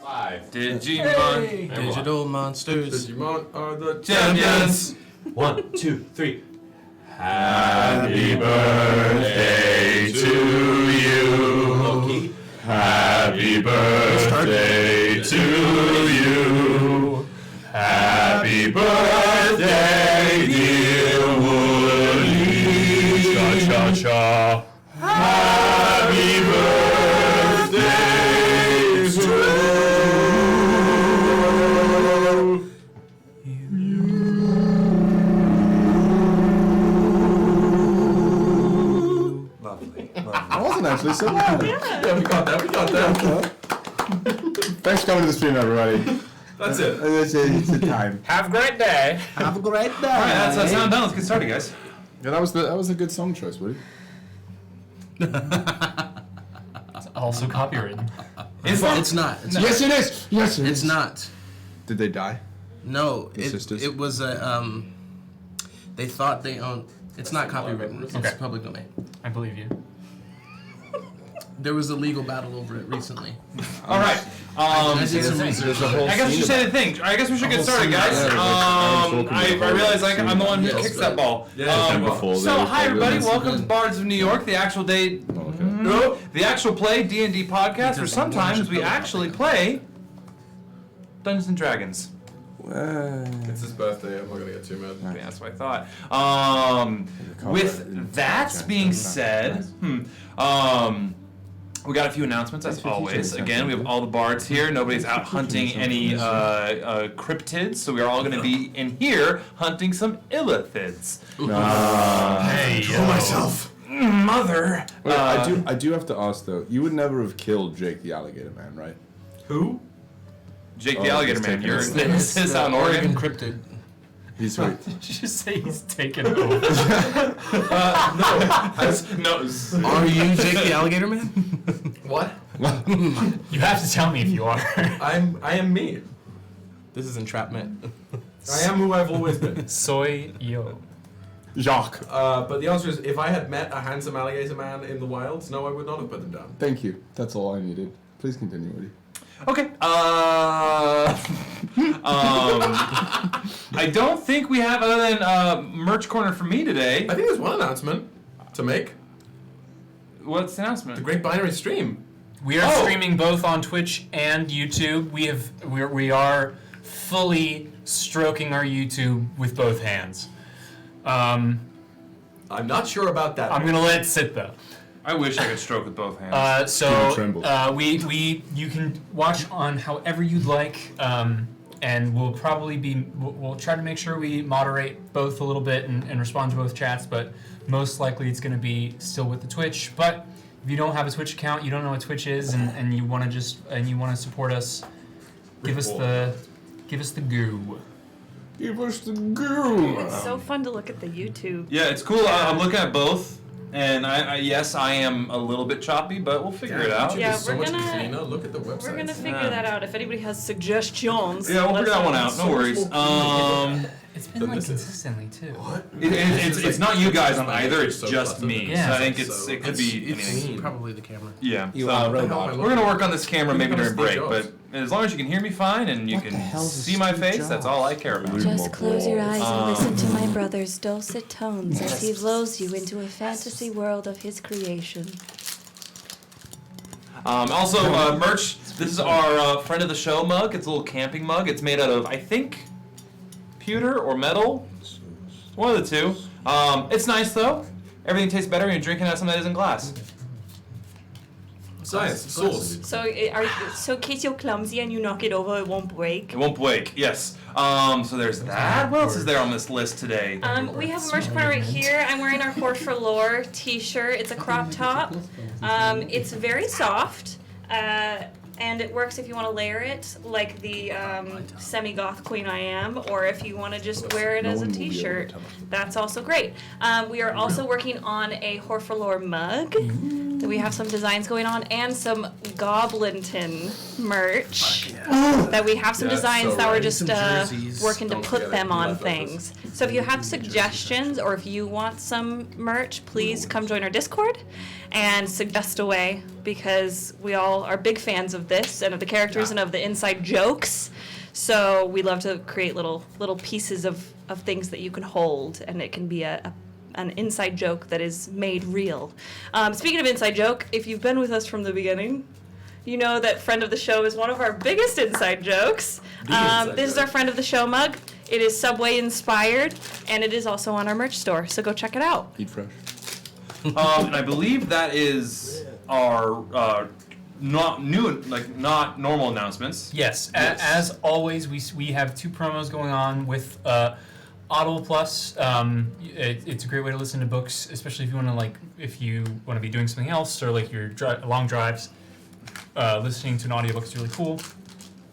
5. Digimon. Hey. Digital monsters. Digimon are the Champions. 1, 2, 3. Happy birthday to you. Loki. Happy birthday to you. Happy birthday, dear Woody. Cha-cha-cha. Happy birthday to you. Lovely. That wasn't actually so bad. Yeah, we got that. Thanks for coming to the stream, everybody. That's it. It's the time. Have a great day. Have a great day. All right, that's sound done. Let's get started, guys. Yeah, that was a good song choice, Woody. It's also copywritten. It's not. It's not. Yes, it is. Yes, it is. It's not. Did they die? No. The sisters? It was a they thought they owned. It's not copywritten. It's Okay. public domain. I believe you. There was a legal battle over it recently. All right. I did some research. There's a whole I guess we scene should say the thing. I guess we should get started, guys. I realize I'm the one who kicks that ball. So hi everybody, welcome to Bards of New York, the actual the actual play D&D podcast, where sometimes we actually play Dungeons and Dragons. It's his birthday. I'm not gonna get too mad. Yeah, that's what I thought. With that being said, we got a few announcements as always. Again, we have all the bards here. Nobody's out hunting any cryptids, so we are all going to be in here hunting some illithids. Hey, Kill myself. Mother. Wait, I do have to ask though. You would never have killed Jake the Alligator Man, right? Who? Jake the Alligator he's Man. taking You're his- this is out in Oregon. Cryptid. He's right. Did you just say he's taken over? No. Are you Jake the Alligator Man? What? You have to tell me if you are. I am me. This is entrapment. I am who I've always been. Soy yo. Jacques. But the answer is, if I had met a handsome alligator man in the wilds, no, I would not have put them down. Thank you. That's all I needed. Please continue, Woody. Okay. I don't think we have other than merch corner for me today. I think there's one announcement to make. What's the announcement? The Great Binary Stream. We are streaming both on Twitch and YouTube. We are fully stroking our YouTube with both hands. I'm not sure about that. I'm gonna let it sit though. I wish I could stroke with both hands. You can watch on however you'd like, and we'll probably we'll try to make sure we moderate both a little bit and respond to both chats, but most likely it's going to be still with the Twitch. But if you don't have a Twitch account, you don't know what Twitch is, and you want to support us, give us the goo. Give us the goo. It's so fun to look at the YouTube. Yeah, it's cool. I'm looking at both, and yes, I am a little bit choppy, but we'll figure it out. Yeah, It's so we're much gonna- cleaner. Look at the website. We're gonna figure Yeah. that out. If anybody has suggestions, Yeah, we'll let figure that us one know. out. No worries. It's been like this is- consistently too. What? It's not you guys on either. It's So just cluttered. me. Yeah. So I think it could be It's anything. probably the camera. Yeah. You so are a What the hell robot. am I we're gonna looking work on this camera maybe during break, Steve but Jobs? as long as you can hear me fine and you What the can hell's a see my Steve face, that's all I care about. Just Just close your eyes and listen to my brother's dulcet tones as he lulls you into a fantasy world of his creation. Also, merch. This is our friend of the show mug. It's a little camping mug. It's made out of, I think, pewter or metal. One of the two. It's nice though. Everything tastes better when you're drinking out of something that isn't glass. Science. Source. So, so in case you're clumsy and you knock it over, it won't break. It won't break. Yes. So there's that. What else is there on this list today? We have a merch corner right here. I'm wearing our Horse for Lore t-shirt. It's a crop top. It's very soft. And it works if you want to layer it like the semi-goth queen I am, or if you want to just wear it as a t-shirt. That's also great. We are also working on a Horse for Lore mug. that we have some designs going on and some Goblinton merch. That we have some designs that we're just working to put them on things. So if you have suggestions or if you want some merch, please come join our Discord and suggest away, because we all are big fans of this and of the characters and of the inside jokes. So we love to create little pieces of things that you can hold, and it can be an inside joke that is made real. Speaking of inside joke, if you've been with us from the beginning, you know that friend of the show is one of our biggest inside jokes. This is our friend of the show mug. It is Subway inspired, and it is also on our merch store, so go check it out. Eat fresh. And I believe that is our not normal announcements. Yes. As always, we have 2 promos going on with Audible Plus. It's a great way to listen to books, especially if you want to be doing something else, or like your long drives. Listening to an audiobook is really cool.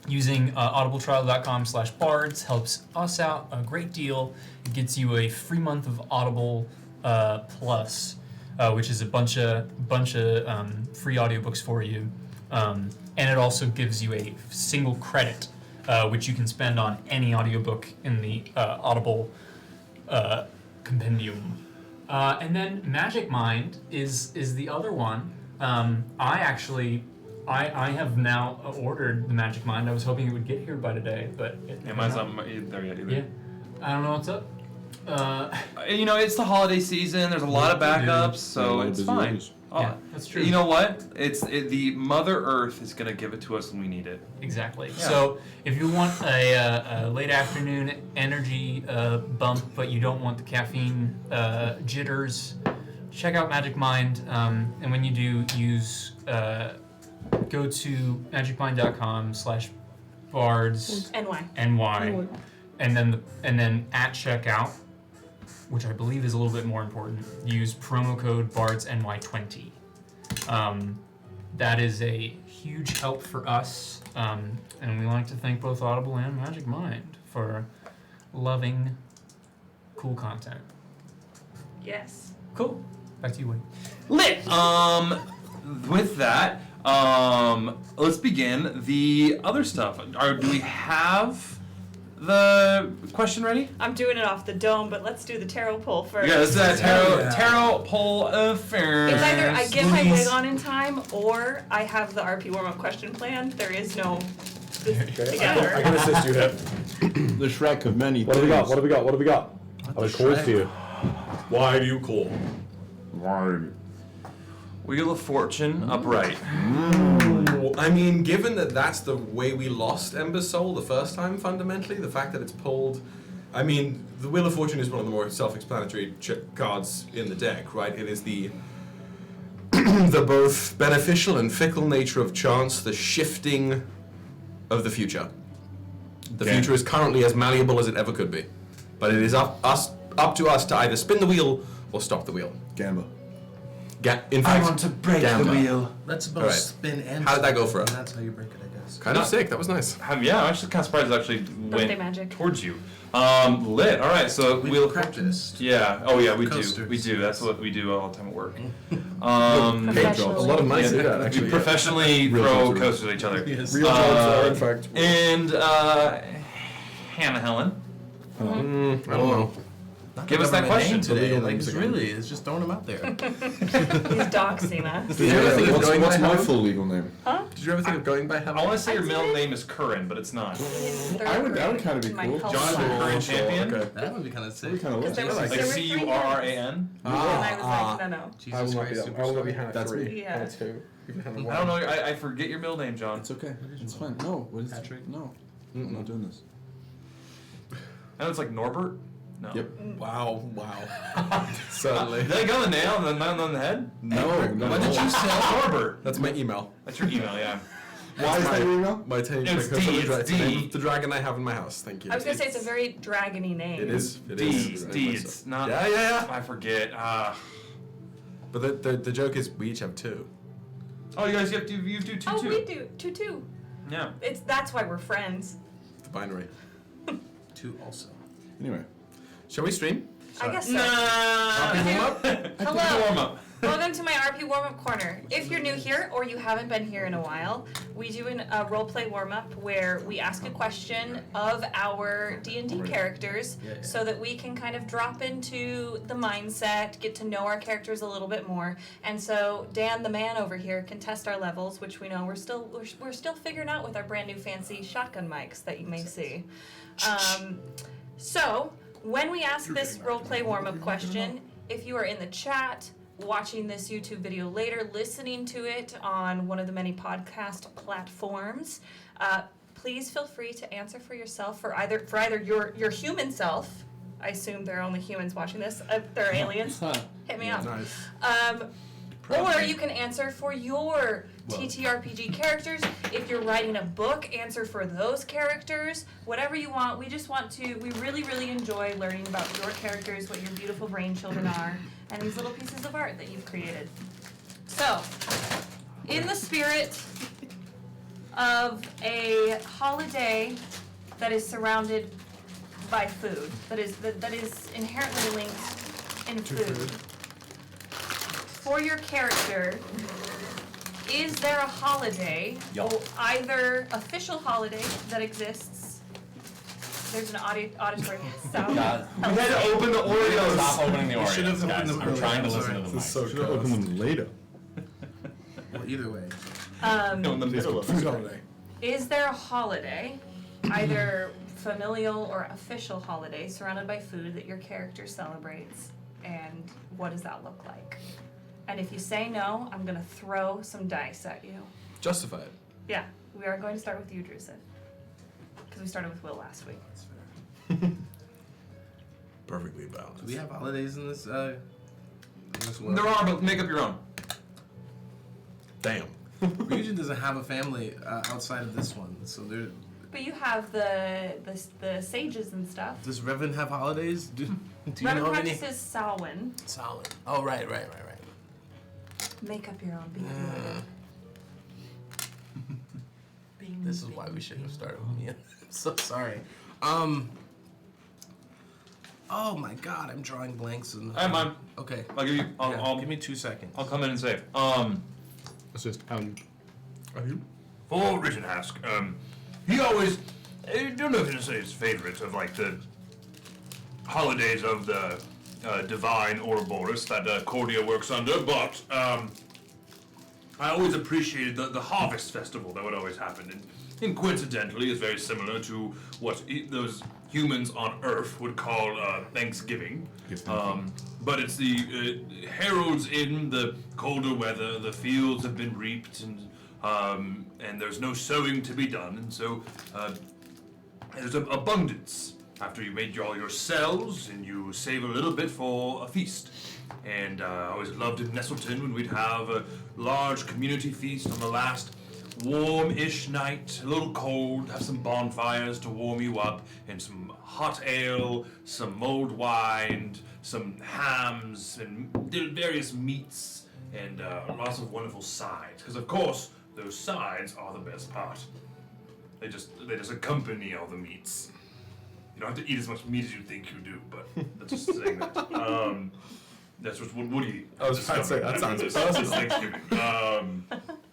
Using audibletrial.com/bards helps us out a great deal. It gets you a free month of Audible Plus, which is a bunch of free audiobooks for you. And it also gives you a single credit, which you can spend on any audiobook in the Audible compendium. And then Magic Mind is the other one. I have now ordered the Magic Mind. I was hoping it would get here by today, but Mine's not there yet either. Yeah, I don't know what's up. It's the holiday season. There's a lot of backups, so it's fine. Yeah, that's true. You know what? The Mother Earth is gonna give it to us when we need it. Exactly. Yeah. So if you want a late afternoon energy bump, but you don't want the caffeine jitters, check out Magic Mind. And when you do, go to magicmind.com/bards NY, and then at checkout, which I believe is a little bit more important, use promo code BARDSNY20. That is a huge help for us, and we like to thank both Audible and Magic Mind for loving cool content. Yes. Cool. Back to you, Wayne. Lit. With that, let's begin the other stuff. Do we have the question ready? I'm doing it off the dome, but let's do the tarot pull first. Yeah, let's do that tarot pull first. It's either I get my wig on in time, or I have the RP warm-up question plan. There is no together. I can assist you here. The Shrek of many What do we got? What do we got? What do we got? I'll call to you. Why do you call? Wheel of Fortune upright. I mean, given that that's the way we lost Ember's soul the first time, fundamentally, the fact that it's pulled... I mean, the Wheel of Fortune is one of the more self-explanatory cards in the deck, right? It is the the both beneficial and fickle nature of chance, the shifting of the future. The future is currently as malleable as it ever could be. But it is up to us to either spin the wheel or stop the wheel. Gamba. In fact, I want to break the wheel. That's both Alright. spin and How did that go for us? and that's how you break it, I guess. Kind of sick. That was nice. Yeah, I'm actually kind of surprised it actually Birthday went magic. towards you. Lit. All right, so We Wheel of practiced. Yeah. Oh yeah, we Coasters. do. We do. That's what we do all the time at work. Professionally. A lot of mice do Yeah, that, actually. we professionally Real throw coasters. coasters at each other. Yes. Real jobs are, in fact. And Hannah Helen, I don't know. Not Give us the that government question. name today. Legal Like, names it's again. really, it's just throwing them out there. He's doxing us. Did you ever think of going What's by my Helen? full legal name? Did you ever think of going by I Helen? want to say your I middle did. name is Curran, but it's not. I would kind of be My cool. health Jonathan class. Curran Champion. Okay. That would be kind of sick. Kind of Because there was Like there were Like three Curran. And I was like, no. Jesus I will not be Christ, that. I will not be superstar. Hannah That's 3. me. Yeah. Hannah 2. Even Hannah 1. I don't know. I forget your middle name, John. It's okay. It's fine. No. What is Patrick? it? No. I'm not doing this. I know it's like Norbert. No. Yep. Wow. Certainly. Did I get on the nail and then not on the head? No. What did you say? Norbert. That's my email. That's your email, yeah. Why is that your email? My team. It's because D, of the it's the name D. of the dragon I have in my house. Thank you. I was gonna say it's a very dragony name. It is. It D. is. D. It's not. Yeah. I forget. But the joke is we each have 2. Oh, you guys, you do two Oh, too. we do. 2-2. Yeah. That's why we're friends. The binary. 2 also. Anyway. Shall we stream? I guess so. Nah. Warm up? Hello. Warm up. Welcome to my RP warm-up corner. If you're new here or you haven't been here in a while, we do a roleplay warm-up where we ask a question of our D&D characters so that we can kind of drop into the mindset, get to know our characters a little bit more. And so Dan, the man over here, can test our levels, which we know we're still figuring out with our brand new fancy shotgun mics that you may see. So when we ask this roleplay warm-up question, if you are in the chat, watching this YouTube video later, listening to it on one of the many podcast platforms, please feel free to answer for yourself, for either your human self. I assume there are only humans watching this. There are aliens. Hit me up. Nice. Or you can answer for your TTRPG characters. If you're writing a book, answer for those characters. Whatever you want. We really, really enjoy learning about your characters, what your beautiful brain children are, and these little pieces of art that you've created. So, in the spirit of a holiday that is surrounded by food, that is inherently linked in food, for your character, is there a holiday, or either official holiday that exists? There's an auditory sound. God. We had to open the Oreos. Stop opening the Oreos, should have guys. opened the I'm trying to Oreos. listen to the mic. Should have opened them later. Well, either way. In the middle of Food it. holiday. Is there a holiday, either familial or official holiday, surrounded by food that your character celebrates, and what does that look like? And if you say no, I'm going to throw some dice at you. Justify it. Yeah, we are going to start with you, Drusid. Because we started with Will last week. Perfectly balanced. Do we have holidays in this world? There are, but make up your own. Damn. Ryujin doesn't have a family outside of this one, so there. But you have the sages and stuff. Does Revan have holidays? Do you Revan know of any? practices Samhain. Solid. Oh, right. Make up your own baby. This is why we shouldn't have started with me. I'm so sorry. Oh my God, I'm drawing blanks and. I'm on. Okay. I'll give you. Give me 2 seconds. I'll come in and say. It's just Are you? For Rittenhask, he always, I don't know if to say his favorite of like the holidays of the divine Ouroboros that Cordia works under, but I always appreciated the harvest festival that would always happen, and coincidentally is very similar to what those humans on Earth would call Thanksgiving. But it's the heralds in the colder weather. The fields have been reaped, and there's no sowing to be done, and so there's an abundance after you made all your cells, and you save a little bit for a feast. And I always loved in Nestleton when we'd have a large community feast on the last warm-ish night, a little cold, have some bonfires to warm you up, and some hot ale, some mulled wine, some hams, and various meats, and lots of wonderful sides. Because of course, those sides are the best part. They just accompany all the meats. You don't have to eat as much meat as you think you do, but that's just saying that. That's just what Woody. I was about to say, that sounds personal. Thanksgiving.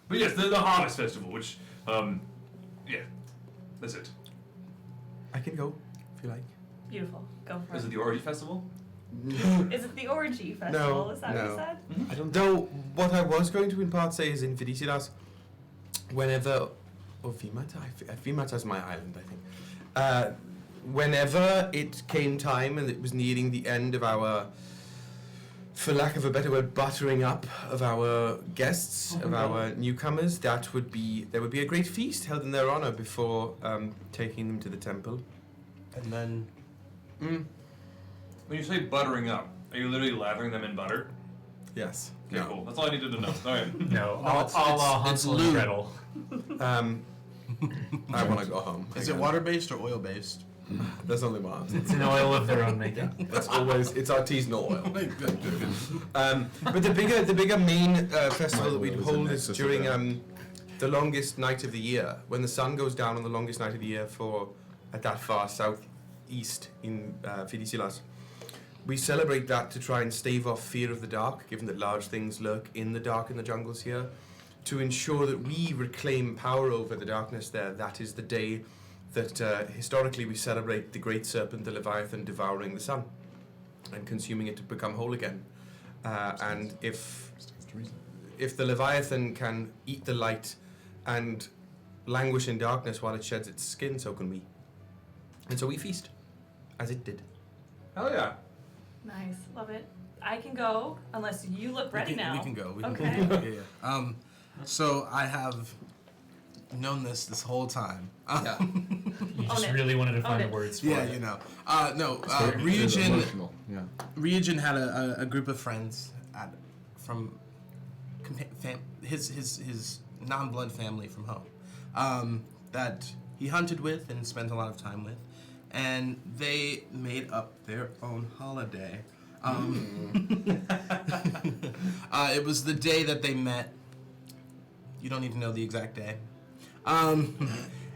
But yes, the Harvest Festival, which, yeah, that's it. I can go if you like. Beautiful. Go for it. Is it the Orgy Festival? Is it the Orgy Festival? No, Is that what you said? I don't know. What I was going to in part say is in Vidicilas, whenever, or Vimata is my island, I think. Whenever it came time and it was nearing the end of our, for lack of a better word, buttering up of our guests, of our newcomers, there would be a great feast held in their honor before taking them to the temple. And then... When you say buttering up, are you literally lathering them in butter? Yes. Okay, cool. That's all I needed to know. Okay. No, it's Hansel and lube. Gretel. I want to go home. Is it water-based or oil-based? There's only one. It's an oil of their own making. That's always, it's artisanal oil. But the bigger main festival that we'd hold is during the longest night of the year, when the sun goes down on the longest night of the year at that far southeast in Vidicilas. we celebrate that to try and stave off fear of the dark, given that large things lurk in the dark in the jungles here. To ensure that we reclaim power over the darkness there, that is the day that historically we celebrate the great serpent, the Leviathan, devouring the sun and consuming it to become whole again. And if the Leviathan can eat the light and languish in darkness while it sheds its skin, so can we. And so we feast, as it did. Hell yeah. Nice, love it. I can go unless you look ready now. We can go. Okay. Yeah. So I have known this whole time. You just really wanted to find the words for it. No, Ryujin had a group of friends from his non-blood family from home that he hunted with and spent a lot of time with, and they made up their own holiday. It was the day that they met. You don't need to know the exact day.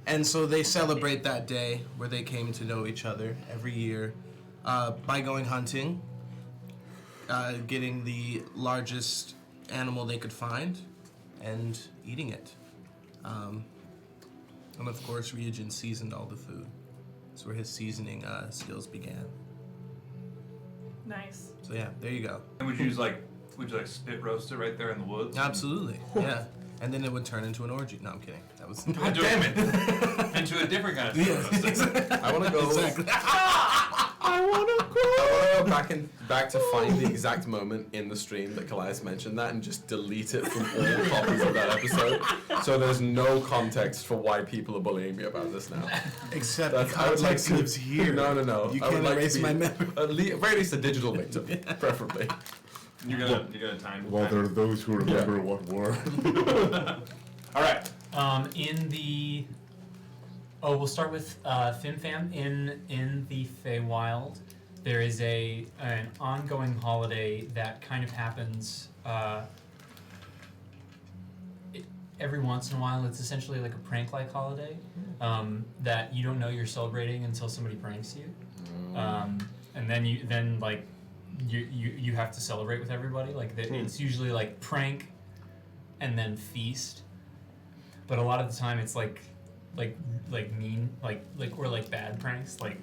And so they celebrate that day where they came to know each other every year by going hunting, getting the largest animal they could find, and eating it. And of course, Ryujin seasoned all the food. That's where his seasoning skills began. Nice. So yeah, there you go. And would you spit roast it right there in the woods? Absolutely, yeah. And then it would turn into an orgy. No, I'm kidding. That was. God damn it! Into a different kind of spit I want to go. Exactly. I want to go back to find the exact moment in the stream that Kallias mentioned that and just delete it from all copies of that episode. So there's no context for why people are bullying me about this now. Except the context lives here. No. You can't erase my memory. At very least a digital victim, preferably. You're gonna time. Well, there are those who remember what were. All right. We'll start with FimFam. In the Feywild, there is an ongoing holiday that kind of happens every once in a while. It's essentially like a prank-like holiday that you don't know you're celebrating until somebody pranks you, and then you have to celebrate with everybody. Like it's usually like prank, and then feast. But a lot of the time it's like mean, or like bad pranks, like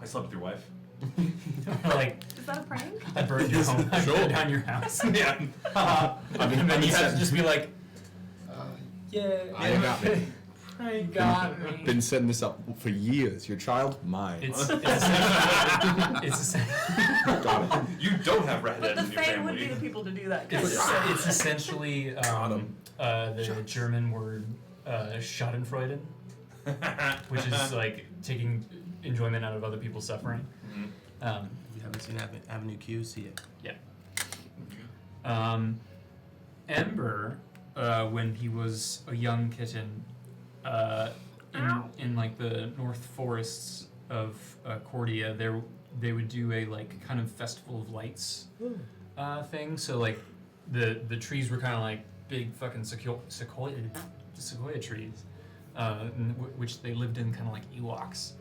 I slept with your wife. like Is that a prank? I burned your home, I burned down your house. Yeah. And then you have to just be like, yeah, I got me. I got me. Been setting this up for years. Your child, mine. It's essentially. Got it. You don't have redheads But the in your Fae family. would be the people to do that. It's essentially the German word Schadenfreude, which is like taking enjoyment out of other people's suffering. If you haven't seen Avenue Q, see it. Yeah. Ember, when he was a young kitten, in like the north forests of Cordia, they would do a like kind of festival of lights thing. So like the trees were kind of like big fucking sequoia trees, which they lived in kind of like Ewoks.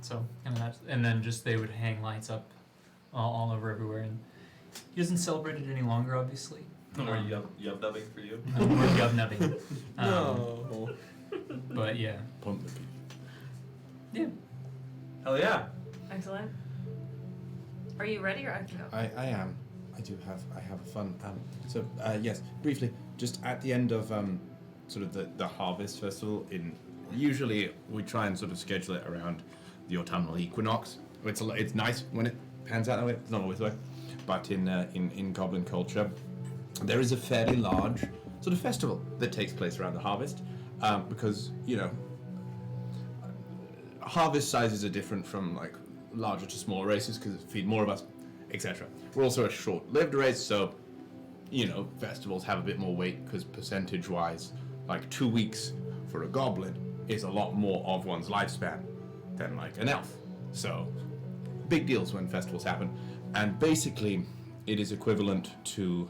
So kind of that, and then just they would hang lights up all over everywhere. And he doesn't celebrate it any longer, obviously. No more yub-nubbing for you? No more yub-nubbing. No. But yeah. Pump the beat. Yeah. Hell yeah. Excellent. Are you ready or I can go? I am. I have fun. Yes, briefly, just at the end of sort of the harvest festival, usually we try and sort of schedule it around the autumnal equinox. It's nice when it pans out that way. It's not always the way, but in Goblin culture, there is a fairly large sort of festival that takes place around the harvest, because harvest sizes are different from like larger to smaller races because it feed more of us, etc. We're also a short-lived race, so festivals have a bit more weight because percentage-wise, like 2 weeks for a goblin is a lot more of one's lifespan than like an elf. So big deals when festivals happen, and basically it is equivalent to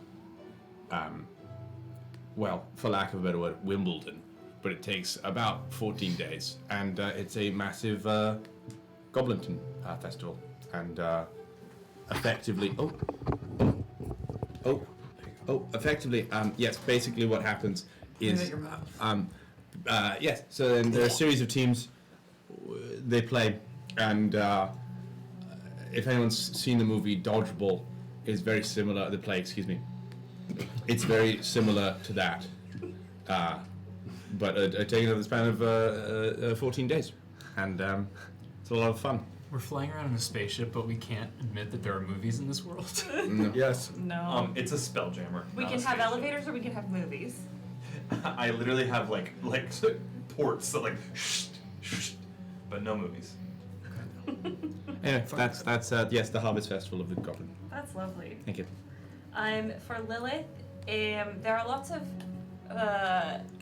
for lack of a better word, Wimbledon, but it takes about 14 days, and it's a massive Goblinton festival. and effectively, effectively, yes. Basically, what happens is, yes. So then there are a series of teams. They play, and if anyone's seen the movie Dodgeball, it's very similar. The play, excuse me. It's very similar to that, but taken over the span of 14 days, and it's a lot of fun. We're flying around in a spaceship, but we can't admit that there are movies in this world. No. Yes. No. It's a spelljammer. We can have elevators or we can have movies. I literally have like ports that but no movies. Anyway, that's yes, the Harvest Festival of the Goblin. That's lovely. Thank you. For Lilith, there are lots of.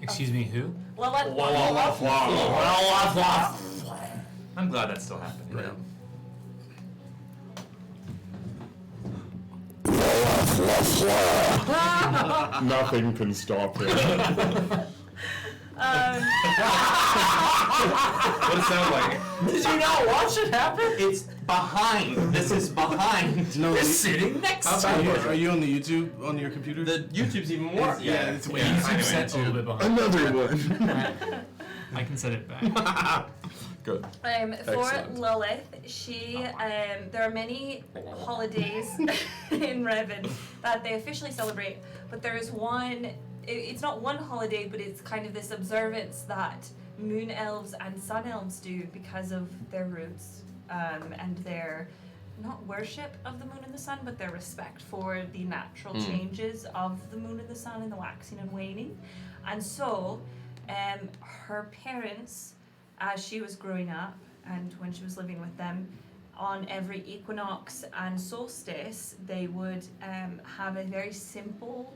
Excuse me, who? Lilith. I'm glad that's still happening. Right. Nothing can stop him. What does it sound like? Did you not watch it happen? It's behind. This is behind. No, he's sitting next to you. Are you on the YouTube on your computer? The YouTube's even more. Yeah, it's way YouTube set's a little bit behind. Another one. I can set it back. Good. For Excellent. Lilith, she there are many holidays in Revan that they officially celebrate, but there is one. It's not one holiday, but it's kind of this observance that moon elves and sun elves do because of their roots and their not worship of the moon and the sun, but their respect for the natural changes of the moon and the sun and the waxing and waning. And so, her parents, as she was growing up and when she was living with them, on every equinox and solstice, they would have a very simple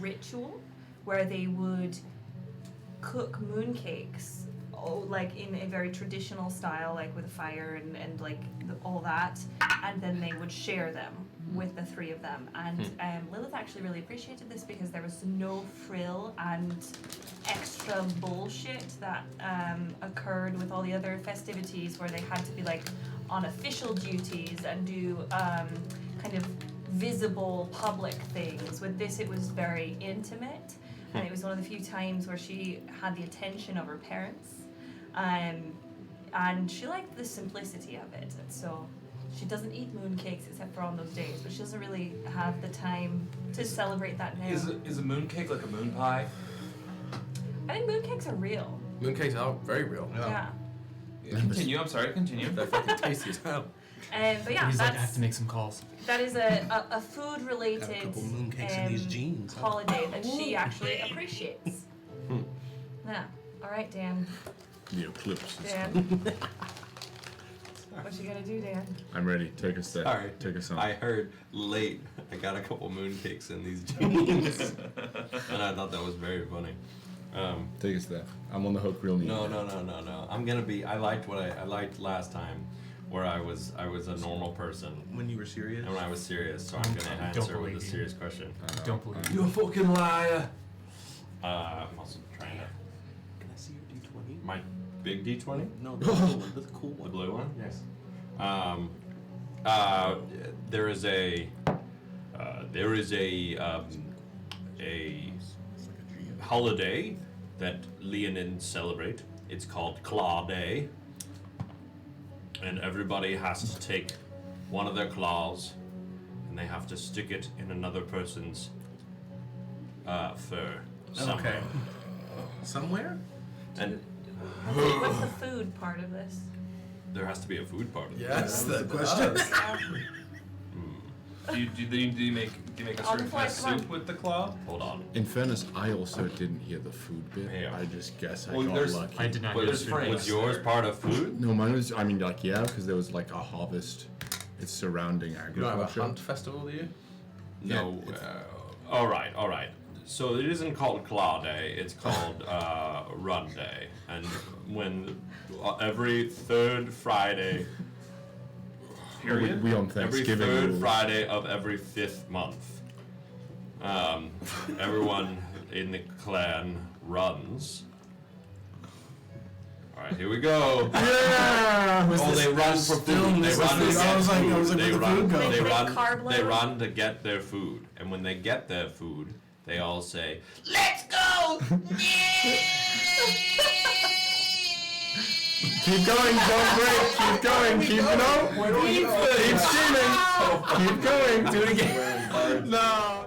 ritual where they would cook mooncakes, like in a very traditional style, like with a fire and like all that, and then they would share them with the three of them. And Lilith actually really appreciated this because there was no frill and extra bullshit that occurred with all the other festivities where they had to be like on official duties and do kind of visible public things. With this, it was very intimate, and it was one of the few times where she had the attention of her parents, and she liked the simplicity of it. And so she doesn't eat mooncakes except for on those days, but she doesn't really have the time to celebrate that now. Is a mooncake like a moon pie? I think mooncakes are real. Mooncakes are very real. Yeah. Continue. I'm sorry. Continue. They're fucking tasty as hell. But yeah, He's like, I have that's to make some calls. that is a food-related Got a couple mooncakes in these jeans. Huh? holiday that she actually appreciates. Yeah. All right, Dan. The eclipse. Dan. What you gonna do, Dan? I'm ready. Take us there. Sorry. Take us on. I heard late. I got a couple mooncakes in these jeans, and I thought that was very funny. Take us there. I'm on the hook real neat. No. I'm gonna be. I liked what I liked last time, where I was a normal person. When you were serious? And when I was serious, so I'm gonna I don't answer with believe a you. serious question. Don't believe You a fucking liar. I'm also trying to. Can I see your D20? My big D20, No, the cool one. The cool the one. blue one. Yes. There is a holiday that Leonidas celebrate. It's called Claw Day, and everybody has to take one of their claws, and they have to stick it in another person's fur somewhere. Somewhere? And What's the food part of this? there has to be a food part of it. Yes, That that was the question. Do you make a On the certain fly, kind of come on. soup with the claw? Hold on. In fairness, I also didn't hear the food bit. Yeah. I just guess I Well, got there's- lucky. I did not Well, hear there's this. frames. Was yours part of food? No, mine was. I mean, like, yeah, because there was like a harvest. It's surrounding You don't have agriculture. a hunt festival, do you? No. Yeah, All right. So it isn't called Claw Day. It's called Run Day, and when every third Friday. Period. We on Every Thanksgiving. third rules. Friday of every 5th month, everyone in the clan runs All right, here we go. Yeah. They run for food. They run to They run to get their food, and when they get their food, they all say, "Let's go!" Keep going, don't break. Keep going, keep keep screaming. Keep going. Do it again. No.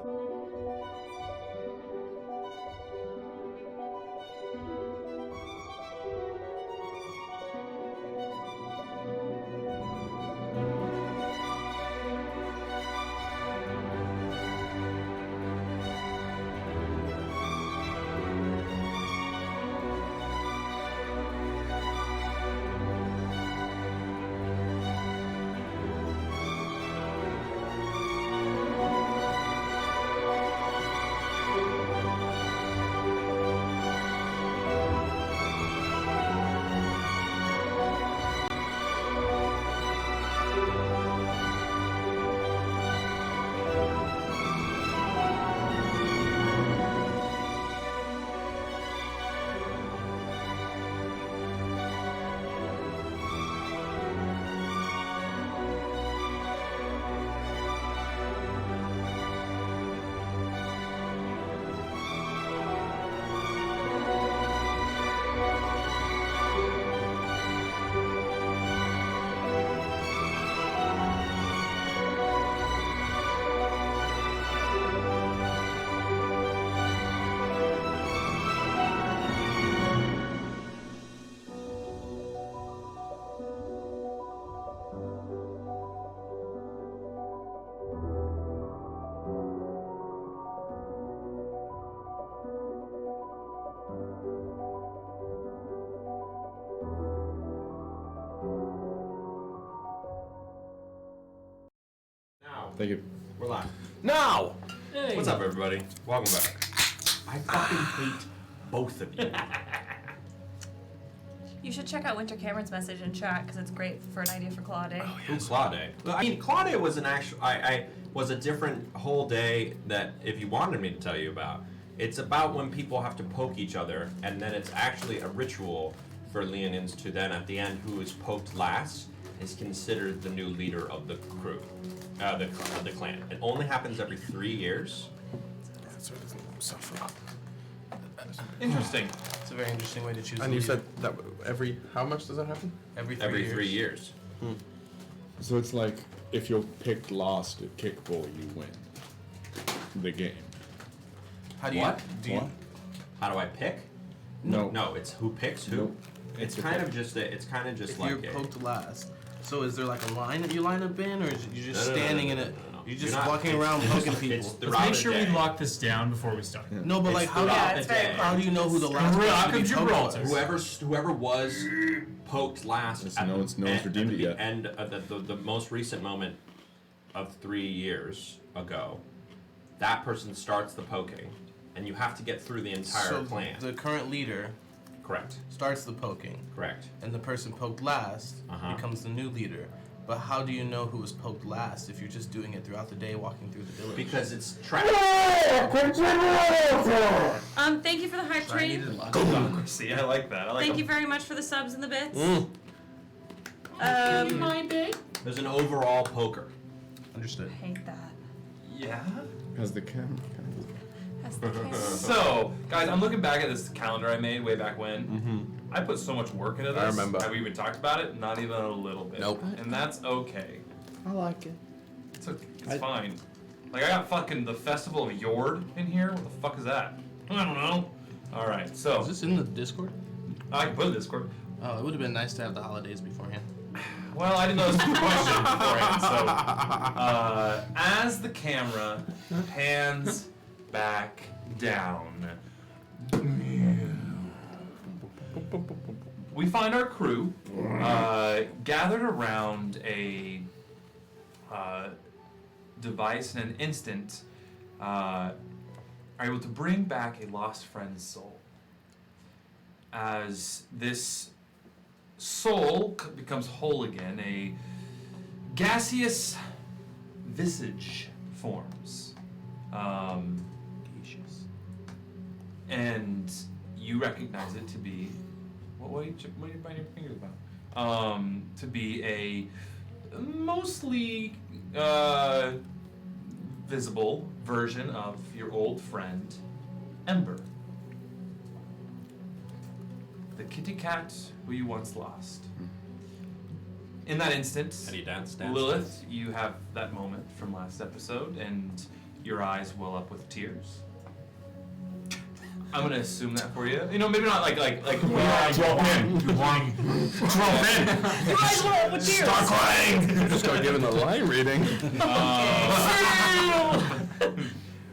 Thank you. We're live. Now! Hey. What's up, everybody? Welcome back. I fucking hate both of you. You should check out Winter Cameron's message in chat because it's great for an idea for Claw Day. Oh, yeah. Claw Day. Well, I mean, Claw Day was an actual. I was a different whole day that if you wanted me to tell you about. It's about when people have to poke each other, and then it's actually a ritual for Leonids to then, at the end, who is poked last is considered the new leader of the crew, the clan. It only happens every 3 years. Interesting. It's a very interesting way to choose. And you said that how much does that happen? every 3 years. So it's like if you're picked last at kickball, you win the game. How do you? What? Do you? How do I pick? No. No, it's who picks who. Nope. It's kind of just If like you're poked last, so is there like a line that you line up in, or is you just standing in it? You're just walking around poking people. It's Let's make sure we lock this down before we start. Yeah. No, but like how do you know who the last Rock person of to be poked Gibraltar. was? Whoever was poked last Yes, at no one's redeemed it the yet. end of the most recent moment of 3 years ago, that person starts the poking, and you have to get through the entire So clan. the current leader Correct. starts the poking, Correct. and the person poked last becomes the new leader. But how do you know who was poked last if you're just doing it throughout the day, walking through the village? Because it's tracked. Thank you for the hype train. See, I like that. I like Thank you very much for the subs and the bits. There's an overall poker. Understood. I hate that. Yeah. Has the camera. That's the case. So, guys, I'm looking back at this calendar I made way back when. I put so much work into this. I remember. Have we even talked about it? Not even a little bit. Nope. And that's okay. I like it. It's fine. Like, I got fucking the Festival of Yord in here. What the fuck is that? I don't know. Alright, so. Is this in the Discord? I can put it in Discord. Oh, it would have been nice to have the holidays beforehand. Well, I didn't know this was a question beforehand, so. As the camera pans back down, we find our crew gathered around a device in an instant, are able to bring back a lost friend's soul. As this soul becomes whole again, a gaseous visage forms. And you recognize it to be What are you biting your fingers about? To be a mostly visible version of your old friend, Ember. The kitty cat who you once lost. In that instance, And he danced. Lilith, you have that moment from last episode, and your eyes well up with tears. I'm gonna assume that for you. You know, maybe not like. Drop in. Drop in. Your eyes were up with tears. Start crying. Just start giving the line reading.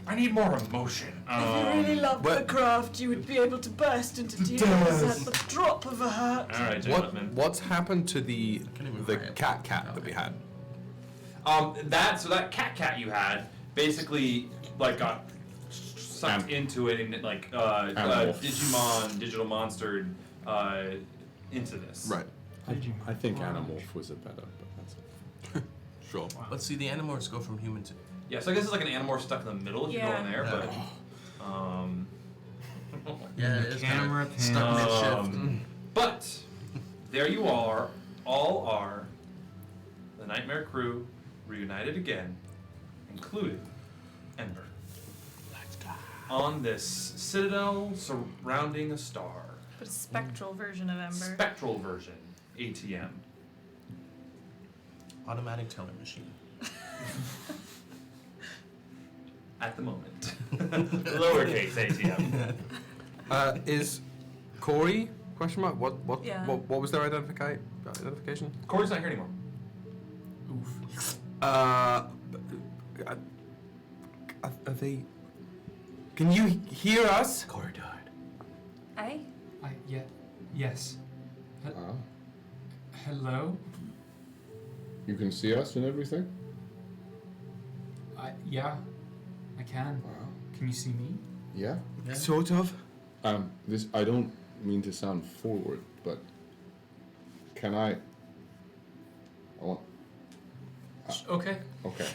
I need more emotion. If you really loved the craft, you would be able to burst into tears at the drop of a hat. All right, gentlemen. What's happened to the cat that we had? That cat you had basically like got sucked into it and like digital monstered into this. Right. I think Animorph was a better, but that's it. Sure. Let's see, the Animorphs go from human to... Yeah, so I guess it's like an Animorph stuck in the middle if you go in there, but Yeah, it's Camera stuck mid-shift. but there you are, all are the Nightmare Krew reunited again, including Ember. On this citadel surrounding a star. But a spectral version of Ember. Spectral version, ATM. Automatic teller machine. At the moment. Lowercase ATM. Is Corey? Question mark. What was their identification? Corey's not here anymore. Oof. Are they? Can you hear us? Corey died. Yes. Hello? You can see us and everything? Yeah. I can. Wow. Can you see me? Yeah. Sort of. This I don't mean to sound forward, but can I want Okay. okay.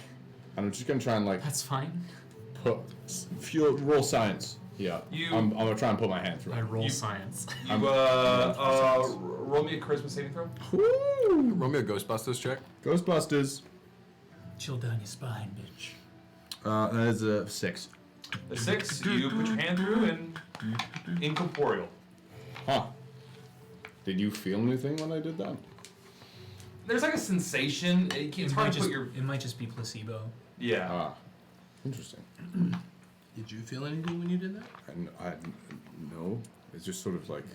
I'm just gonna try and like That's fine. roll science. Yeah. I'm gonna try and put my hand through. I roll science. You roll me a charisma saving throw. Woo! Roll me a Ghostbusters check. Ghostbusters. Chill down your spine, bitch. That is a 6. The 6, you put your hand through and incorporeal. Huh. Did you feel anything when I did that? There's like a sensation. It's hard to put your. It might just be placebo. Yeah. Ah. Interesting. Did you feel anything when you did that? No. It's just sort of like.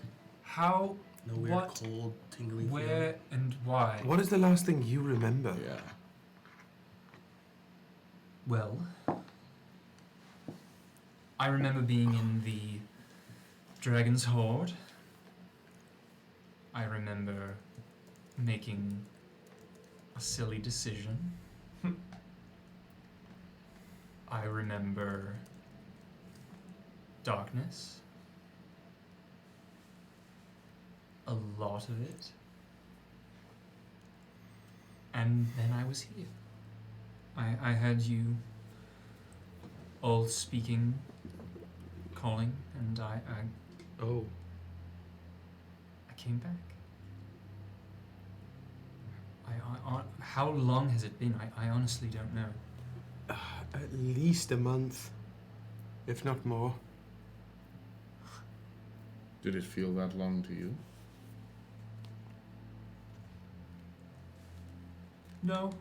How? No weird cold, tingling Where feeling? and why? What is the last thing you remember? Yeah. Well, I remember being in the Dragon's Hoard. I remember making a silly decision. I remember darkness. A lot of it. And then I was here. I heard you all speaking, calling, and I came back. How long has it been? I honestly don't know. At least a month, if not more. Did it feel that long to you? No.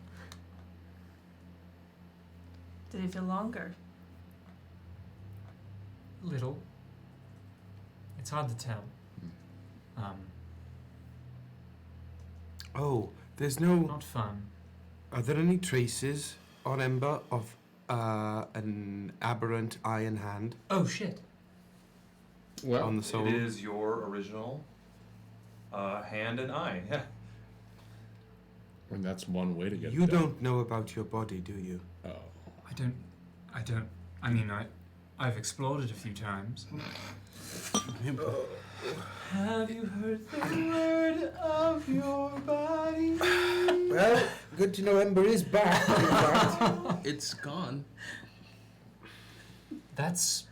Did it feel longer? Little. It's hard to tell. Oh, there's no. Not fun. Are there any traces on Ember of an aberrant iron hand? Oh shit. Well, on the soul. It is your original hand and eye. Yeah. And that's one way to get. You don't know about your body, do you? Oh. I don't. I mean, I've explored it a few times. Have you heard the word of your body? Well, good to know Ember is back. In fact. It's gone. That's.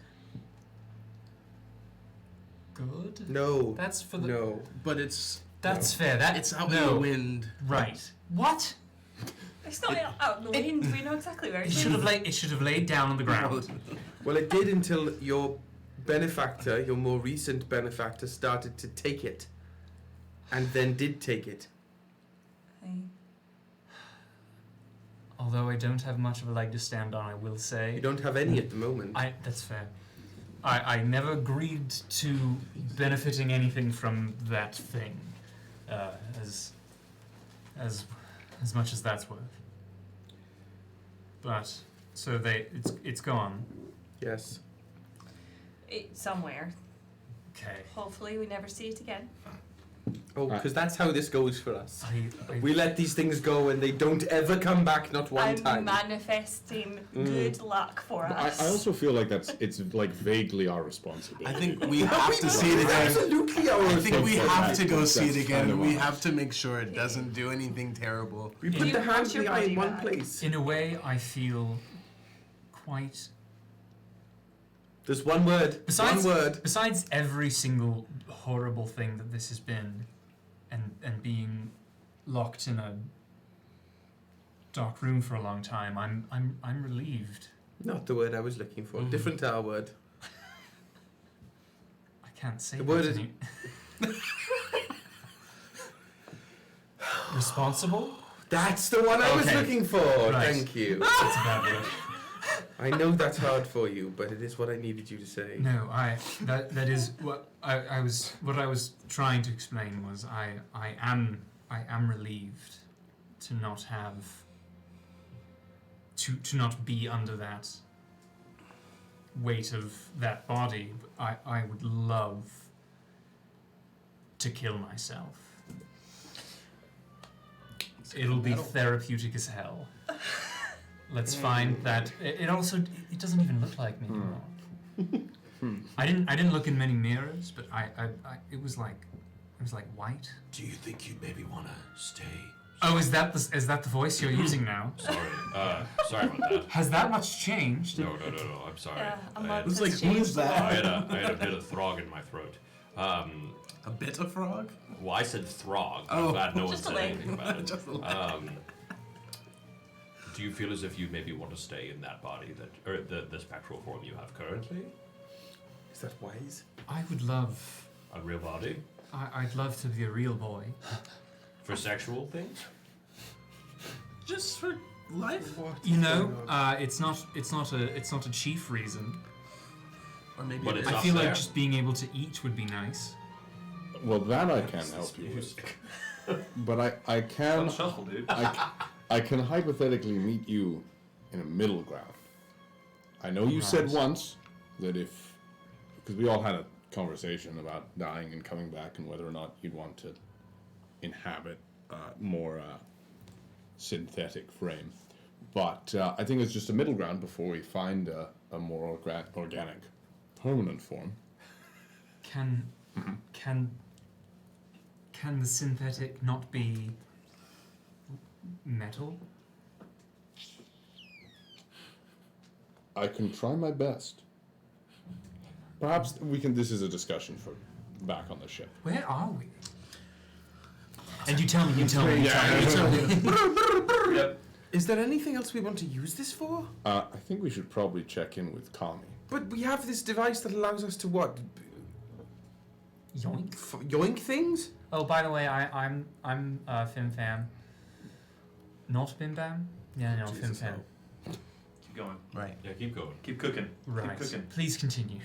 good? No. That's for the... No. But it's... That's fair. It's out in the wind. Right. What? It's not out in the wind. We know exactly where it is. It should have laid down on the ground. Well, it did until your benefactor, your more recent benefactor, started to take it. And then did take it. Although I don't have much of a leg to stand on, I will say. You don't have any at the moment. That's fair. I never agreed to benefiting anything from that thing, as much as that's worth. But so it's gone. Yes. It's somewhere. Okay. Hopefully, we never see it again. Oh, because that's how this goes for us. I We let these things go and they don't ever come back, not one I'm time. manifesting good luck for us. I also feel like it's like vaguely our responsibility. I think we have to see it again. Absolutely our I think we have to go see it That's again. kind of We odd. have to make sure it doesn't do anything terrible. We put You the hand want in your the eye in body one back. place. In a way, I feel quite... There's one word. Besides, one word. Besides every single horrible thing that this has been, and being locked in a dark room for a long time, I'm relieved. Not the word I was looking for. Different R word. I can't say The word that is- responsible. That's the one I was Okay. looking for. Right. Thank you. That's a bad word. I know that's hard for you, but it is what I needed you to say. No, that is what I was trying to explain was I am relieved to not have to not be under that weight of that body. I would love to kill myself. It'll be therapeutic as hell. Let's find that. It doesn't even look like me anymore. I didn't look in many mirrors, but it was like white. Do you think you'd maybe want to stay? Oh, is that the voice you're using now? Sorry about that. Has that much changed? No, I'm sorry. Yeah, a I month It's has like, who is changed. that? had a bit of throg in my throat. A bit of frog? Well, I said throg. Oh. I'm glad no one Just a said leg. anything about it. Just a leg. Do you feel as if you maybe want to stay in that body the spectral form you have currently? Is that wise? I would love. A real body? I'd love to be a real boy. For sexual things? Just for life? You know, it's not a chief reason. Or maybe But it's I up feel there. like just being able to eat would be nice. Well, that I can help you with. But I can Shuffle, dude. I can hypothetically meet you in a middle ground. I know you said once that because we all had a conversation about dying and coming back and whether or not you'd want to inhabit more synthetic frame. But I think it's just a middle ground before we find a more organic, permanent form. Can the synthetic not be metal? I can try my best. Perhaps we can. This is a discussion for back on the ship. Where are we? And you tell me. You tell me. Yep. Is there anything else we want to use this for? I think we should probably check in with Kami. But we have this device that allows us to what? Yoink. Yoink things? Oh, by the way, I'm Fim Fam. Not Bim Bam? Yeah, no, Fim Fam. Keep going. Right. Yeah, keep going. Keep cooking. Right. Keep cooking. Please continue.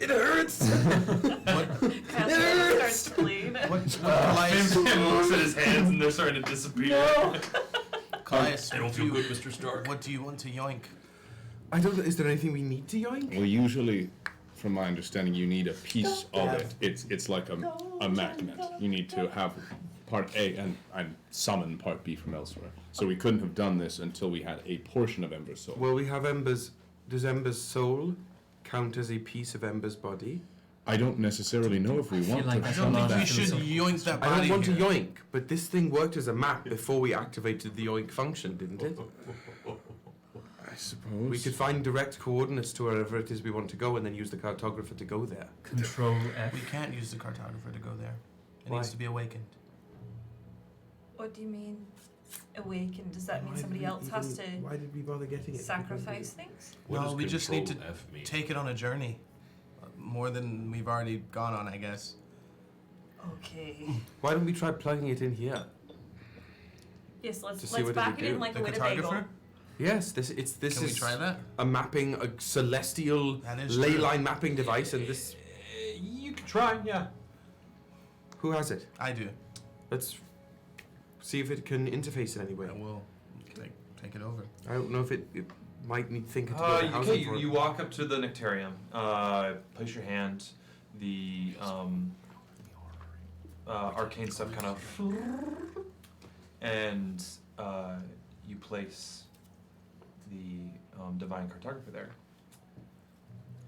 It hurts! Kyle starts to bleed. Kallias, Fim looks at his hands and they're starting to disappear. Kallias, I don't feel good, Mr. Stark. what do you want to yoink? I don't know. Is there anything we need to yoink? Well, usually, from my understanding, you need a piece of it. It's like a magnet. You need to have part A and summon part B from elsewhere. So we couldn't have done this until we had a portion of Ember's soul. Well, we have Ember's. Does Ember's soul count as a piece of Ember's body? I don't necessarily know if we feel want like to. that's I don't not think we that should yoink that body I don't want here. to yoink, but this thing worked as a map before we activated the yoink function, didn't it? suppose. We could find direct coordinates to wherever it is we want to go and then use the cartographer to go there. Control F. We can't use the cartographer to go there. It Why? needs to be awakened. What do you mean, awakened? Does that mean somebody else has to Why did we bother getting it? sacrifice things? What No, does we just need to Control F mean? take it on a journey. More than we've already gone on, I guess. Okay. Why don't we try plugging it in here? Yes, To let's see what back it'll it in do. like The a Winnebago. cartographer? Yes, this Can is we try that? a mapping, a celestial That is ley true. line mapping device, and this. You can try, yeah. Who has it? I do. Let's see if it can interface in any way. I will take it over. I don't know if it might need think to build a housing Okay, for it. you walk up to the Nectarium. Place your hand. The arcane stuff kind of, and you place the divine cartographer there.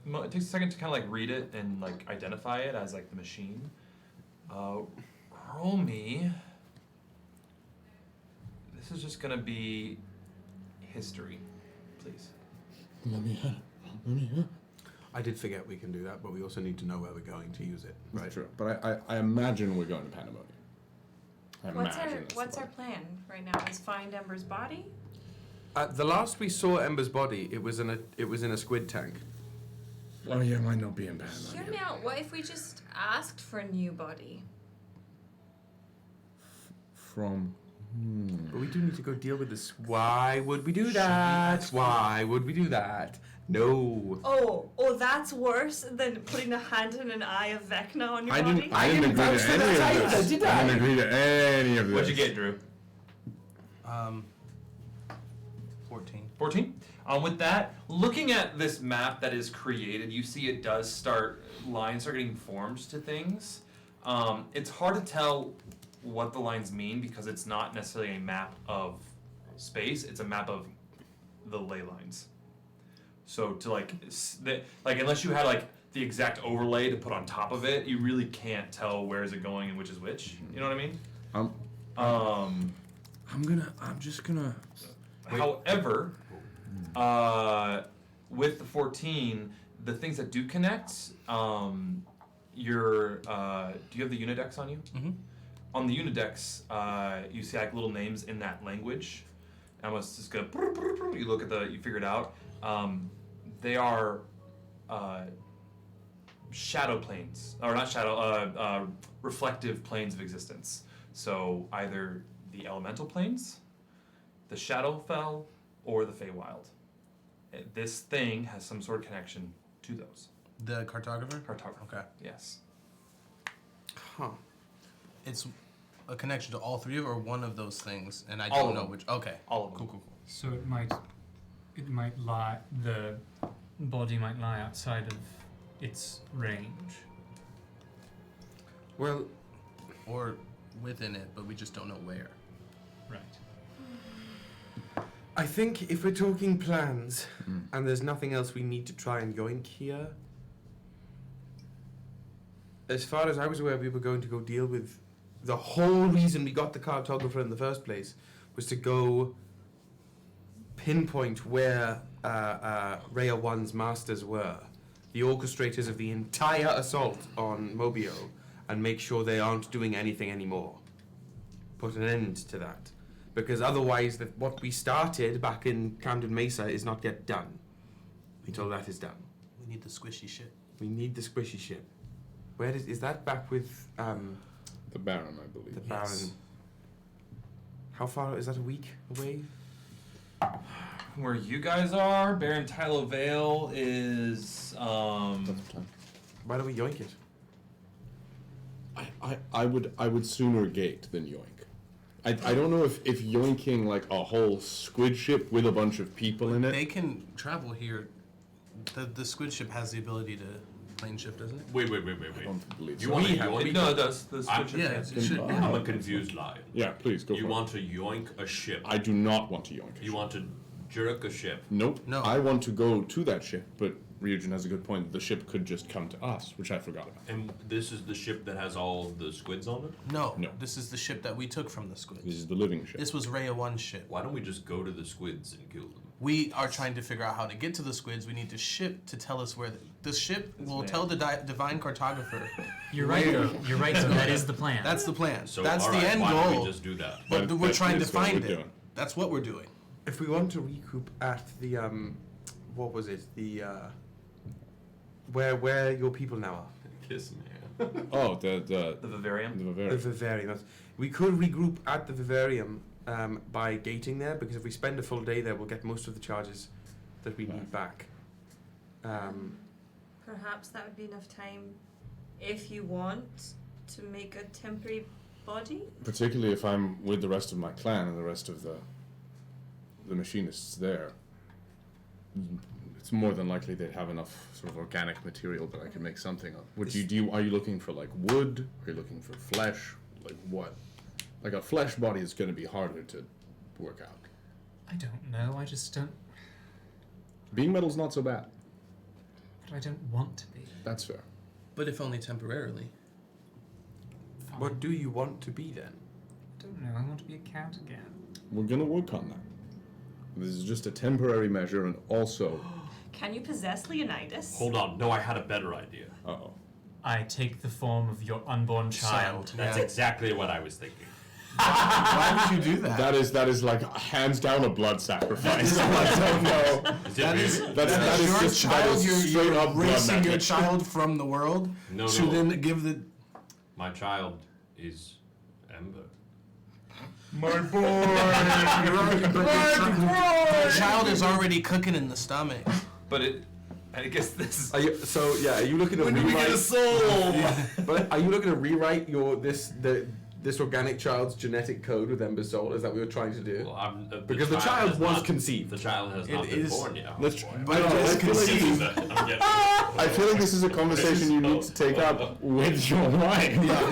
It takes a second to kind of like read it and like identify it as like the machine. Roll me. This is just gonna be history, please. Let me hear. I did forget we can do that, but we also need to know where we're going to use it. Right. True. But I imagine we're going to Pandemonium. What's our plan right now? Is find Ember's body? The last we saw Ember's body, it was in a squid tank. Oh yeah, might not be in Hear Pandemonium. me out. What if we just asked for a new body? From. But we do need to go deal with this. Why would we do that? Why would we do that? No. Oh, that's worse than putting a hand and an eye of Vecna on your body? I didn't agree to any of this. did I didn't agree to any of this. What'd you get, Drew? 14. 14. With that, looking at this map that is created, you see it does start, lines are getting formed to things. It's hard to tell what the lines mean because it's not necessarily a map of space, it's a map of the ley lines. So to like unless you had like the exact overlay to put on top of it, you really can't tell where is it going and which is which. You know what I mean? I'm just gonna. However, with the 14, the things that do connect, do you have the Unidex on you? Mm-hmm. On the Unidex, you see like little names in that language. I was just gonna, you look at you figure it out. They are shadow planes, or not shadow, reflective planes of existence. So either the elemental planes, the Shadowfell, or the Feywild. This thing has some sort of connection to those. The cartographer? Cartographer. Okay. Yes. Huh. It's a connection to all three of or one of those things, and I All don't of know them. which. Okay. All of them. Cool. So it might lie, the body might lie outside of its range. Well, or within it, but we just don't know where. Right. I think if we're talking plans, and there's nothing else we need to try and yoink here, as far as I was aware, we were going to go deal with the whole reason we got the cartographer in the first place was to go pinpoint where Rhea 1's masters were, the orchestrators of the entire assault on Mobio, and make sure they aren't doing anything anymore. Put an end to that. Because otherwise, what we started back in Camden Mesa is not yet done until that is done. We need the squishy ship. We need the squishy ship. Where is that back with the Baron, I believe. The Baron. Yes. How far is that? A week away? Where you guys are, Baron Tylo Vale is Why don't we yoink it? I would sooner gate than yoink. I don't know if yoinking like a whole squid ship with a bunch of people in it. They can travel here. The squid ship has the ability to plane shift, doesn't it? Wait. I don't believe You so. want to yoink? No, it does. The I'm, squid ship yeah, it should. Yeah. I'm a confused lion. Yeah, please go You for it. want to yoink a ship. I do not want to yoink a You ship. want to jerk a ship. Nope. No. I want to go to that ship, but Ryujin has a good point. The ship could just come to us, which I forgot about. And this is the ship that has all the squids on it? No. No. This is the ship that we took from the squids. This is the living ship. This was Rhea 1's ship. Why don't we just go to the squids and kill them? We are trying to figure out how to get to the squids. We need to ship to tell us where the ship will tell the divine cartographer. You're right. You're right. So that is the plan. That's the plan. So that's the alright, end why don't goal. we just do that? But we're trying to That's what find we're it. doing. That's what we're doing. If we want to recoup at the what was it? The where your people now are. Kiss me. Oh, the Vivarium? The The Vivarium. vivarium. We could regroup at the vivarium by gating there, because if we spend a full day there, we'll get most of the charges that we need back. Perhaps that would be enough time if you want to make a temporary body. Particularly if I'm with the rest of my clan and the rest of the machinists there. It's more than likely they'd have enough sort of organic material that I can make something of. Are you looking for like wood? Are you looking for flesh? Like what? Like a flesh body is going to be harder to work out. I don't know. I just don't. Being metal's not so bad. But I don't want to be. That's fair. But if only temporarily. Fine. What do you want to be then? I don't know. I want to be a count again. We're going to work on that. This is just a temporary measure, and also... Can you possess Leonidas? Hold on. No, I had a better idea. Uh-oh. I take the form of your unborn child. That's exactly what I was thinking. Why would you do that? That is like hands down a blood sacrifice. I don't know. That is your your child. You're up erasing your child from the world. No, to no. then give the. My child is Ember. My boy! The child is already cooking in the stomach. But I guess this is... Are you looking to When do we rewrite? get a soul? But are you looking to rewrite this organic child's genetic code with Ember's soul? Is that what you're trying to do? Well, Because the child was conceived. The child has not It been is- born yet. Let's But it is conceived. I feel like this is a conversation you need to take up with your wife. Yeah,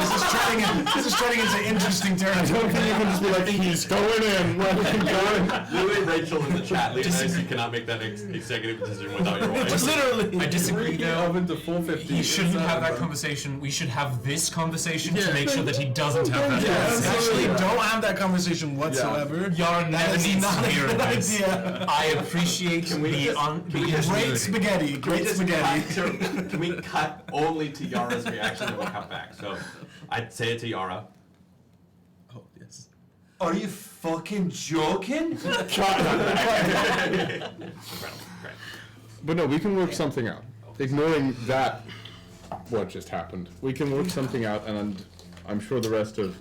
this is turning into interesting I don't territory. think you can just be like, he's going in. Lily and Rachel in the chat. Leonidas, you cannot make that executive decision without your wife. Literally. I disagree though. Oven to 450. He shouldn't have that conversation. We should have this conversation to make sure that he doesn't have that Yes, conversation. actually, don't have that conversation whatsoever. Yara never is needs not to a hear good this. idea. I appreciate the Great spaghetti. Great spaghetti. Can we cut only to Yara's reaction and we'll cut back? So I'd say it to Yara. Oh yes. Are you fucking joking? But no, we can work something out. Ignoring that, what just happened, we can work something out, and I'm sure the rest of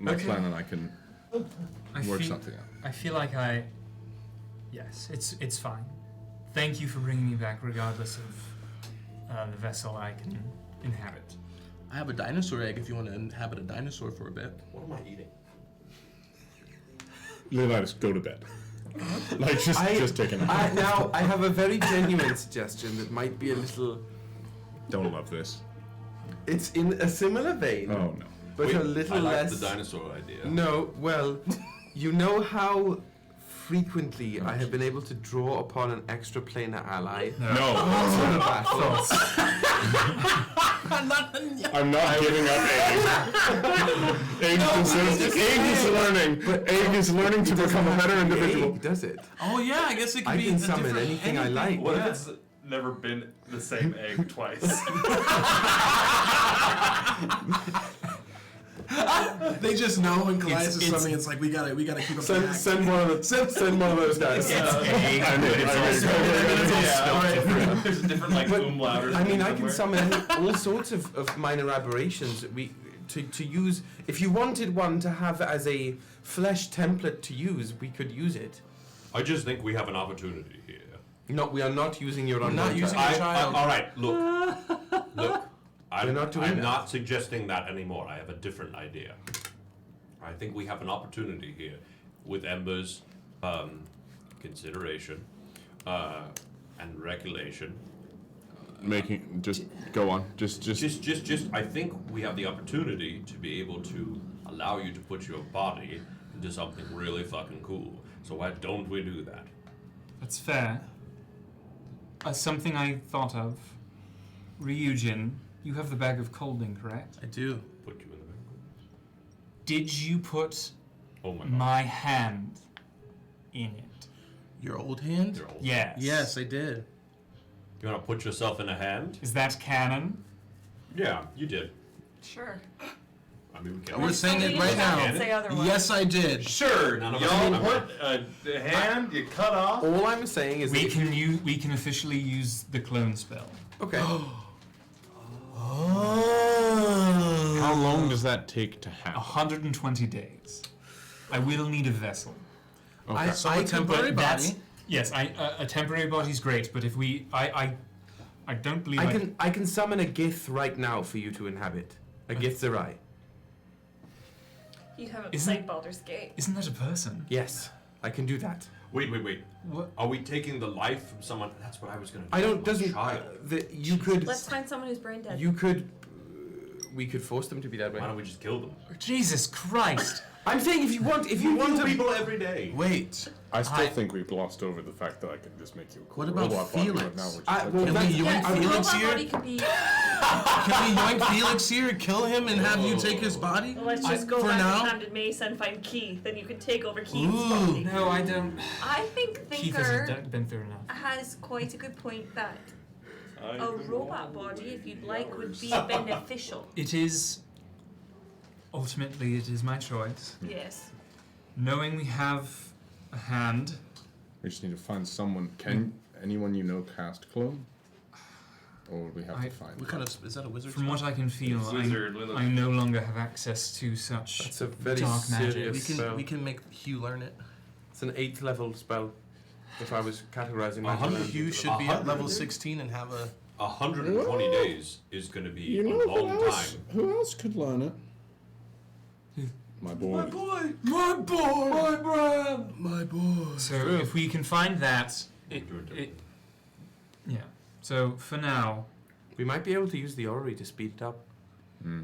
my clan and I can work something out. I feel like yes, it's fine. Thank you for bringing me back, regardless of the vessel I can inhabit. I have a dinosaur egg if you want to inhabit a dinosaur for a bit. What am I eating? Leonidas, go to bed. Like, just take a nap. Now, I have a very genuine suggestion that might be a little... Don't love this. It's in a similar vein. Oh, no. But Wait, a little I like less... the dinosaur idea. No, well, you know how frequently I have been able to draw upon an extraplanar ally? No. For the battle. I'm not giving up egg. Egg is learning. But egg is learning to become a better individual. Egg, does it? Oh yeah, I guess it could I be. can a summon different anything I like. What if it's never been the same egg twice? They just know when Kallias is something. It's like we gotta keep up the act. Send one of those guys. There's a different like umlaut or I mean, I something can somewhere. summon all sorts of minor aberrations. To use, if you wanted one to have as a flesh template to use, we could use it. I just think we have an opportunity here. No, we are not using your We're not unborn using child. your child. All right, look. We're not doing I'm that. not suggesting that anymore. I have a different idea. I think we have an opportunity here with Ember's consideration and regulation. Just go on. Just. I think we have the opportunity to be able to allow you to put your body into something really fucking cool. So why don't we do that? That's fair. Something I thought of. Ryujin, you have the bag of colding, correct? I do. Put you in the bag. Did you put Oh my god. my hand in it? Your old hand? Your old Yes. Yes, I did. You want to put yourself in a hand? Is that canon? Yeah, you did. Sure. I mean, we can. We're saying it right Can't now. say otherwise. Yes, I did. Sure. None of Y'all us- put a hand you cut off. All I'm saying is We that can officially use the clone spell. okay. How long does that take to happen? 120 days. I will need a vessel. Okay. So a temporary That's body. yes. A temporary body's great, but if we, I don't believe I can summon a Gith right now for you to inhabit. A Gith Zerai. You haven't Isn't- played Baldur's Gate. Isn't that a person? Yes, I can do that. Wait. What? Are we taking the life from someone? That's what I was going to do. I don't. with my Doesn't. child. You could. Let's find someone who's brain dead. You could. We could force them to be that way. Why don't we just kill them? Jesus Christ! I'm saying if you want to. people every day. Wait. I still think we've glossed over the fact that I can just make you a cool What about robot body, Felix? but now we're just I- like- well, Can that's- we yoink yeah, Felix robot here? body could be. Can we yoink Felix here, kill him, and have you take his body? Let's just go for back now? to Hamden Mesa and find Keith. Then you can take over Keith's Ooh. body. No, I don't. I think Keith Thinker hasn't been through enough. has quite a good point that a robot body, if you'd like, would be beneficial. It is. Ultimately, it is my choice. Yes. Knowing we have a hand. We just need to find someone. Can anyone you know cast clone? Or would we have to find? What kind of is that a wizard? From what I can feel, It's wizard, Lilith. I no longer have access to such That's a very dark magic. serious We spell. can make Hugh learn it. It's an 8th level spell. If I was categorizing my Hugh should be at level 16 and have a. 120 days is going to be You a know who long else? time. Who else could learn it? My boy. My boy. So if we can find that, yeah. So for now, We might be able to use the orrery to speed it up.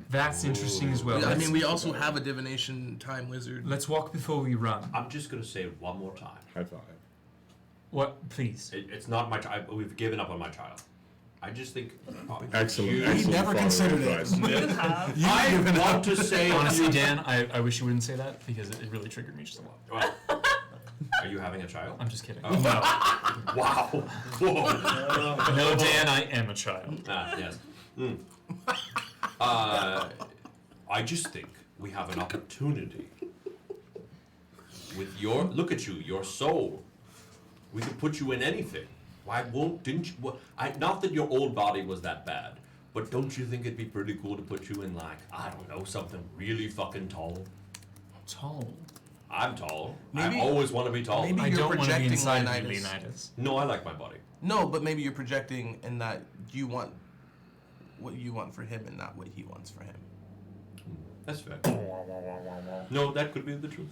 that's interesting as well. I Let's- mean, we also have a divination time wizard. Let's walk before we run. I'm just going to say it one more time. High five. What, please? It's not my child. We've given up on my child. I just think. Excellent. You- excellent never follow-up considered it. advice. I want to say. Honestly, Dan, I wish you wouldn't say that because it really triggered me just a lot. Well, are you having a child? I'm just kidding. Oh. Wow. Whoa. No, Dan, I am a child. Yes. I just think we have an opportunity. With your look at you, your soul. We could put you in anything. Why didn't you? Not that your old body was that bad, but don't you think it'd be pretty cool to put you in, like, I don't know, something really fucking tall? Tall. I'm tall. Maybe- I always want to be tall. maybe I you're don't want to be projecting inside of you, Leonidas. Leonidas. No, I like my body. No, but maybe you're projecting in that you want what you want for him and not what he wants for him. That's fair. No, that could be the truth.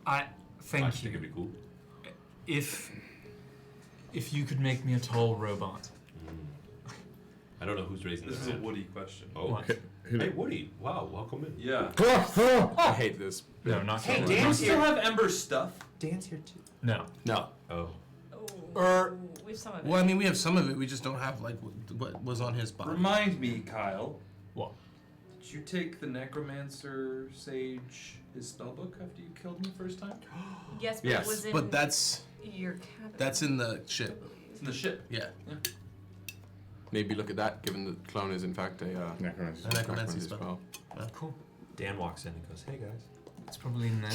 I I thank just you. think it'd be cool. If you could make me a tall robot. I don't know who's raising This this. is a Woody question. Oh, What? hey Woody! Wow, welcome in. Yeah. I hate this. No, not Hey, tall. Dan, Do you Dan's still here. have Ember's stuff? Dan's here too. No. No. Oh. Oh, we have some of it. Well, I mean, we have some of it. We just don't have like what was on his body. Remind me, Kyle. What? Did you take the Necromancer Sage his spellbook after you killed me first time? Yes, but Yes, it was in But that's your cabin. that's in the ship. It's in the ship. Yeah. Maybe look at that, given that clone is in fact a Necromancy. A necromancy as spell. well. Cool. Dan walks in and goes, "Hey guys." It's probably in there.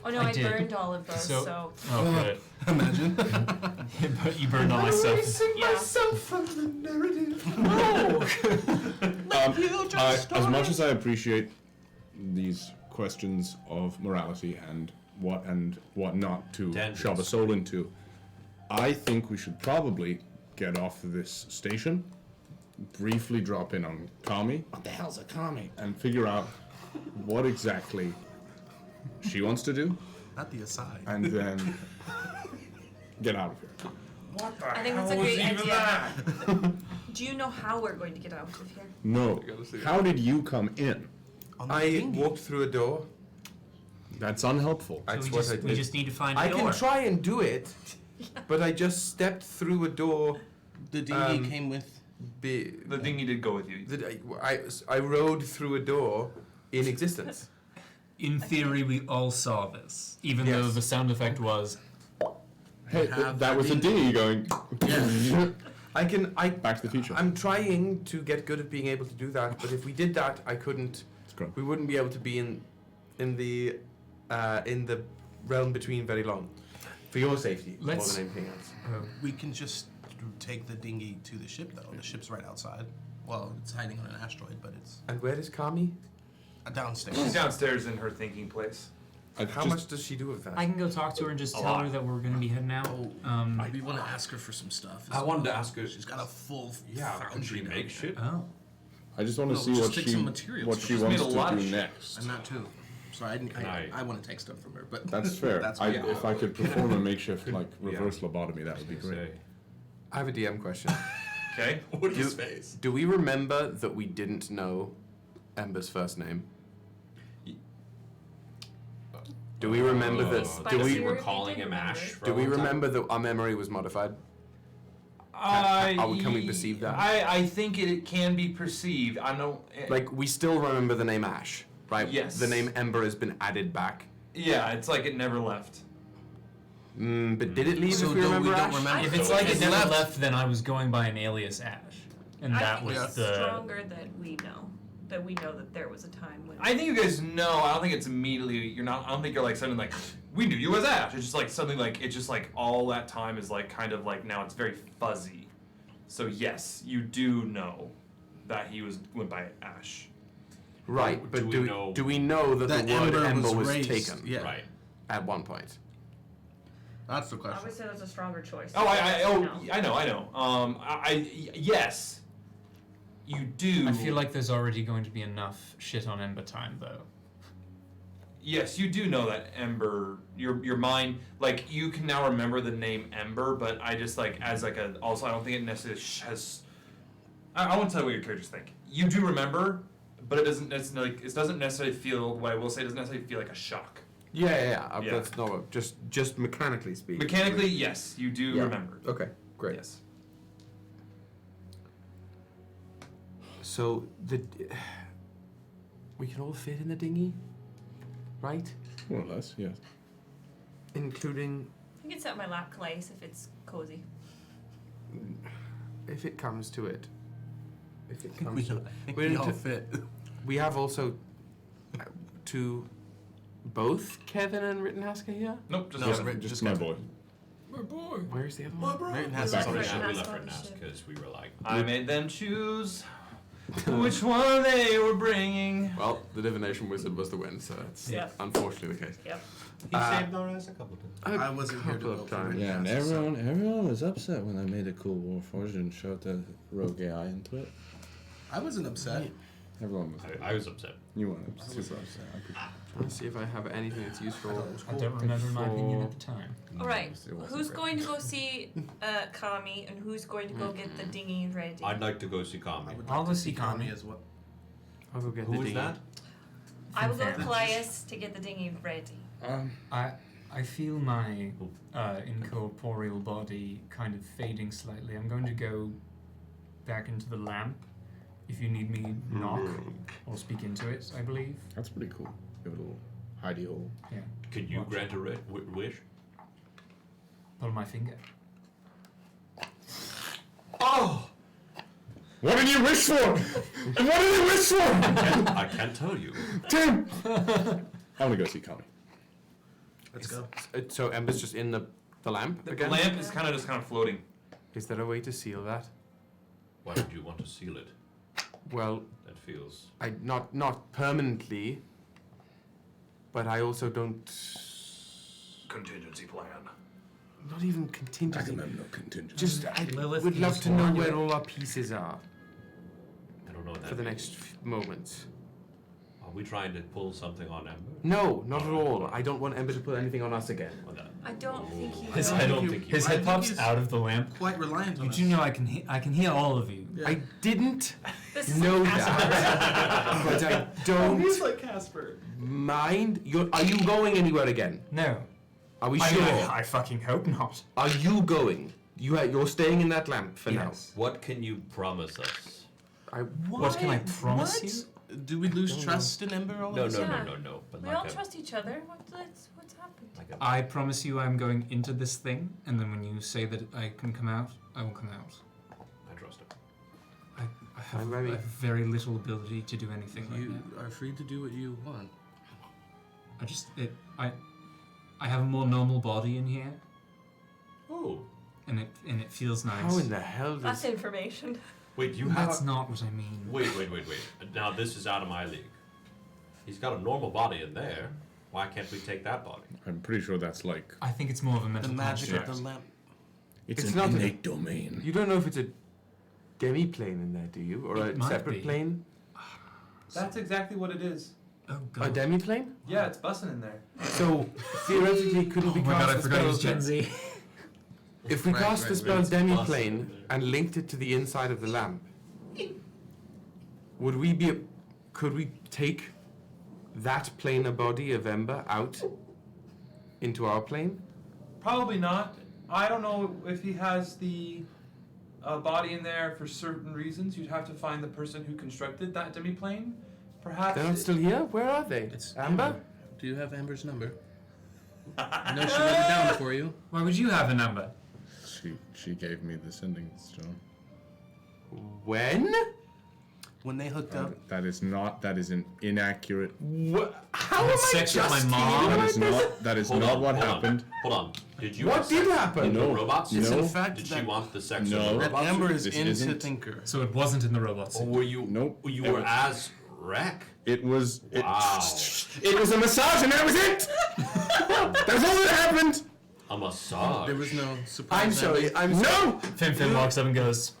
Oh no, I I did. burned all of those, so. Oh, good. Imagine. You burned all my stuff. Yeah. from the narrative. As much as I appreciate these questions of morality and what not to Tangents. shove a soul into, I think we should probably get off of this station, briefly drop in on Kami. What the hell's a Kami? And figure out what exactly she wants to do, Not the aside. and then get out of here. I think that's a great idea. Do you know how we're going to get out of here? No. How did you come in? On the I thingy. walked through a door. That's unhelpful. That's So what I we did. just need to find a I door. can try and do it, but I just stepped through a door. The dinghy um, came with. The dinghy did go with you. I rode through a door in existence. In theory, we all saw this, even though the sound effect was. Hey, that was a dinghy going. Yeah. Back to the Future. I'm trying to get good at being able to do that, but if we did that, I couldn't. We wouldn't be able to be in the realm between very long. For your safety, more than anything else. We can just take the dinghy to the ship, though. The ship's right outside. Well, it's hiding on an asteroid, but it's... And where is Kami? Downstairs. She's downstairs in her thinking place. How much does she do with that? I can go talk to her and just tell her that we're going to be heading out. We want to ask her for some stuff. I wanted to ask her. She's got a full Can she make shit? Oh. I just want to see what she wants to do next. And that too. Sorry, I want to take stuff from her, but that's fair. If I could perform a makeshift reverse lobotomy, that would be great. I have a DM question. Okay. What is face? Do we remember that we didn't know Ember's first name? Do we remember that? Do we were calling him Ash? Do we remember that our memory was modified? Can we perceive that? I think it can be perceived. I know. Like, we still remember the name Ash, right? Yes. The name Ember has been added back. Yeah, it's like it never left. But did it leave if we remember Ash? If it's like it never left, then I was going by an alias Ash. And that was it's the... stronger that we know. That we know that there was a time when... I think you guys know. I don't think it's immediately... I don't think you're like suddenly like, we knew you as Ash. It's just like something like, it's just like all that time is like kind of like now it's very fuzzy. So yes, you do know that he went by Ash. Right, but do we know that the word Ember was taken? Yeah. Right. At one point. That's the question. I would say that's a stronger choice. Oh, I know. Yes. You do. I feel like there's already going to be enough shit on Ember time, though. Yes, you do know that Ember, your mind, like, you can now remember the name Ember, but I just, like, as, like, also, I don't think it necessarily has, I won't tell you what your characters think. You do remember, but it doesn't necessarily feel, what I will say, it doesn't necessarily feel like a shock. Yeah. That's not just mechanically speaking. Mechanically, yes, you do remember. Okay, great. Yes. So we can all fit in the dinghy, right? More or less, yes. Including. You can sit on my lap, Kallias, if it's cozy. If it comes to it. If it I comes to think it. we all fit. We have also both Kevin and Rittenhasker here? Nope, just my boy. My boy. Where's the other one? Rittenhasker's on the ship. We left Rittenhasker because we were like. I made them choose which one they were bringing. Well, the divination wizard was the win, so that's unfortunately the case. Yep. He saved our ass a couple of times. I wasn't here to vote for Rittenhasker. Yeah, and everyone was upset when I made a cool Warforged and showed the rogue AI into it. I wasn't upset. Everyone was. I was upset. You weren't super upset. Let's see if I have anything that's useful. I don't remember my opinion at the time. All right. Who's going to go see Kami, and who's going to go get the dinghy ready? I'd like to go see Kami. I'll go see Kami as well. I'll go get the Who dinghy. is that? I will go with Kallias to get the dinghy ready. I feel my incorporeal body kind of fading slightly. I'm going to go back into the lamp. If you need me, knock or speak into it, I believe. That's pretty cool. Give it a little hidey hole. Yeah. Could you grant a wish? Pull my finger. Oh! What did you wish for? And what did you wish for? I can't tell you. Tim! I want to go see Kami. Let's go. So Ember's just in the lamp The again? lamp is kind of floating. Is there a way to seal that? Why would you want to seal it? Well, That feels. not permanently, but I also don't. Contingency plan. Not even contingency. No contingency. Just I Lilith would love used to to know argue where it. all our pieces are I don't know what that for the means. next moments. Are we trying to pull something on Ember? No, not at all. I don't want Ember to put anything on us again. Or that? I don't think he His will. head, his head pops out of the lamp. Quite reliant on You us. do know I can hear all of you. Yeah. I didn't This is know like that, but I don't like Casper. mind. Are you going anywhere again? No. Are we I sure? mean, I fucking hope not. Are you going? You're staying in that lamp for Yes. What can you promise us? now. What can I promise you? Do we lose trust in Ember all No, of a sudden? no. But We like all a, trust each other. What's happened? like a, I promise you I'm going into this thing, and then when you say that I can come out, I will come out. I trust him. I have very little ability to do anything right You now. are free to do what you want. I have a more normal body in here, Oh. and it feels nice. How in the hell does... That's information. Wait, you have... That's not what I mean. Wait. Now this is out of my league. He's got a normal body in there. Why can't we take that body? I'm pretty sure that's like... I think it's more of a The mental magic construct. of the lamp. It's It's an not a- innate domain. You don't know if it's a demi-plane in there, do you? Or It a might separate be. plane? That's exactly what it is. Oh A god. demi-plane? Yeah, it's busting in there. So, theoretically, couldn't we Oh my cast god, I the forgot he spell... was Gen Z. If we cast the spell It's demi-plane busting in there. and linked it to the inside of the lamp, would we be... Could we take that planar body of Ember out into our plane? Probably not. I don't know if he has the body in there for certain reasons. You'd have to find the person who constructed that demi-plane. Perhaps. They're not still here? Where are they? It's Amber? Do you have Amber's number? I know she wrote it down for you. Why would you have a number? She gave me the sending stone. When? When they hooked up. That is an inaccurate. How am I sex with just my mom? hearing That about is not. That is not what hold happened. Hold on. Did you? What have did sex happen? with the No. robots? It's No. in fact Did she that, want the sex No. of the that robots? Amber is This into isn't- Thinker. So it wasn't in the robot Or suit. were you? Nope. You It were was- as Rek. It was. Wow. It was a massage, and that was it. That's all that happened. A massage. There was no surprise. I'm sorry, I'm No. Finn walks up and goes,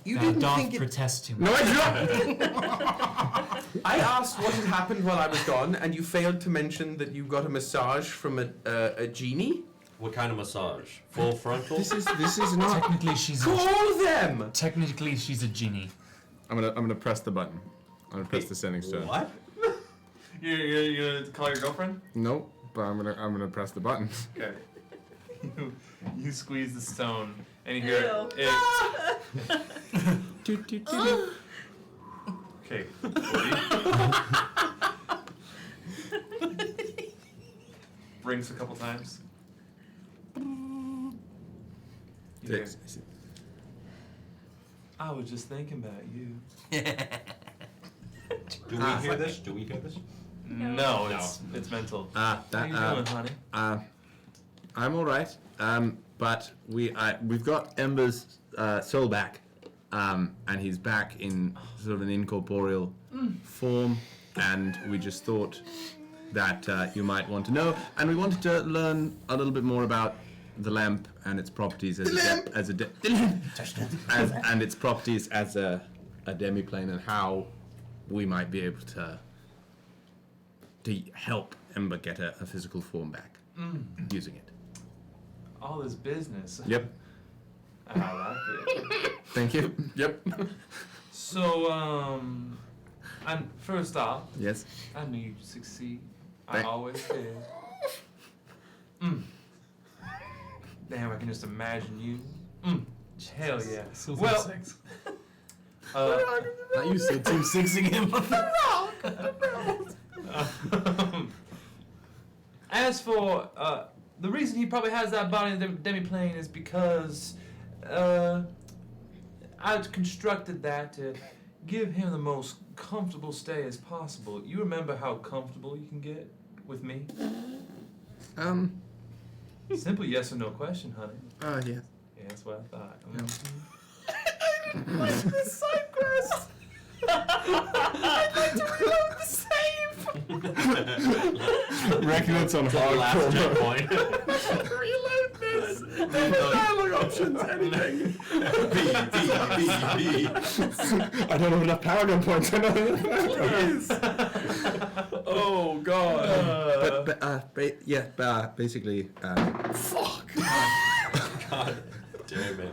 You "Thou didn't doth think it... protest too much." No, I dropped. I asked what had happened while I was gone, and you failed to mention that you got a massage from a genie? What kind of massage? Full frontal? This is not. Technically, she's Call them! technically she's a genie. I'm gonna press the button. I'm gonna press the sending stone. What? You're gonna call your girlfriend? Nope. But I'm gonna press the button. Okay. You squeeze the stone, and you hear Ew. it. Okay. Rings a couple times. You hear, I was just thinking about you. Do we hear this? Do we hear this? No, it's mental. How you doing, honey? I'm all right. But we've got Ember's soul back, and he's back in sort of an incorporeal form, and we just thought that you might want to know, and we wanted to learn a little bit more about the lamp and its properties and its properties as a demiplane, and how we might be able to help Ember get a physical form back using it. All this business. Yep. I like it. Thank you. Yep. So, and first off, Yes. I knew you'd succeed. I Thank- always did. Damn, I can just imagine you. Hell yeah. Well, Not you said Team 6 again. as for the reason he probably has that body in the demiplane is because I constructed that to give him the most comfortable stay as possible. You remember how comfortable you can get with me? Simple yes or no question, honey. Yeah. Yeah, that's what I thought. What's this side quest? I'd like to reload the save. Rek'Nihit's on hardcore. checkpoint. Reload this. Dialogue options, anything. B. I don't have enough Paragon points. I know. Oh, God. Basically. Fuck. God damn it.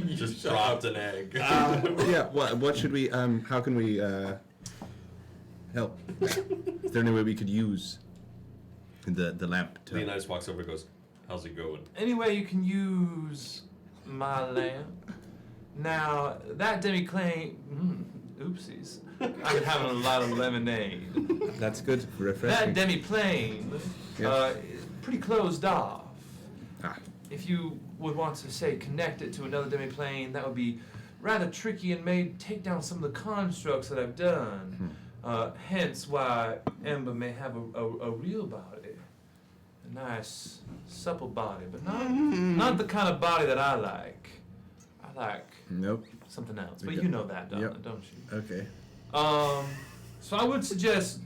You just dropped an egg. What should we? How can we help? Is there any way we could use the lamp to? Leonidas walks over and goes, "How's it going?" Anyway, you can use my lamp. Now, that demi-plane, Oopsies. I've been having a lot of lemonade. That's good. That Refreshing. demi-plane, is pretty closed off. Ah. If you would want to, say, connect it to another demi-plane, that would be rather tricky and may take down some of the constructs that I've done. Hence why Ember may have a real body. A nice, supple body, but not the kind of body that I like. I like Nope. something else. But you know that, don't you? Okay. So I would suggest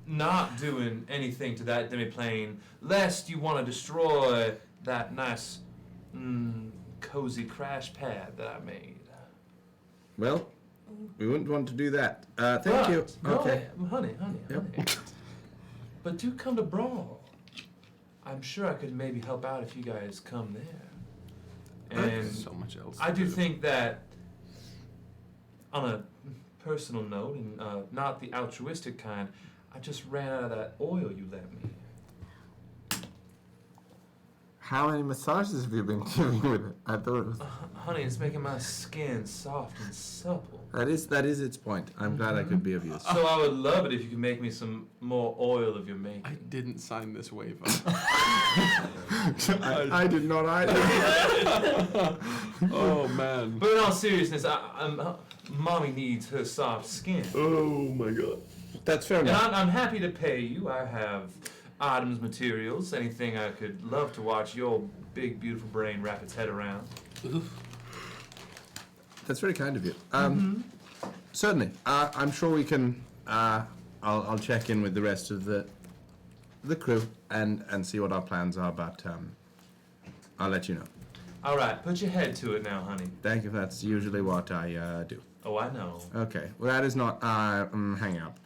not doing anything to that demi-plane, lest you want to destroy that nice, cozy crash pad that I made. Well, we wouldn't want to do that. Thank you. No, Okay. honey. But do come to Brawl. I'm sure I could maybe help out if you guys come there. And so much else. I do think that, on a personal note, and not the altruistic kind, I just ran out of that oil you lent me. How many massages have you been giving with it? I thought it was. Honey, it's making my skin soft and supple. That is its point. I'm glad I could be of use. So I would love it if you could make me some more oil of your making. I didn't sign this waiver. I did not either. Oh man. But in all seriousness, Mommy needs her soft skin. Oh my god. That's fair And enough. I'm happy to pay you. I have items, materials, anything I could love to watch your big, beautiful brain wrap its head around. That's very kind of you. Certainly. I'm sure we can. I'll check in with the rest of the crew and see what our plans are. But I'll let you know. All right, put your head to it now, honey. Thank you. That's usually what I do. Oh, I know. Okay. Well, that is not. Hang up.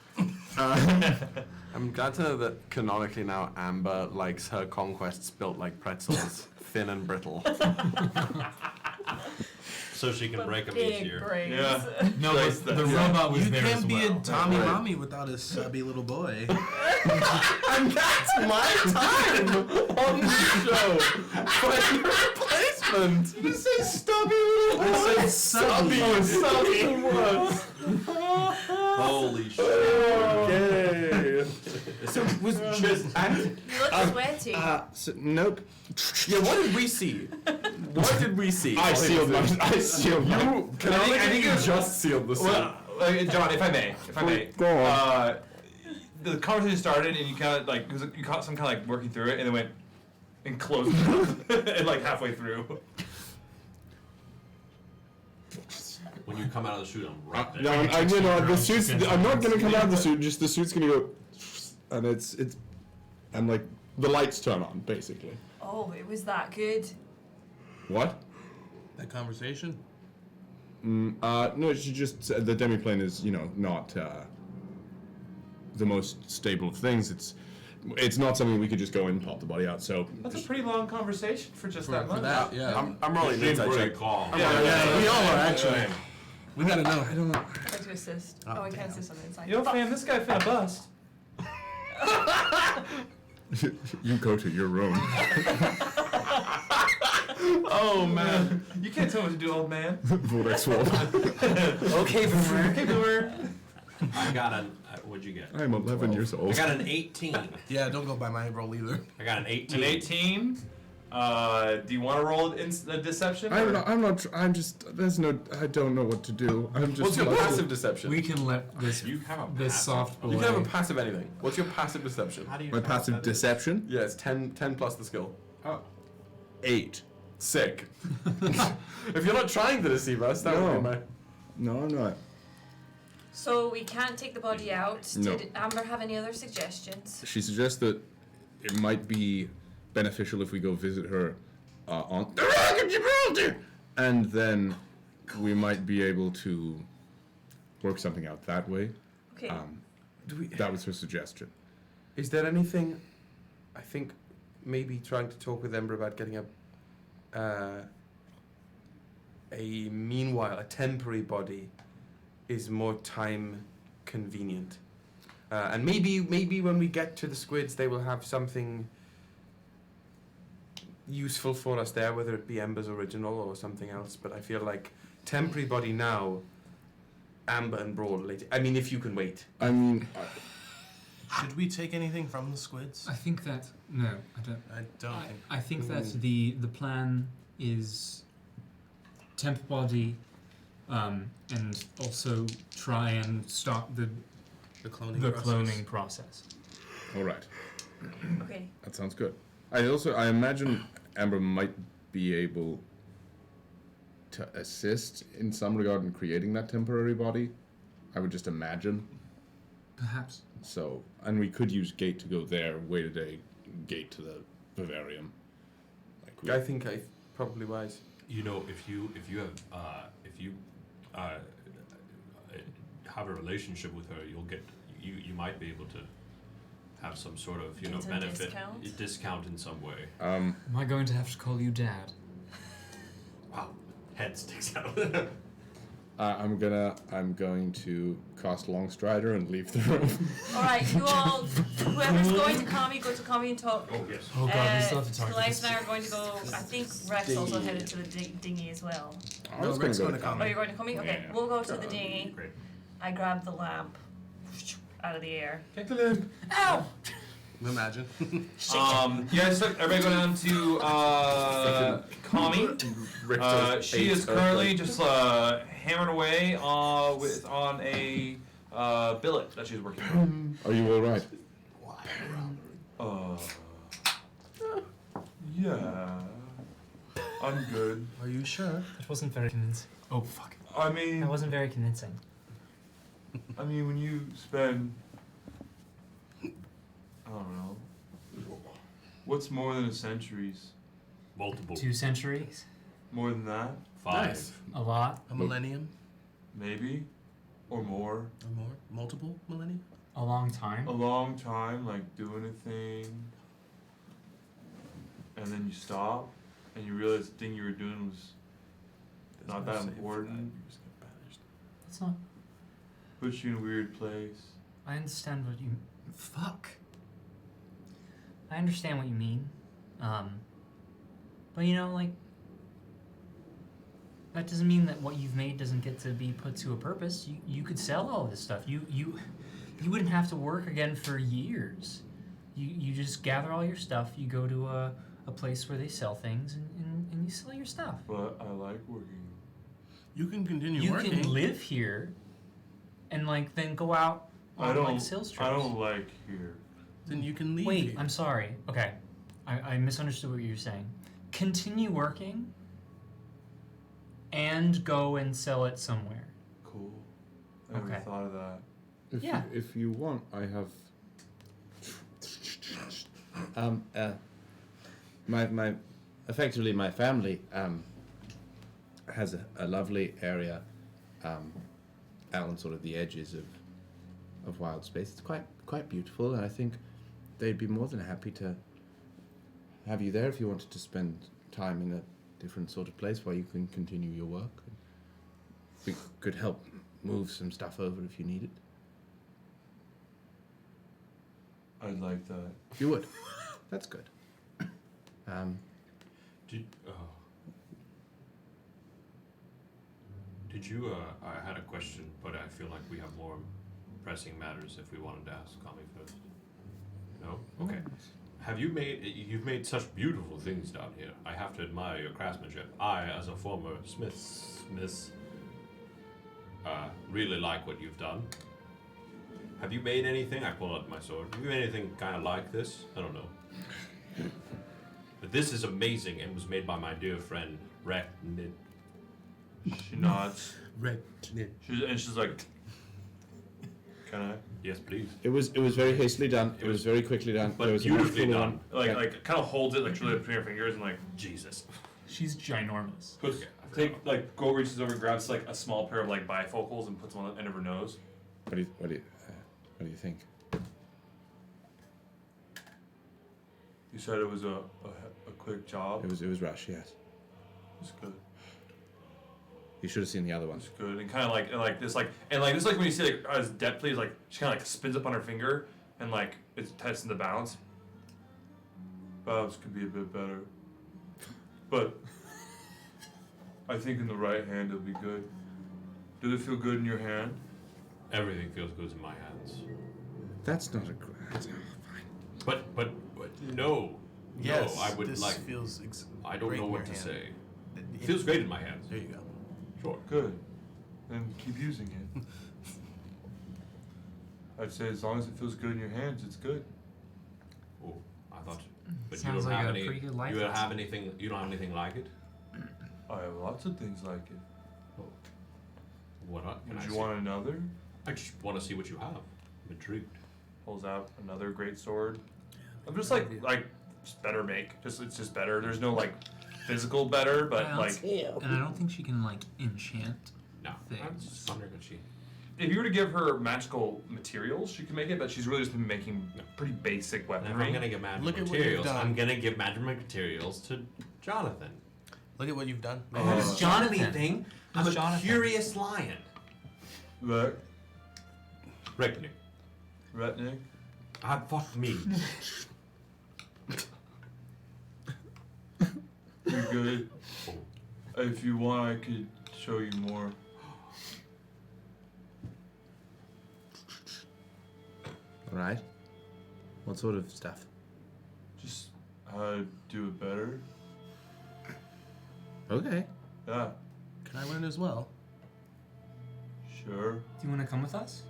I'm glad to know that canonically now Amber likes her conquests built like pretzels, thin and brittle. So she can break them Big easier. brains. Yeah. No, the robot was You there as can't be well. a Tommy Mommy without a subby little boy. And that's my time on the show. Find your replacement. You say stubby little boy? I said subby. Something was. Holy shit. Okay. So was just and You look sweaty. Nope. yeah. What did we see? What did we see? I sealed my. I sealed my. You I think you it was- just sealed the seal. Well, John, if I may. Go on. The conversation started, and you kind of like you caught some kind of like working through it, and then went and closed it up, and like halfway through. When you come out of the chute, I'm right there. No, the suit's. I'm not gonna come out of the suit. Just the suit's gonna go, and and like the lights turn on basically. Oh, it was that good. What? That conversation? No, she just said the demiplane is, not the most stable of things. It's not something we could just go in and pop the body out. So That's a pretty long conversation for just that For much. that, yeah. I'm rolling Seems inside pretty check. calm. Yeah, we all are actually. We gotta know. I don't know. Try to assist. Oh, I can't assist on the inside. Yo, fam, this guy finna bust. you go to your room. Oh man, you can't tell me what to do, old man. Vortex wall. Okay, boomer. Okay, boomer. I got an. What'd you get? I'm 11 years I old. got an 18. Yeah, don't go by my roll either. I got an 18. An 18. Do you want to roll deception? I'm just. There's no. I don't know what to do. I'm just. What's your passive deception? We can let this You have a this passive. soft boy. You can have a passive anything. What's your passive deception? How do you My know passive what that is? deception. Yeah, it's 10 plus the skill. 8. Sick. If you're not trying to deceive us, that would be my. No, I'm not. So we can't take the body out. No. Did Amber have any other suggestions? She suggests that it might be beneficial if we go visit her on the Rock of Gibraltar, and then we might be able to work something out that way. Okay. That was her suggestion. Is there anything? I think maybe trying to talk with Ember about getting a temporary body is more time convenient. And maybe when we get to the squids, they will have something useful for us there, whether it be Ember's original or something else. But I feel like temporary body now Amber and Broad later. I mean, if you can wait. I mean, Should we take anything from the squids? I think that no, I don't. I think that the plan is temp body, and also try and stop the cloning process. All right. Okay. That sounds good. I imagine Amber might be able to assist in some regard in creating that temporary body. I would just imagine. Perhaps. So, and we could use Gate to go there, wait a day, Gate to the Vivarium. I think I probably wise. You know, if you have a relationship with her, you might be able to have some sort of Get a benefit discount? in some way. Am I going to have to call you Dad? Wow, head sticks out. I'm going to cast Longstrider and leave the room. Alright, you all, whoever's going to Kami, go to Kami and talk. Oh, yes. Oh god, we still have to talk. Kallias and I are going to go, I think Rex also headed to the dinghy as well. I was going to go to Oh, you're going to Kami? Okay, Yeah. we'll go to the dinghy. Great. I grab the lamp out of the air. Take the lamp. Ow! Imagine. You guys, everybody go down to Kami. She is currently just hammering away on a billet that she's working on. Are you all right? Yeah. I'm good. Are you sure? That wasn't very convincing. Oh fuck. I mean, That wasn't very convincing. when you spend, I don't know, what's more than a centuries? Multiple. 2 centuries? More than that? 5. Nice. A lot? A millennium? Maybe? Or more? Or more? Multiple millennia? A long time? A long time, like doing a thing, and then you stop, and you realize the thing you were doing was not that important. It's not. Puts you in a weird place. I understand what you. Fuck. I understand what you mean. But that doesn't mean that what you've made doesn't get to be put to a purpose. You could sell all this stuff. You wouldn't have to work again for years. You just gather all your stuff. You go to a place where they sell things and you sell your stuff. But I like working. You can continue You working. can live here, and then go out on sales trips. I don't like here. Then you can leave. Wait, here. I'm sorry. Okay, I misunderstood what you were saying. Continue working, and go and sell it somewhere. Cool. I never Okay. thought of that. If you want, I have. Effectively, my family has a lovely area out on sort of the edges of wild space. It's quite beautiful, and I think they'd be more than happy to have you there if you wanted to spend time in a different sort of place while you can continue your work. We could help move some stuff over if you need it. I'd like that. You would. That's good. Did you? I had a question, but I feel like we have more pressing matters if we wanted to ask Kami first. No? Okay. You've made such beautiful things down here. I have to admire your craftsmanship. I, as a former smith, really like what you've done. Have you made anything? I pull out my sword. Have you made anything kind of like this? I don't know. But this is amazing and was made by my dear friend, Rek'Niht. She nods. Rek'Niht. She's like, can I? Yes, please. It was very hastily done. It was very quickly done. But There was beautifully enough done. Like kind of holds it like truly between her fingers and like Jesus. She's ginormous. Go reaches over and grabs like a small pair of like bifocals and puts them on the end of her nose. What do you think? You said it was a quick job. It was rush, yes. It's good. You should have seen the other one. It's good and kind of like this like when you see like as deftly like she kind of like spins up on her finger and like it's testing the balance. Balance could be a bit better, but I think in the right hand it'll be good. Does it feel good in your hand? Everything feels good in my hands. That's not a. But no. Yes, no, I would this like. feels I don't great know in what your to hand. say. It feels great in my hands. There you go. Sure. Good. Then keep using it. I'd say as long as it feels good in your hands, it's good. Oh, I thought. But you Sounds don't like have a any. pretty good life You don't lesson. have anything. You don't have anything like it. I have lots of things like it. What? Can Would I you see? want another? I just want to see what you have. I'm intrigued. Pulls out another great sword. I'm just like just better make. It's just better. There's no like physical better, but like. And I don't think she can like enchant No. things. I'm just wondering if she. If you were to give her magical materials, she can make it, but she's really just been making pretty basic If weaponry. I'm gonna give magic Look at what you've materials, done. I'm gonna give magic materials to Jonathan. Look at what you've done. What is Jonathan? anything? I'm Who's a Jonathan? curious lion. Look, Rek'Niht. Rek'Niht. Fuck me. You're good. If you want, I could show you more. Right. What sort of stuff? Just how to do it better. Okay. Yeah, Can I learn as well? sure. Do you want to come with us?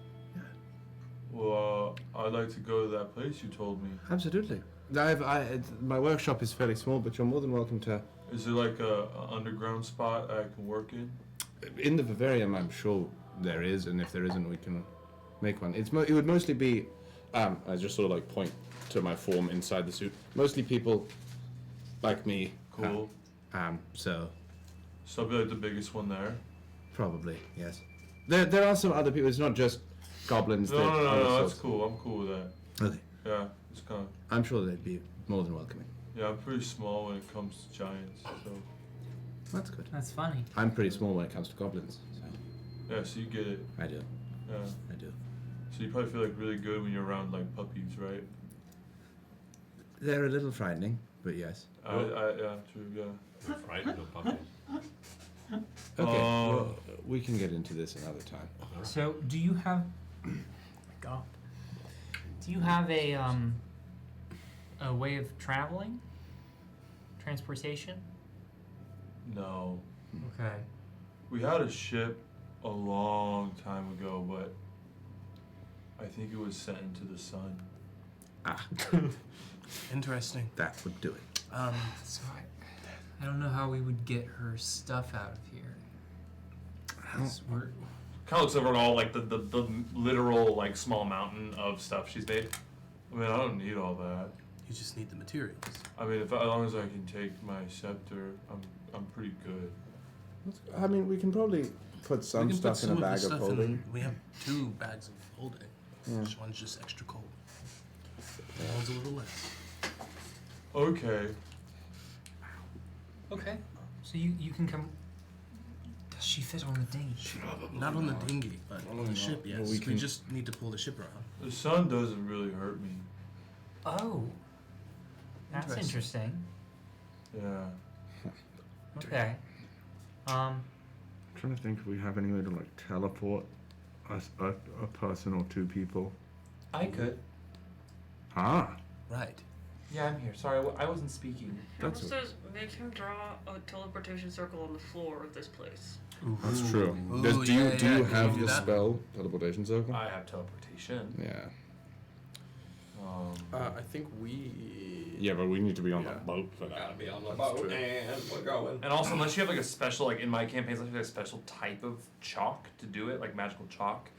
Well, I'd like to go to that place you told me. Absolutely. My workshop is fairly small, but you're more than welcome to. Is it like a underground spot I can work in? In the vivarium, I'm sure there is, and if there isn't, we can make one. It would mostly be, I just sort of like point to my form inside the suit. Mostly people like me. Cool. So So I'll be like the biggest one there. probably yes. There are some other people. It's not just goblins. No, that no, other no, no, that's sorts. cool. I'm cool with that. Okay. Yeah, it's kind of. I'm sure they'd be more than welcoming. Yeah, I'm pretty small when it comes to giants, so. That's good. That's funny. I'm pretty small when it comes to goblins. So Yeah, so you get it. I do. Yeah. I do. So you probably feel like really good when you're around like puppies, right? They're a little frightening, but yes. Yeah, true, yeah. Frightened of puppies. Okay. Well, we can get into this another time. So, do you have? God. Do you have a way of traveling? Transportation? No. Okay. We had a ship a long time ago, but I think it was sent into the sun. Ah. Interesting. That would do it. So I don't know how we would get her stuff out of here. 'Cause we're Kind of looks over at all like the literal like small mountain of stuff she's made. I mean, I don't need all that. You just need the materials. I mean, as long as I can take my scepter, I'm pretty good. I mean, we can probably put some We can put stuff in a some bag the of stuff holding. We have 2 bags of holding. Yeah. Each one's just extra cold. One's a little less. Okay. okay. So you can come. Does she fit on the dinghy? Not on the dinghy, but on the ship, yes. Well, we we can- just need to pull the ship around. The sun doesn't really hurt me. Oh. That's interesting. Yeah. Okay. I'm trying to think if we have any way to like teleport a person or 2 people. I could. Ah. Right. Yeah, I'm here. Sorry, I wasn't speaking. It says make him draw a teleportation circle on the floor of this place. That's true. Ooh, Do you Can have you do the that? spell teleportation circle? I have teleportation. Yeah. I think we. Yeah, but we need to be on the boat for that. Gotta be on the That's boat, true. and we're going. And also, unless you have like a special, like in my campaigns, unless you have a special type of chalk to do it, like magical chalk,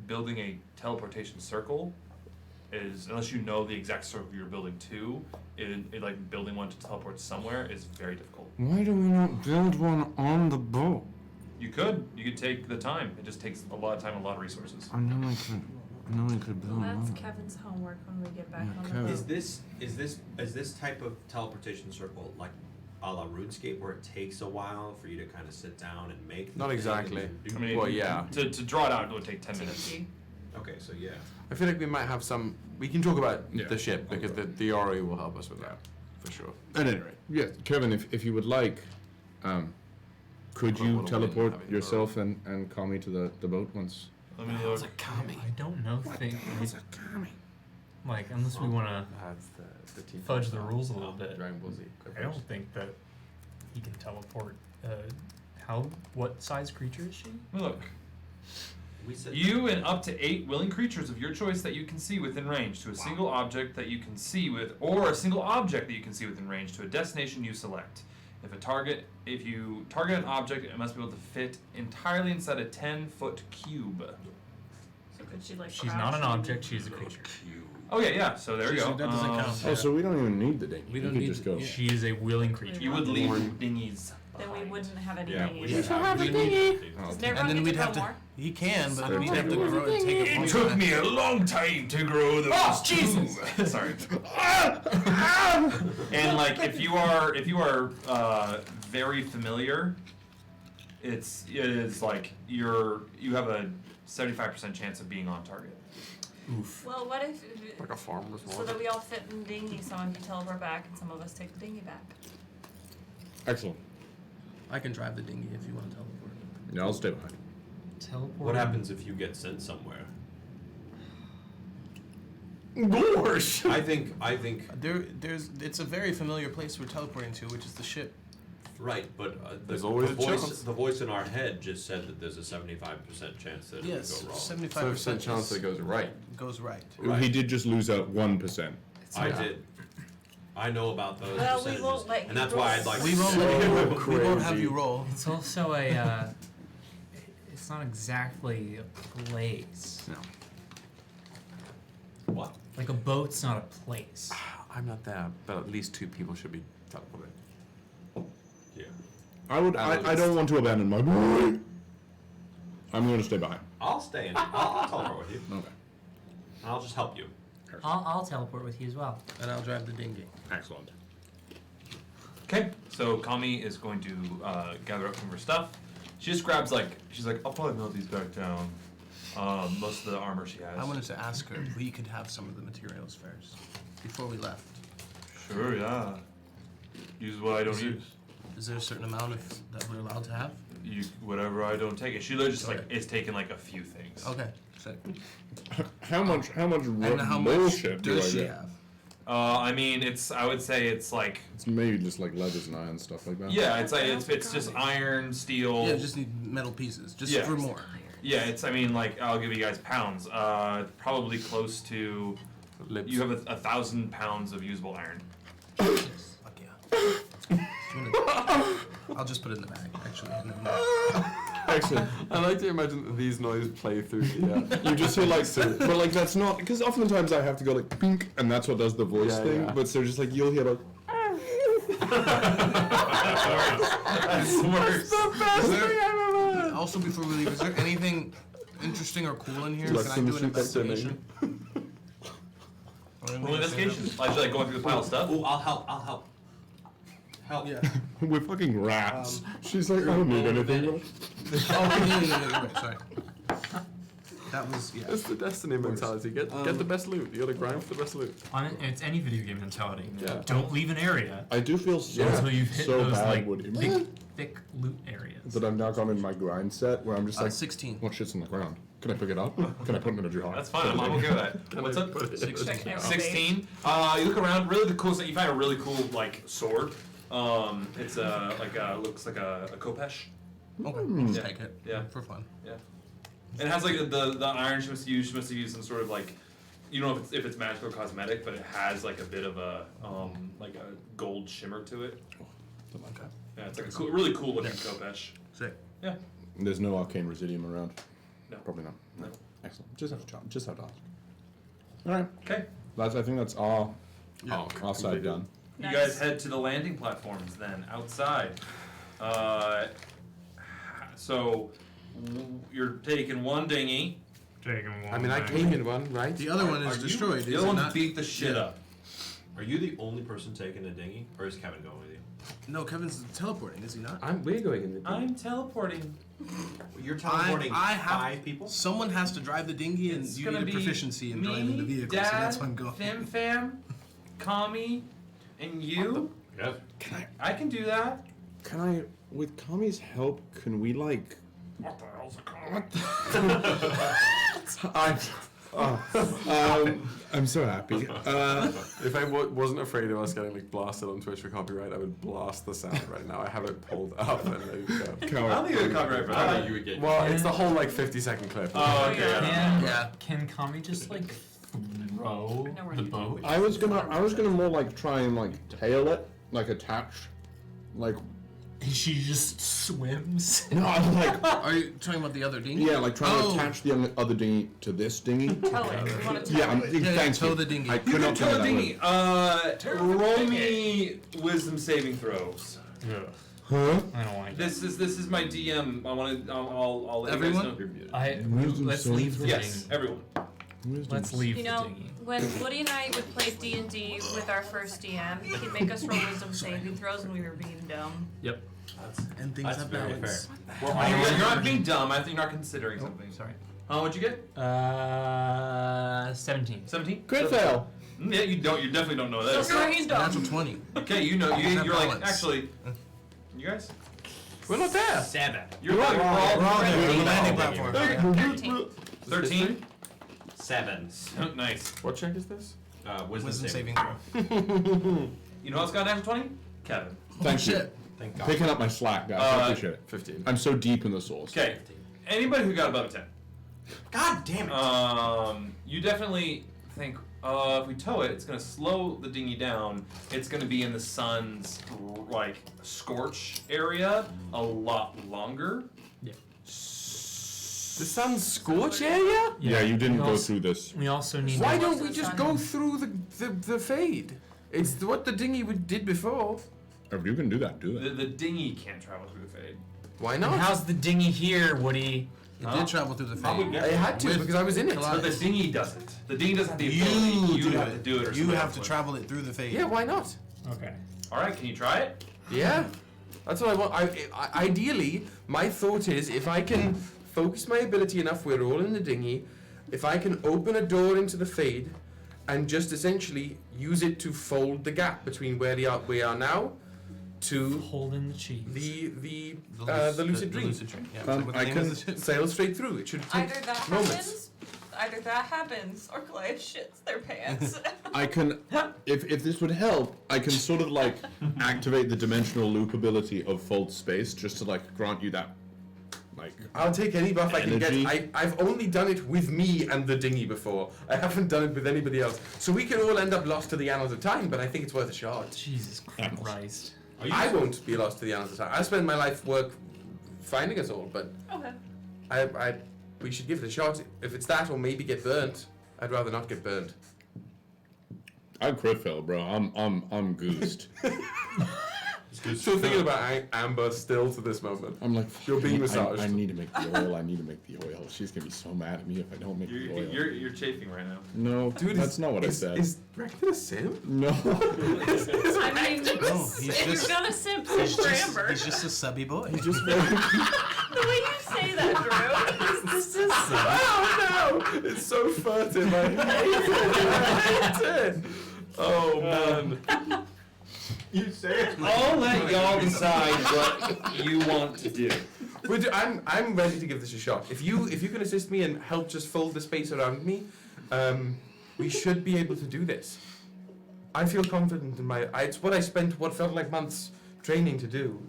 building a teleportation circle is, unless you know the exact circle you're building to, it like building one to teleport somewhere is very difficult. Why do we not build one on the boat? You could take the time. It just takes a lot of time and a lot of resources. I know we could build That's one. Kevin's homework when we get back Yeah, on the Kevin. boat. Is this type of teleportation circle like a la RuneScape, where it takes a while for you to kind of sit down and make? the Not thing exactly. and do I mean, Well, yeah. To draw it out, it would take 10 minutes. Okay, so yeah. I feel like we might have some. We can talk about Yeah. the ship because the Ori will help us with that for sure. At any rate, yes, Kevin, if you would like, Could you teleport yourself and call me to the boat once? Let me It's a kami. I don't know It's a kami. Like, unless we want to fudge the rules a little bit. Dragon Ball Z. I don't think that he can teleport. What size creature is she? Look. We said You and up to 8 willing creatures of your choice that you can see within range to a single object that you can see or a single object that you can see within range to a destination you select. If you target an object, it must be able to fit entirely inside a 10-foot cube. So could she like? She's not an object. She's a creature. Oh yeah. So there you go. That doesn't count. Oh, so we don't even need the dinghy. We don't could need just the- go. yeah. She is a willing creature. You would leave dinghies. Then we wouldn't have any Yeah, dinghies. we should have a dinghy. Does Nervon And then get we'd to have grow to. more? He can, but I we'd don't have to know. grow it. Take a It long took time. me a long time to grow those. Oh Jesus! Sorry. And like if you are very familiar, it is like you have a 75% chance of being on target. Oof. Well, what if Like a farmer's so that we all fit in the dinghy? Some of you teleport back, and some of us take the dinghy back. Excellent. I can drive the dinghy if you want to teleport. Yeah, I'll stay behind. Teleport. What happens if you get sent somewhere? Gosh! I think It's a very familiar place we're teleporting to, which is the ship. right, but There's always a chance. the voice in our head just said that there's a 75% chance that it Yes, would go wrong. 75% chance that it goes right. Goes right. Right. He did just lose out 1%. I did. I know about those Well, we percentages, won't let you and that's roll. why I'd like. We to won't see- let you. We crazy. won't have you roll. It's also a. It's not exactly a place. No. What? Like a boat's not a place. I'm not there, but at least 2 people should be teleported. Yeah. I don't want to abandon my boy. I'm going to stay behind. I'll stay in. I'll teleport with you. Okay. I'll just help you. I'll teleport with you as well. And I'll drive the dinghy. Excellent. Okay, so Kami is going to gather up some of her stuff. She just grabs she's like, I'll probably melt these back down. Most of the armor she has. I wanted to ask her if we could have some of the materials first before we left. Sure, yeah. Use what I don't use. Is there a certain amount that we're allowed to have? Whatever I don't take it. She literally just is taking like a few things. Okay. Sick. How much And how much bullshit do I does she get? have? I mean, I would say it's like. It's maybe just like leathers and iron stuff like that. Yeah, it's just iron, steel. Yeah, just need metal pieces, just Yeah. for more. Yeah, I'll give you guys pounds. Probably close to. Lips. You have 1,000 pounds of usable iron. Fuck yeah. I'll just put it in the bag, actually. And then, Excellent. I like to imagine that these noises play through the. You just hear like, but like that's not because oftentimes I have to go like pink, and that's what does the voice Yeah, thing. yeah. But so just like you'll hear like. That's worse. also, before we leave, is there anything interesting or cool in here? Like Can I some do an shit that's their investigation? Roll investigation. Like going through the pile of stuff. Oh, I'll help. Help. Yeah. We're fucking rats. She's like, I don't need anything. Oh, no, you're right, sorry. That was, yeah. It's the Destiny mentality. Get the best loot. You gotta grind for the best loot. It's any video game mentality. Yeah. Don't leave an area I do feel so, until you've hit so those bad, like Woody. big, thick loot areas. That I've now gone in my grind set where I'm just like, 16. what shit's on the ground? Can I pick it up? Can I put it in a jar? That's fine. I'm okay with that. What's up? 16. 16. You look around. Really, the coolest thing you find a really cool sword. It's looks like a khopesh. Okay, we'll just Yeah. take it. Yeah. For fun. Yeah. And it has the iron she must have used. She must have used some sort of you don't know if it's magical or cosmetic, but it has like a bit of a a gold shimmer to it. Something like that. Yeah, it's like a really cool looking khopesh. Sick. Yeah. There's no arcane residuum around. No. Probably not. No. Excellent. Just have to ask. All right. Okay. I think that's our Yeah. our side done. You guys head to the landing platforms then, outside. So you're taking one dinghy. I mean, I came in one, right? The other one is destroyed. The is other it one not? beat the shit up. Are you the only person taking a dinghy, or is Kevin going with you? No, Kevin's teleporting, is he not? We're going in the. I'm teleporting. You're teleporting I have 5 people? Someone has to drive the dinghy, and It's you gonna need a be proficiency in me, driving the vehicle, Dad, so that's why I'm going. Fim, Kami, and you. Yeah. I can do that. Can I, with Kami's help, can we like? What the hell's a car? I'm so happy. If I wasn't afraid of us getting like blasted on Twitch for copyright, I would blast the sound right now. I have it pulled up and ready to go. I don't think you would copyright for that. You would get. Well, it's the whole like 50-second clip. Oh, okay. Can Kami just like throw the boat? I was gonna more like try and like tail it, like attach, like. She just swims. No, I'm like. Are you talking about the other dinghy? Yeah, like trying to attach the other dinghy to this dinghy. Tow it. You want to tow Yeah, it? thanks. tow the dinghy. I could not Tow the that dinghy. way. Roll me wisdom saving throws. Huh? I don't like This is my DM. I'll let Everyone? you guys know. Let's leave the Yes, dinghy. everyone. Let's leave You the know, dinghy. when Woody and I would play D&D with our first DM, he'd make us roll wisdom saving throws when we were being dumb. Yep. And things That's have very balance. fair. Well, you're not being dumb. I think you're not considering something. Sorry. What'd you get? 17. 17. Crit fail. Yeah, you don't. You definitely don't know that. So he's dumb. Natural 20. Okay, you know. Have You're like balance. actually. You guys. We're not there. 7. You're like we're all there. ready. The landing platform. 13. 13. 7. Oh, nice. What check is this? Wisdom saving throw. You know what's got a natural 20? Kevin. Thank you. Shit. Thank God. Picking up my slack, guys. I appreciate it. 15. I'm so deep in the source. Okay. Anybody who got above a 10. God damn it. You definitely think, if we tow it, it's gonna slow the dinghy down. It's gonna be in the sun's like scorch area a lot longer. Yeah. The sun's scorch area? Yeah, you didn't We go also- through this. We also need. Why to- don't we just go through the fade? It's what the dinghy did before. If you can do that, do it. The dinghy can't travel through the fade. Why And not? how's the dinghy here, Woody? It did travel through the fade. I had to With because I was in it. Kallias. But the dinghy doesn't. The dinghy doesn't have the ability. You have to do it. Or You somebody have else to would. travel it through the fade. Yeah, why not? Okay. All right, can you try it? Yeah, that's what I want. Ideally, my thought is if I can focus my ability enough, we're all in the dinghy. If I can open a door into the fade, and just essentially use it to fold the gap between where we are now, to Holding the cheese. the lucid dream. Yeah. I can Sail straight through. It should take Either that moments. happens, or Kallias shits their pants. I can, if this would help, I can sort of like activate the dimensional loop ability of fold space just to like grant you that, like. I'll take any buff I can get. Energy. I've only done it with me and the dinghy before. I haven't done it with anybody else. So we can all end up lost to the annals of time, but I think it's worth a shot. Jesus Christ. I won't be lost to the annals of time. I spend my life work finding us all, but Okay. we should give it a shot. If it's that, or maybe get burnt. I'd rather not get burnt. I'm crit fail, bro. I'm goosed. Still thinking about Amber still to this moment. I'm like, You're being massaged. I need to make the oil. I need to make the oil. She's gonna be so mad at me if I don't make the oil. You're chafing right now. No, Dude, that's not what I said. Is Rek'Niht a simp? No. I mean, he's if just- you're gonna simp for Amber, He's just a subby boy. He's just the way you say that, Drew, this is Oh no! It's so furtive. I hate it. Oh man. You say it. I'll let y'all decide what you want to do. I'm ready to give this a shot. If you can assist me and help just fold the space around me, we should be able to do this. I feel confident in it's what I spent what felt like months training to do.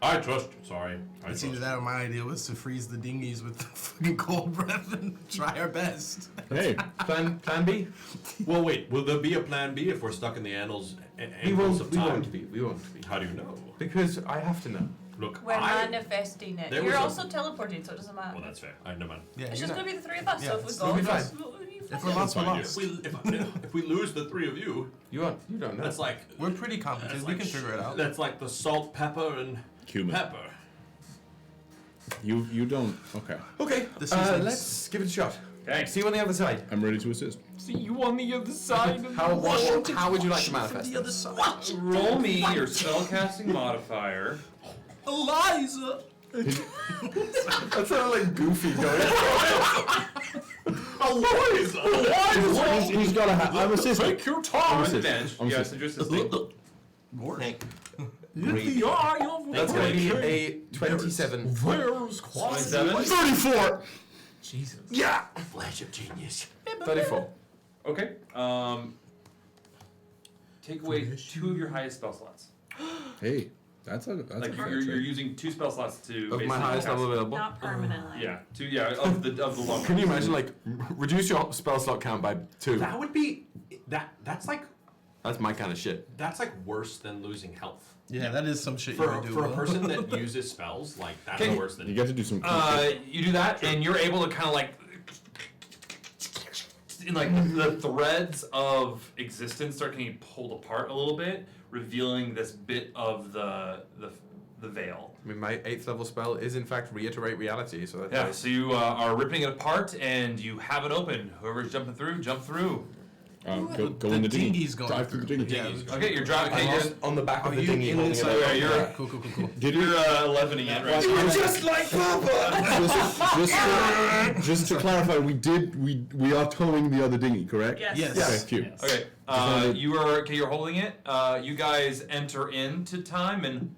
I trust you. Sorry. It's either that or my idea was to freeze the dinghies with fucking cold breath and try our best. Hey, plan B? Well, wait. Will there be a plan B if we're stuck in the annals We of time? won't be. We won't be. How do you know? Because I have to know. Look, we're manifesting it. There You're was also teleporting, so it doesn't matter. Well, that's fair. I know, man. Yeah, It's you just know. gonna be the three of us. Yeah, So if we it's go, gonna be we'll fine. If we're lost, we're Fine, lost. If we lose the three of you, You don't know. that's like We're pretty competent. We can figure it out. That's like the salt, pepper, and cumin. pepper. You don't. Okay. Okay. The seasons. Let's give it a shot. Okay. See you on the other side. I'm ready to assist. See you on the other side. How would you like to manifest The other this? side. Roll me your spellcasting modifier. Eliza! That sounded like Goofy going. He's got a hat. I'm assisting. Take your time. assist. Advantage. I'm Yes, assist. you're assisting. Morning. That's going to be a 27. 34! Jesus. Yeah! Flash of genius. 34. Okay. Take away 2 of your highest spell slots. Hey, that's a Like fair you're trade. using 2 spell slots to Of my basically highest cast- level available. Not permanently. Yeah, 2. Yeah, of the long. Can you imagine, like, reduce your spell slot count by 2? That would be that's like my kind of shit. that's like worse than losing health. Yeah, that is some shit you For would do. for a Will. person that uses spells, like that's Okay. worse than. You get to do some cool shit. You do that, and you're able to kind of like, in like the threads of existence start getting pulled apart a little bit, revealing this bit of the veil. I mean, my 8th level spell is, in fact, reiterate reality, so that's Yeah. nice. So you are ripping it apart, and you have it open. Whoever's jumping through, jump through. Go in the dinghy. dinghy's going Drive through the dinghy. Yeah, Okay, you're driving. Okay, I'm you're on the back of the you dinghy holding it inside? up. Yeah, you're- Cool. Did you? you're 11ing it right now. Just like Papa! just to clarify, we are towing the other dinghy, correct? Yes. Yes. Okay, phew. Okay, you're holding it. You guys enter into time, and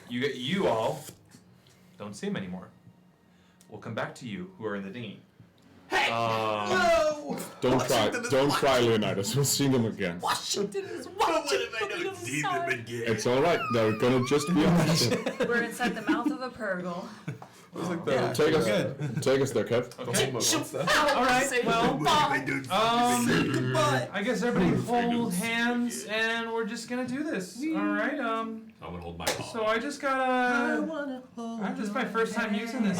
you all don't see him anymore. We'll come back to you, who are in the dinghy. Hey! Don't cry, Leonidas. We'll see them again. Washington is watching. It's all right. They're gonna just be honest. We're inside the mouth of a purgle. Take us there, Kev. Okay. All right, well, goodbye. I guess everybody hold hands, and we're just gonna do this. All right. I'm gonna hold my paw. So I just gotta. This is my first time using this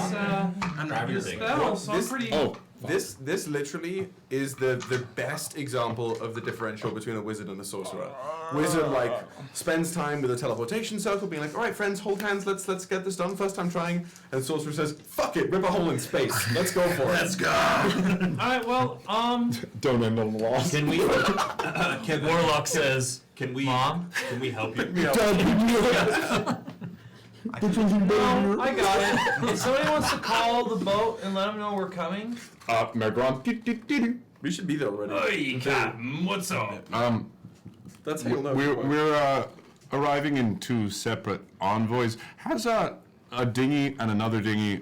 this spell, so I'm pretty. This literally is the best example of the differential between a wizard and a sorcerer. Wizard spends time with a teleportation circle, being like, "All right, friends, hold hands. Let's get this done. First time trying." And sorcerer says, "Fuck it, rip a hole in space. Let's go for it." Let's go. All right. Well, Don't end on the loss. Can we? Warlock says, Mom? Can we help you? I got it. If somebody wants to call the boat and let them know we're coming. Megron. We should be there already. Hey, Captain, what's up? That's how you'll know. We're arriving in 2 separate envoys. Has a dinghy and another dinghy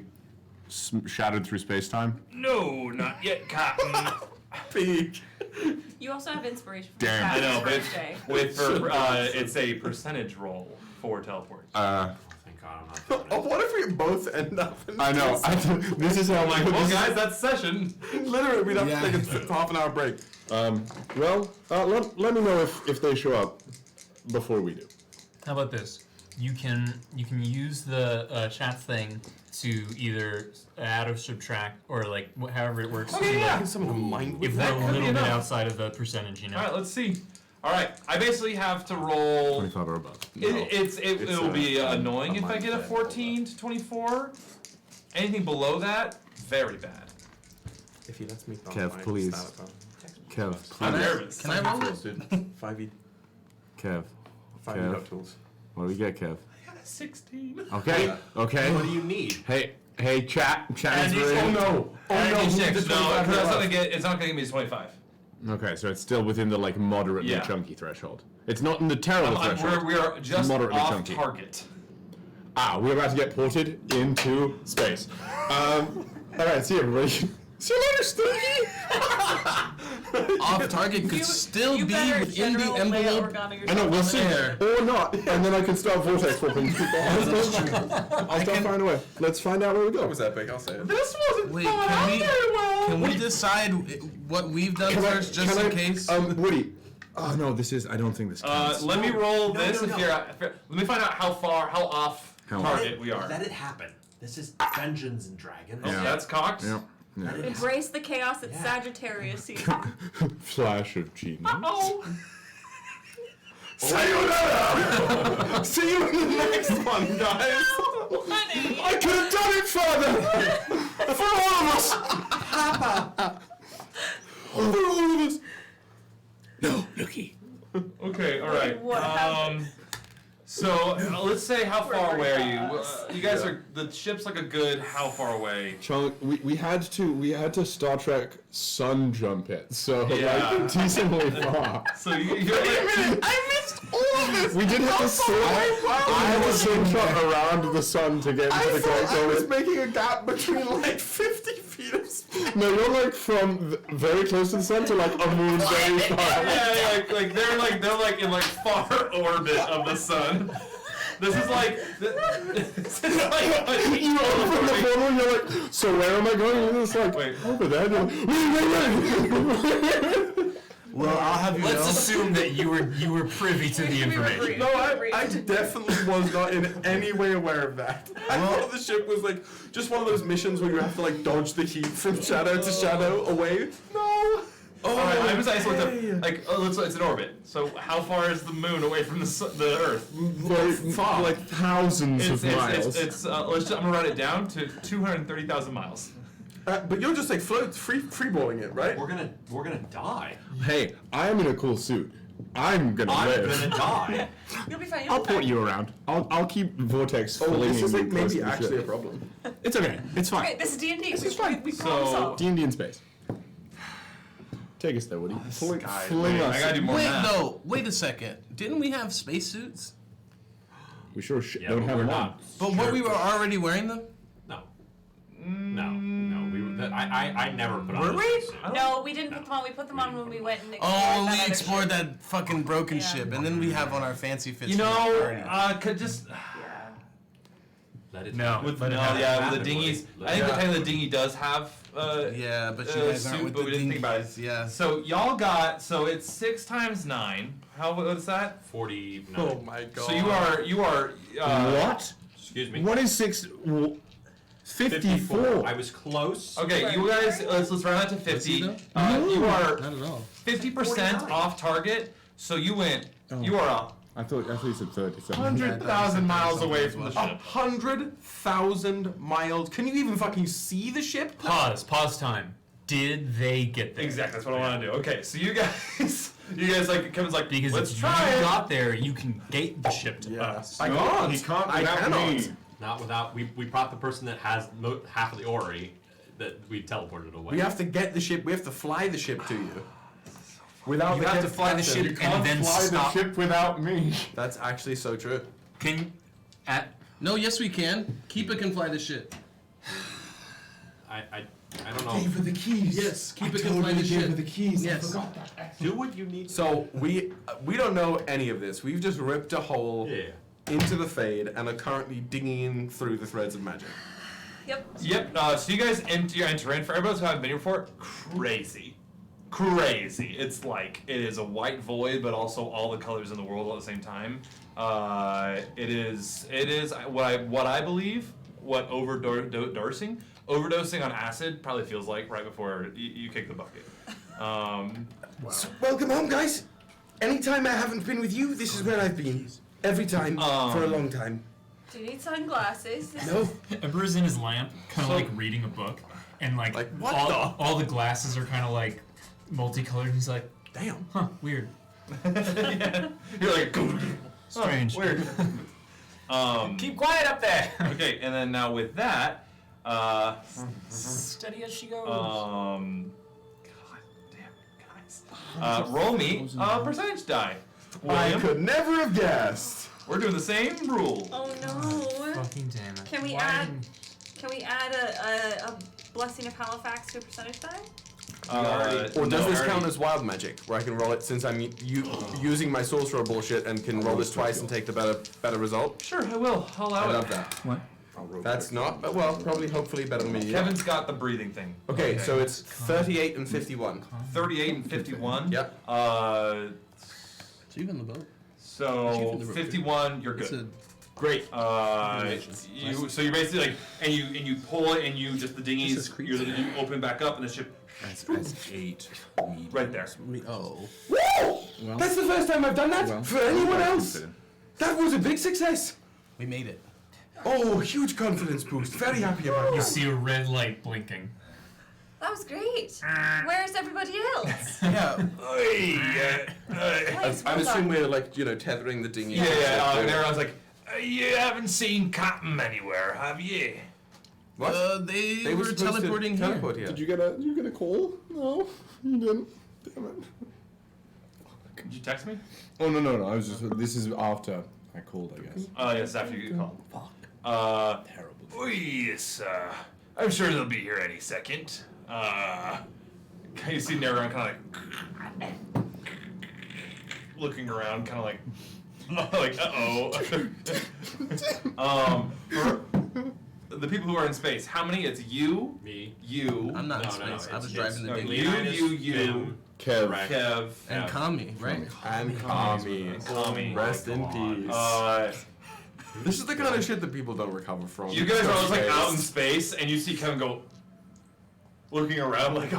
shattered through space-time? No, not yet, Captain. Peak. You also have inspiration from Damn. I know, but birthday. it's a percentage roll for teleport. Thank God I'm not. Oh, what if we both end up in I know. This is how Well, guys, that's session. Literally, we'd have to take a half an hour break. Let me know if they show up before we do. how about this? You can use the chat thing to either add or subtract, or like however it works. Okay, yeah. Someone mind If That we're a could be little bit enough. outside of the percentage, you know. All right, let's see. All right, I basically have to roll. 25 or above. It'll be annoying if I get a 14 to 24. Anything below that, very bad. If he lets me. Kev, please. Kev, I'm please. nervous. Can I roll? 5e. Kev. 5e dot tools. What do we get, Kev? I got a 16. Okay. Okay. What do you need? Hey, chat. Chat is And ready. Oh no! And Oh no! D6. the No, 25 it's not left. gonna get. It's not gonna give me 25. Okay, so it's still within the moderately Yeah. chunky threshold. It's not in the terrible threshold. We are just moderately off chunky. target. We're about to get ported into space. All right, see everybody. See you later, Stinky. Off target could still You be better within the general Leia envelope. Organa I know, yourself we'll on see. There. Or not. And then I can start vortex swapping people. I'll start finding a way. Let's find out where we go. That was epic. I'll say it. This wasn't Wait, thought out very well. can we decide what we've done first, just in case? Woody. Oh no, this is. I don't think this counts. Let me roll No, this. no, If no. you're, let me find out how off target we are. Let it happen. This is Dungeons and Dragons. Okay, that's cocked. Yep. Yeah. Embrace the chaos that's Sagittarius season. Flash of genius. Oh. Sayonara! See you in the next one, guys! Honey. I could have done it, Father! For all of us! For all of us! No, Lookie. Okay, all right. What happened? So let's say how far away are you? You guys are the ship's like a good how far away? Chunk, we had to Star Trek sun jump it, so like decently far. So you're Wait a minute, I missed all of this. We did have to I had to slingshot around the sun to get into the correct I was orbit. making a gap between like 50 feet of space. No, you're like from very close to the sun to like a moon very far. Yeah, like they're like in like far orbit of the sun. This is like you open the portal and you're like, so where am I going? And it's like over there. You're like, wait. Well, I'll have you Let's know. assume that you were privy to the information. No, I definitely was not in any way aware of that. I thought the ship was like just one of those missions where you have to like dodge the heat from shadow to shadow away. No. Oh, I was looked up. Like, it's in orbit. So how far is the moon away from the Earth? Very far, like thousands of miles. I'm gonna write it down to 230,000 miles. But you're just like freeballing it, right? We're gonna die. Hey, I am in a cool suit. I'm gonna live. I'm gonna die. You'll be fine. I'll port you around. I'll keep Vortex Oh, flinging this is you like close maybe to the actually a ship. problem. It's okay. It's fine. Okay, this is D&D. This is fine. We problem solve. D&D in space. Take us there, Woody. Fling us. I gotta do more Wait, math. no. Wait a second. Didn't we have spacesuits? We sure Yeah, don't but have we're them on. not. But what we were already wearing them? No. No. We were. I never put on. Were a we? spacesuit. No, we didn't put them on. We put them on when we went and explored Oh, that we other explored ship. that fucking broken ship, and then we have on our fancy fits. You for the know, party. could just. Let it. No. With Let it happen. with the dinghies. I think technically the dinghy does have. Yeah, but you guys aren't suit, with but the we didn't think about it. Yeah. So y'all got it's 6 times 9. What is that? 49. Oh my god. So you are. What? Excuse me. What is 54? I was close. Okay, you guys. Let's round that to 50. You are Not at all. 50% off target. So you went. You are I thought you said 37. 100,000 miles away from the ship. 100,000 miles. Can you even fucking see the ship? Pause time. Did they get there? Exactly, that's what I want to do. Okay, so you guys like Kevin's like Because let's if try you it. got there, you can gate the ship to us. I can't. He can't I without cannot. me. Not without. We brought the person that has half of the orrery that we teleported away. We have to get the ship. We have to fly the ship to you. Without You the have to fly the captain. ship and then stop. ship without me. That's actually so true. Can No, yes we can. Keepa can fly the ship. I don't know. her the keys. Yes, Keepa can fly the ship. the keys. Yes. Do what you need. So we don't know any of this. We've just ripped a hole Yeah. into the fade and are currently digging through the threads of magic. Yep. So you guys enter in. For everybody who haven't been here before, crazy. It's like it is a white void, but also all the colors in the world at the same time. It is what I believe what overdosing on acid probably feels like right before you kick the bucket. Welcome home, guys. Anytime I haven't been with you, this is where I've been. Every time for a long time. Do you need sunglasses? No. Ember's in his lamp, kind of like reading a book, and like all the glasses are kind of like multicolored. And he's like, Damn. huh, weird. You're like Strange. weird. Keep quiet up there. Okay, and then now with that, Steady as she goes. God damn it, guys. Roll me a percentage die. I William, could never have guessed. we're doing the same rule. Oh no. Fucking damn it. Can we add a blessing of Halifax to a percentage die? Or does this count as wild magic, where I can roll it since I'm using my sorcerer bullshit and can roll this twice and take the better result? Sure, I will. I'll allow I it. love that. What? That's not, but well, hopefully better than me. Kevin's got the breathing thing. Okay, so it's 38 and 51. 38 and 51. Yep. So even the boat. So 51, you're It's good. a Great. Congratulations. So you're basically like, and you pull it, and you just the dinghies, you open back up, and the ship That's 8. right there. Oh. Woo! That's the first time I've done that for anyone else. That was a big success. We made it. Oh, huge confidence boost. Very happy about You that. see a red light blinking. That was great. Where's everybody else? Yeah. Guys, I'm well assuming done. we're like, tethering the dinghy. Yeah. And everyone's like, You haven't seen Cotton anywhere, have you? What? They were teleporting here. Teleport here. Did you get a call? No, you didn't. Damn it. Did you text me? Oh no! I was just. This is after I called, I guess. Oh yes, after you get called. Fuck. Terrible. Oh, yes, I'm sure they'll be here any second. You see Naron kind of like looking around, kind of like, for the people who are in space, how many? It's you, me, you. I'm not in space. I was driving the dinghy. You, Kev, and Kami, right? And Kami. Rest in peace. This is the kind of shit that people don't recover from. You guys are always like out in space, and you see Kevin go looking around like.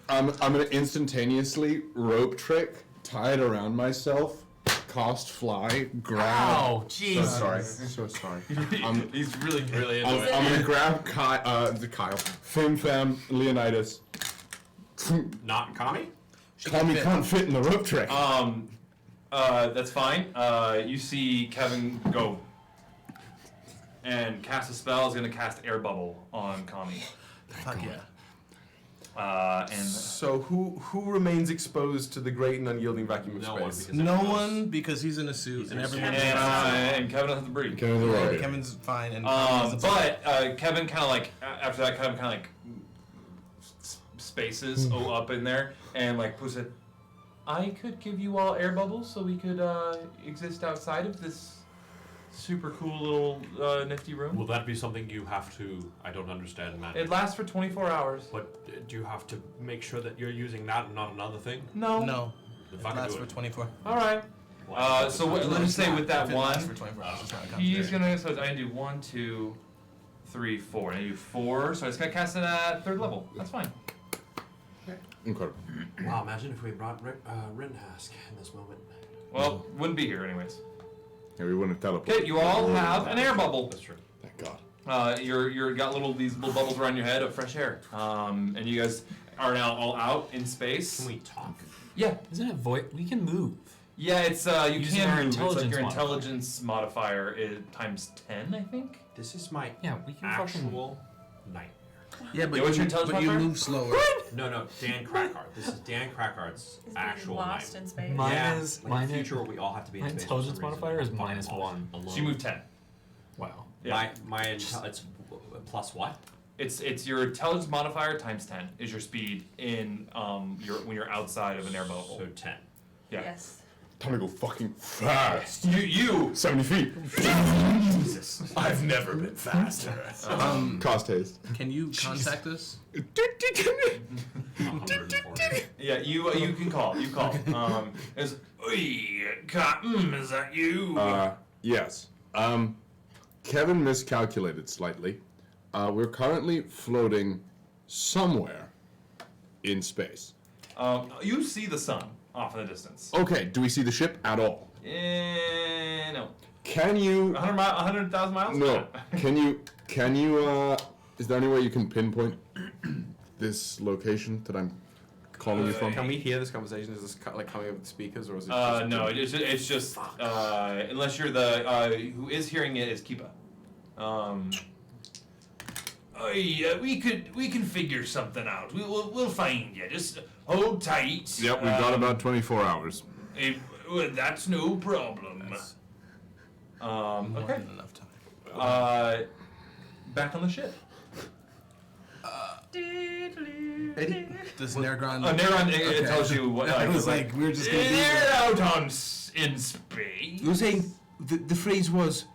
I'm gonna instantaneously rope trick, tie it around myself, cast fly, grab. Oh, jeez. So sorry. He's really into it. I'm gonna grab Kyle, Fim Fam, Leonidas. Not Kami? Kami can't fit in the rope trick. That's fine. You see Kevin go and cast a spell. Is going to cast air bubble on Kami. Fuck yeah. And so who remains exposed to the great and unyielding vacuum of space? No one, because he's in a suit, and everyone. And Kevin doesn't have to breathe. Kevin's fine, and Kevin kind of like after that, kind of like spaces up in there, and like puts it. I could give you all air bubbles so we could exist outside of this super cool little nifty room. Will that be something you have to? I don't understand, man. It lasts for 24 hours. But do you have to make sure that you're using that and not another thing? No. No. It lasts for 24. All right. So let's just say with that one, lasts for 24 hours, it's not a he's gonna. So I do 1, 2, 3, 4. And I do 4. So it's gonna cast it at 3rd level. That's fine. Incredible. Wow, imagine if we brought Rinhask in this moment. Well, wouldn't be here anyways. Yeah, we wouldn't teleport. Okay, you all have an air bubble. That's true. Thank God. You're got these little bubbles around your head of fresh air. And you guys are now all out in space. Can we talk? Yeah. Isn't it void? We can move. Yeah, it's you Using can our move. It's like your intelligence intelligence modifier is times 10, I think. This is my we can actual nightmare. Yeah, but, what's your intelligence you modifier? move slower. No, Dan Krackhardt. This is Dan Krackhardt's actual lost nightmare. in space. Mine is like in the future we all have to be in my space. intelligence modifier is -1. So you move 10. Wow. Yeah. It's plus what? It's your intelligence modifier times 10 is your speed in when you're outside of an air bubble. So 10. Yeah. Yes. Time to go fucking fast. You 70 feet. Jesus. I've never been faster. Cost haste. Can you contact us? Yeah, you can call. You call. Is Cotton? Is that you? Yes. Kevin miscalculated slightly. We're currently floating somewhere in space. You see the sun off in the distance. Okay, do we see the ship at all? No. Can you... 100,000 miles? No. Can you, is there any way you can pinpoint this location that I'm calling you from? Can we hear this conversation? Is this like coming over the speakers, or is it? No, it's just unless you're the who is hearing it is Kipa. We can figure something out. We'll find you. Just hold tight. Yep, we've got about 24 hours. That's no problem. More Okay. than enough time. Back on the ship. Does Nergon? Nergon, it tells you what. I was like, we're just gonna be They're out in space. You were saying the phrase was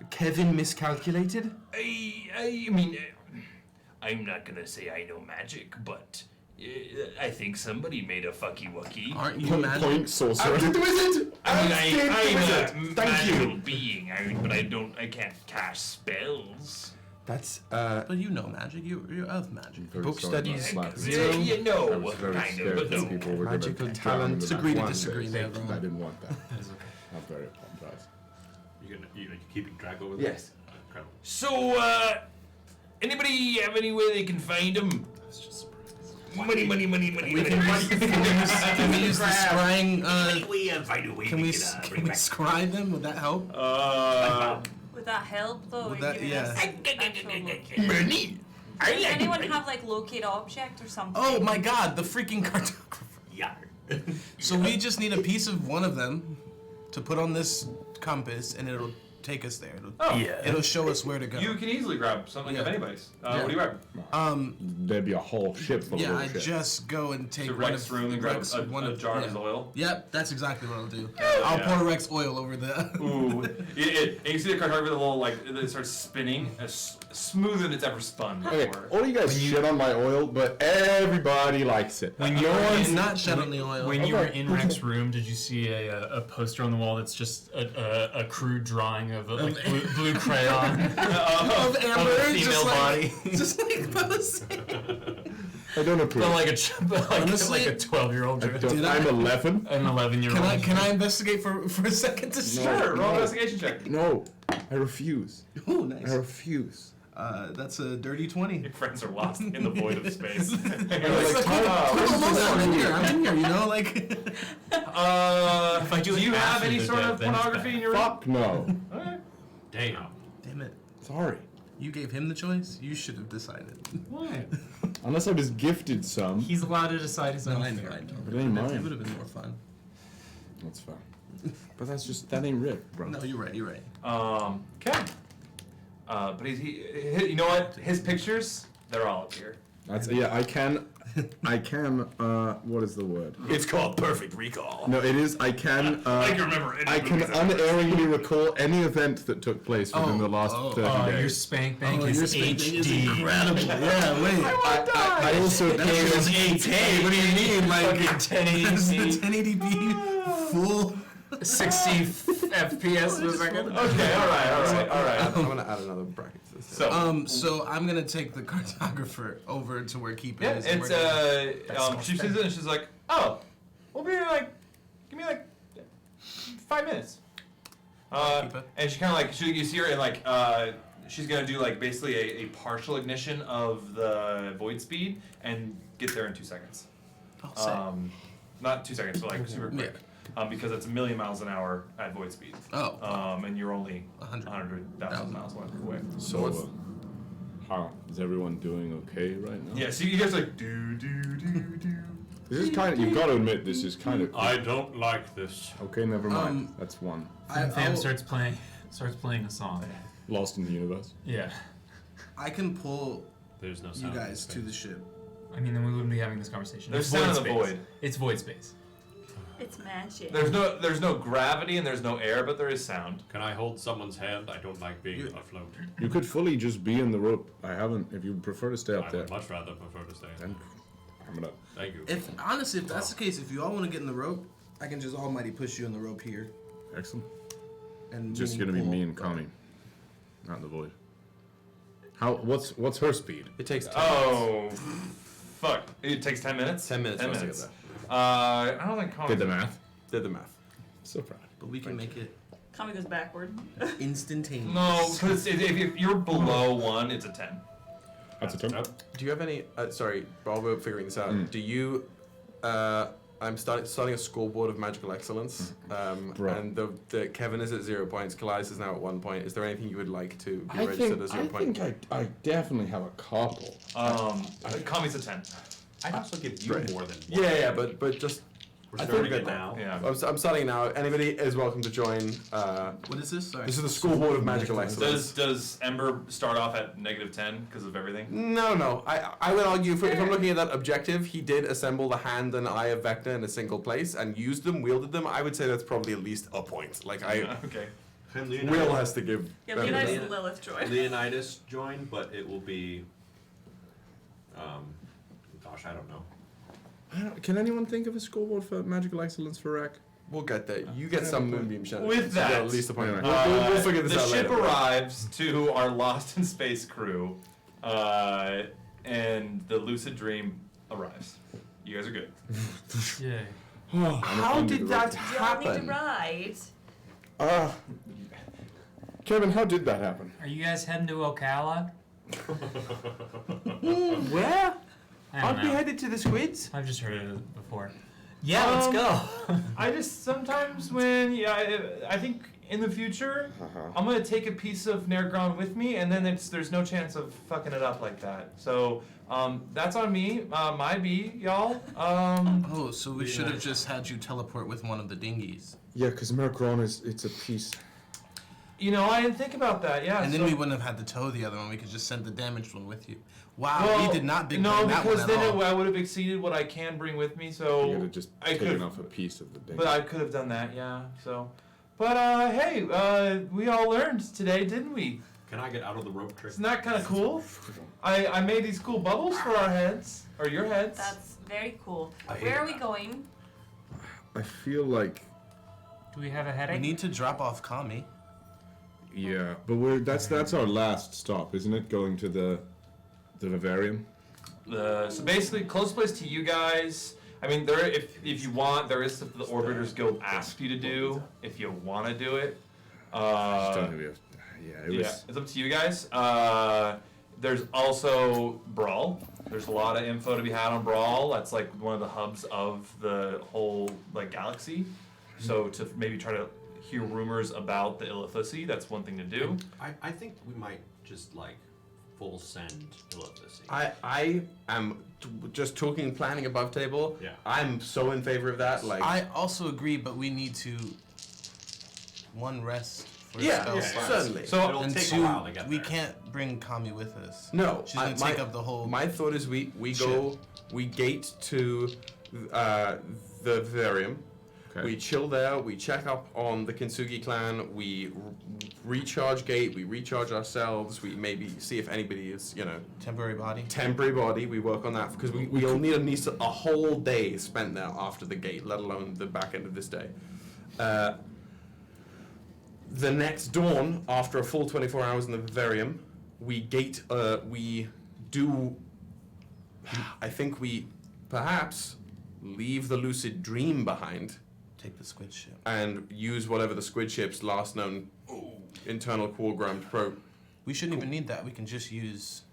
Kevin miscalculated? I mean, I'm not gonna say I know magic, but I think somebody made a fucky wucky. Aren't you magic? Point sorcerer. I'm a Thank magical you. being, but I can't cast spells. That's But you know magic. You're of magic. Book studies. You know, I was very kind scared of, but that no. people were going Magical to talent. Agree to disagree, I Nergon. didn't want that. I very apologize. You're keeping track over Yes. So, anybody have any way they can find him? Money. Can we use the scrying? Can we scry them? Would that help? Would that help though? Would that, yeah. Money. Does anyone have like locate object or something? Oh my God, the freaking cartographer. Yeah. So we just need a piece of one of them to put on this compass, and it'll take us there. It'll show us where to go. You can easily grab something of anybody's. What do you grab? There'd be a whole ship full of I shit. just go and take to Rex' room and grab a jar of his oil. Yep, that's exactly what I'll do. I'll pour Rex oil over the. Ooh, and you see the cartographer with a little it starts spinning as smooth as it's ever spun Okay, before. all you guys shit on my oil, but everybody likes it. When not shit on the oil. When you were in Rex's room, did you see a poster on the wall that's just a crude drawing of a blue crayon of Ember, of a female body? Just like Buzz. I don't approve. But like a 12-year-old. I'm 11. An 11-year-old. Can I investigate for a second to see? Sure, roll an investigation check. No, I refuse. Oh, nice. I refuse. That's a dirty 20. Your friends are lost in the void of space. I'm in here, you know, like. Do you have any sort of pornography in your room? Fuck no. Okay. Damn it. Sorry. You gave him the choice? You should have decided. Why? Unless I was gifted some. He's allowed to decide his own. I know. But it ain't mine. It would have been more fun. That's fine. But that ain't Rick, bro. No, you're right. Okay. But he, you know what? His pictures, they're all up here. That's I can, what is the word? It's called perfect recall. No, it is, I can remember I can unerringly recall any event that took place within the last 30 days. Your spank bank is HD. Is incredible. Yeah, wait. I also What do you mean? Like 1080p full 60 FPS per second. Okay, all right. I'm gonna add another bracket to this. So I'm gonna take the cartographer over to where Keeper Yeah, is. it's she sees it and she's like, oh, we'll be give me 5 minutes. And she kind of you see her and she's gonna do basically a partial ignition of the void speed and get there in 2 seconds. Not 2 seconds, but super quick. Yeah. Because it's 1,000,000 miles an hour at void speed. And you're only 100,000 miles away. So, how is everyone doing okay right now? Yeah, so you guys do. This is kind of, you've got to admit, this is kind of. I don't like this. Okay, never mind. That's one. Sam starts playing a song. Lost in the universe. Yeah. I can pull There's no you sound guys to the ship. I mean, then we wouldn't be having this conversation. There's sound in the void. It's void space. It's magic. There's no gravity and there's no air, but there is sound. Can I hold someone's hand? I don't like being afloat. You could fully just be in the rope. I haven't. If you prefer to stay up I there. would much rather prefer to stay. Then I'm gonna. Thank you. If that's the case, if you all want to get in the rope, I can just almighty push you in the rope here. Excellent. And Just gonna be me and Connie, not in the void. What's her speed? It takes 10 minutes. Fuck. It takes 10 minutes? 10 minutes. 10 for us to minutes. get there. I don't think Connie Did the math. Did the math. So proud. But we can make it Kami goes backward. instantaneous. No, because if you're below 1, it's a 10. That's a 10. Do you have any? Sorry, while we're figuring this out, do you? I'm starting a scoreboard of magical excellence, and the Kevin is at 0 points. Kallias is now at 1 point. Is there anything you would like to be registered as 0 point? I definitely have a couple. Kami's a 10. I'd also give you more than one. Yeah, but just. We're starting it now. Yeah. I'm starting now. Anybody is welcome to join. What is this? Sorry. This is the scoreboard of magical excellence. Does Ember start off at -10 because of everything? No. I would argue, if I'm looking at that objective, he did assemble the hand and eye of Vector in a single place and used them, wielded them. I would say that's probably at least a point. Okay. Will has to give. Yeah, Leonidas and Lilith join. Leonidas joined, but it will be. Gosh, I don't know. Can anyone think of a scoreboard for magical excellence for Rek? We'll get there. You get some moonbeam shots. With that, at least a point. Anyway. We'll figure this out the ship later. arrives to our lost in space crew, and the lucid dream arrives. You guys are good. Yay. How did that Y'all need to happen? ride. Kevin, how did that happen? Are you guys heading to Ocala? Where? I don't Aren't we know. headed to the squids? I've just heard it before. Yeah, let's go. I just sometimes when I think in the future I'm gonna take a piece of Nergron with me, and then there's no chance of fucking it up like that. So that's on me. My B, y'all. Oh, so we should have just had you teleport with one of the dinghies. Yeah, because Merkron it's a piece. You know, I didn't think about that. Yeah. And then we wouldn't have had to tow the other one. We could just send the damaged one with you. Wow, Well, we did not big no, bang that because one then at all. I would have exceeded what I can bring with me. So You could have just I taken could've- off a piece of the ding. But I could have done that, yeah. So, but hey, we all learned today, didn't we? Can I get out of the rope trick? Isn't that kind of cool? I made these cool bubbles for our heads, or your heads. That's very cool. I Where are hate we going? I feel like Do we have a We headache? need to drop off Kami. yeah, but that's our last stop, isn't it? Going to the vivarium. So basically, close place to you guys. I mean, there if you want, there is stuff that the Orbiters Guild asked you to do if you want to do it. Just don't think it was. It's up to you guys. There's also Brawl. There's a lot of info to be had on Brawl. That's like one of the hubs of the whole like galaxy. So to maybe try to hear rumors about the Illithussy, that's one thing to do. I think we might just like full send Illithussy. I am just talking planning above table. Yeah. I'm so in favor of that. Like I also agree, but we need to rest for Yeah, spell yeah, slots. certainly. So it'll and take two, a while to get we there. can't bring Kami with us. No, she's gonna take up the whole. My thought is we go, we gate to the vivarium. Okay. We chill there. We check up on the Kintsugi clan. We recharge gate. We recharge ourselves. We maybe see if anybody is, temporary body. Temporary body. We work on that because we'll need at least a whole day spent there after the gate, let alone the back end of this day. The next dawn, after a full 24 hours in the vivarium, we gate. We do. I think we perhaps leave the lucid dream behind. Take the squid ship. And use whatever the squid ship's last known internal core-grammed probe. We shouldn't even need that. We can just use.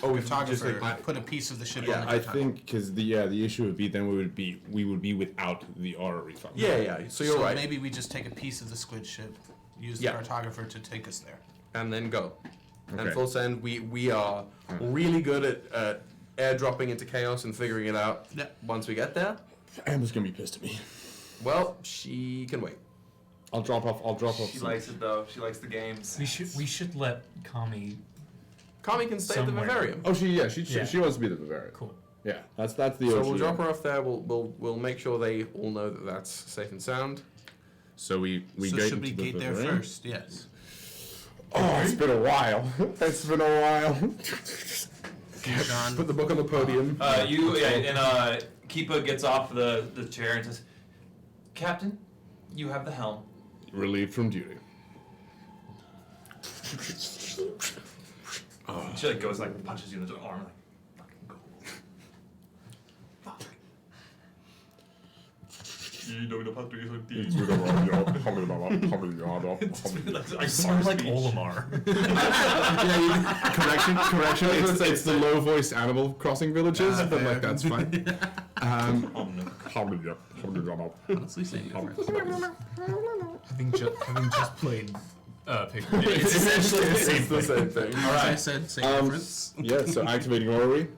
Oh, we photographer. just like, put a piece of the ship. Yeah, on the I cartographer. think because the issue would be then we would be without the orrery function. Yeah. So you're right. Maybe we just take a piece of the squid ship, use the cartographer to take us there, and then go. Okay. And full send. We are really good at airdropping into chaos and figuring it out. Yeah. Once we get there. Amber's gonna be pissed at me. Well, she can wait. I'll drop off. She likes it though. She likes the games. We should let Kami. Kami can stay at the somewhere. vivarium. Oh, she wants to be the Bavarian. Cool. Yeah, that's the. So OG. we'll drop her off there. We'll make sure they all know that that's safe and sound. So we so gate should we into the gate there Bavarian? first? Yes. Oh, it's been a while. It's been a while. John. Put the book on the podium. Keepa gets off the chair and says, "Captain, you have the helm." Relieved from duty. She like goes like punches you in the arm like fucking cool. Fuck. I sound like Olimar. Correction. It's the low voiced Animal Crossing villages, but like that's fine. Honestly, same difference. Having just played Pikmin. It's essentially the same thing. All right, I said same difference. Yeah, so activating orrery.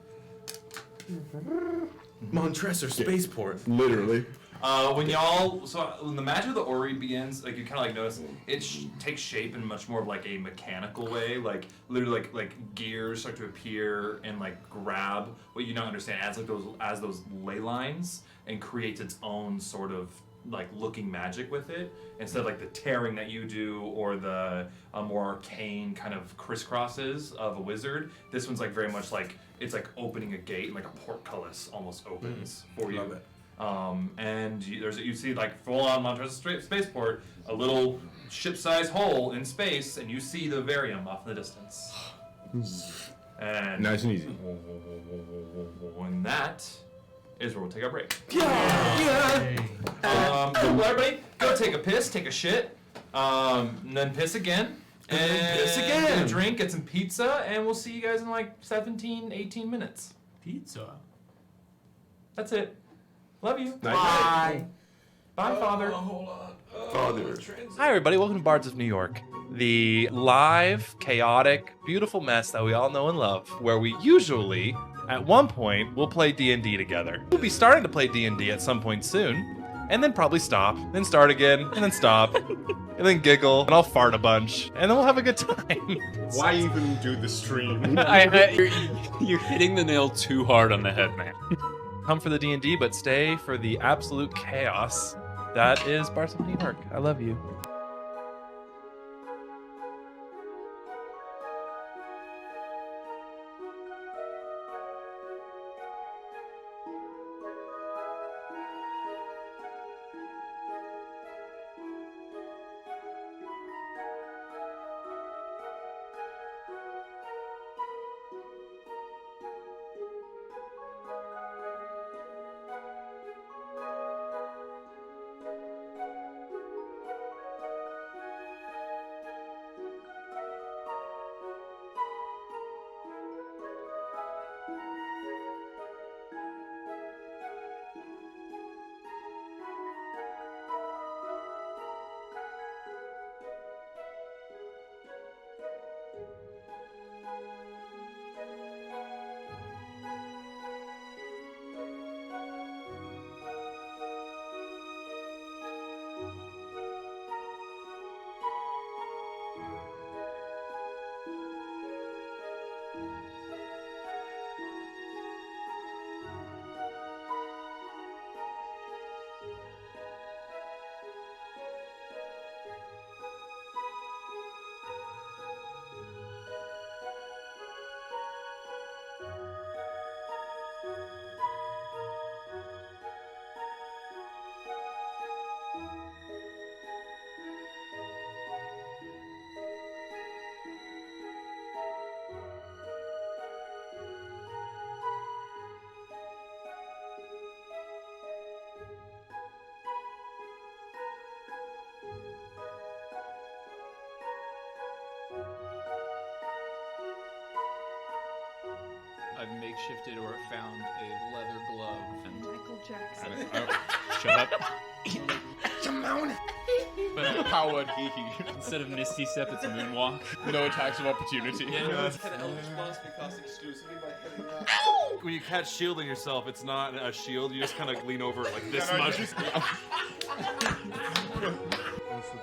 Montresor spaceport. Literally. When the magic of the Ori begins, like you kind of like notice it takes shape in much more of like a mechanical way, like literally like gears start to appear and like grab what you don't understand as those ley lines and creates its own sort of like looking magic with it instead of like the tearing that you do or the more arcane kind of crisscrosses of a wizard. This one's like very much like it's like opening a gate and like a portcullis almost opens for you. Love it. And you see like full-on Montrose spaceport, a little ship-sized hole in space, and you see the Varium off in the distance. And Nice and easy. And that is where we'll take our break. Yeah. Well, everybody, go take a piss, take a shit, and then piss again. And piss again. Get a drink, get some pizza, and we'll see you guys in like 17, 18 minutes. Pizza. That's it. Love you. Night. Bye, Father. Father. Hi, everybody. Welcome to Bards of New York, the live, chaotic, beautiful mess that we all know and love, where we usually, at one point, will play D&D together. We'll be starting to play D&D at some point soon, and then probably stop, then start again, and then stop, and then giggle, and I'll fart a bunch, and then we'll have a good time. Why even do the stream? You're hitting the nail too hard on the head, man. Come for the D&D, but stay for the absolute chaos that is Bards of New York. I love you. I've makeshifted or found a leather glove and Michael Jackson. Shut up. Simone. But powered instead of Misty Step, it's Moonwalk. No attacks of opportunity. Yeah, no, it's kind of Eldritch Blast because exclusively by hitting that. When you catch shielding yourself, it's not a shield. You just kind of lean over it like this much. Also,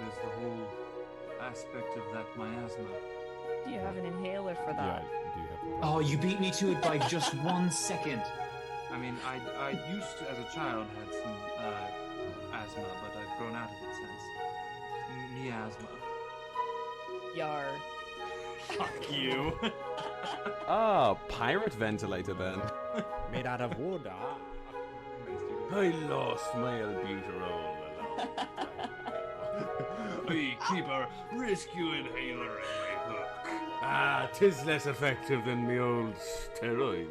there's the whole aspect of that miasma. Do you have an inhaler for that? Yeah, I do have. Oh, you beat me to it by just 1 second. I mean, I used to, as a child, had some asthma, but I've grown out of it since. Miasma. Yar. Fuck you. Pirate ventilator then. Made out of wood, I lost my albuterol along. I keep a rescue inhaler in my hook. Ah, 'tis less effective than the old steroid.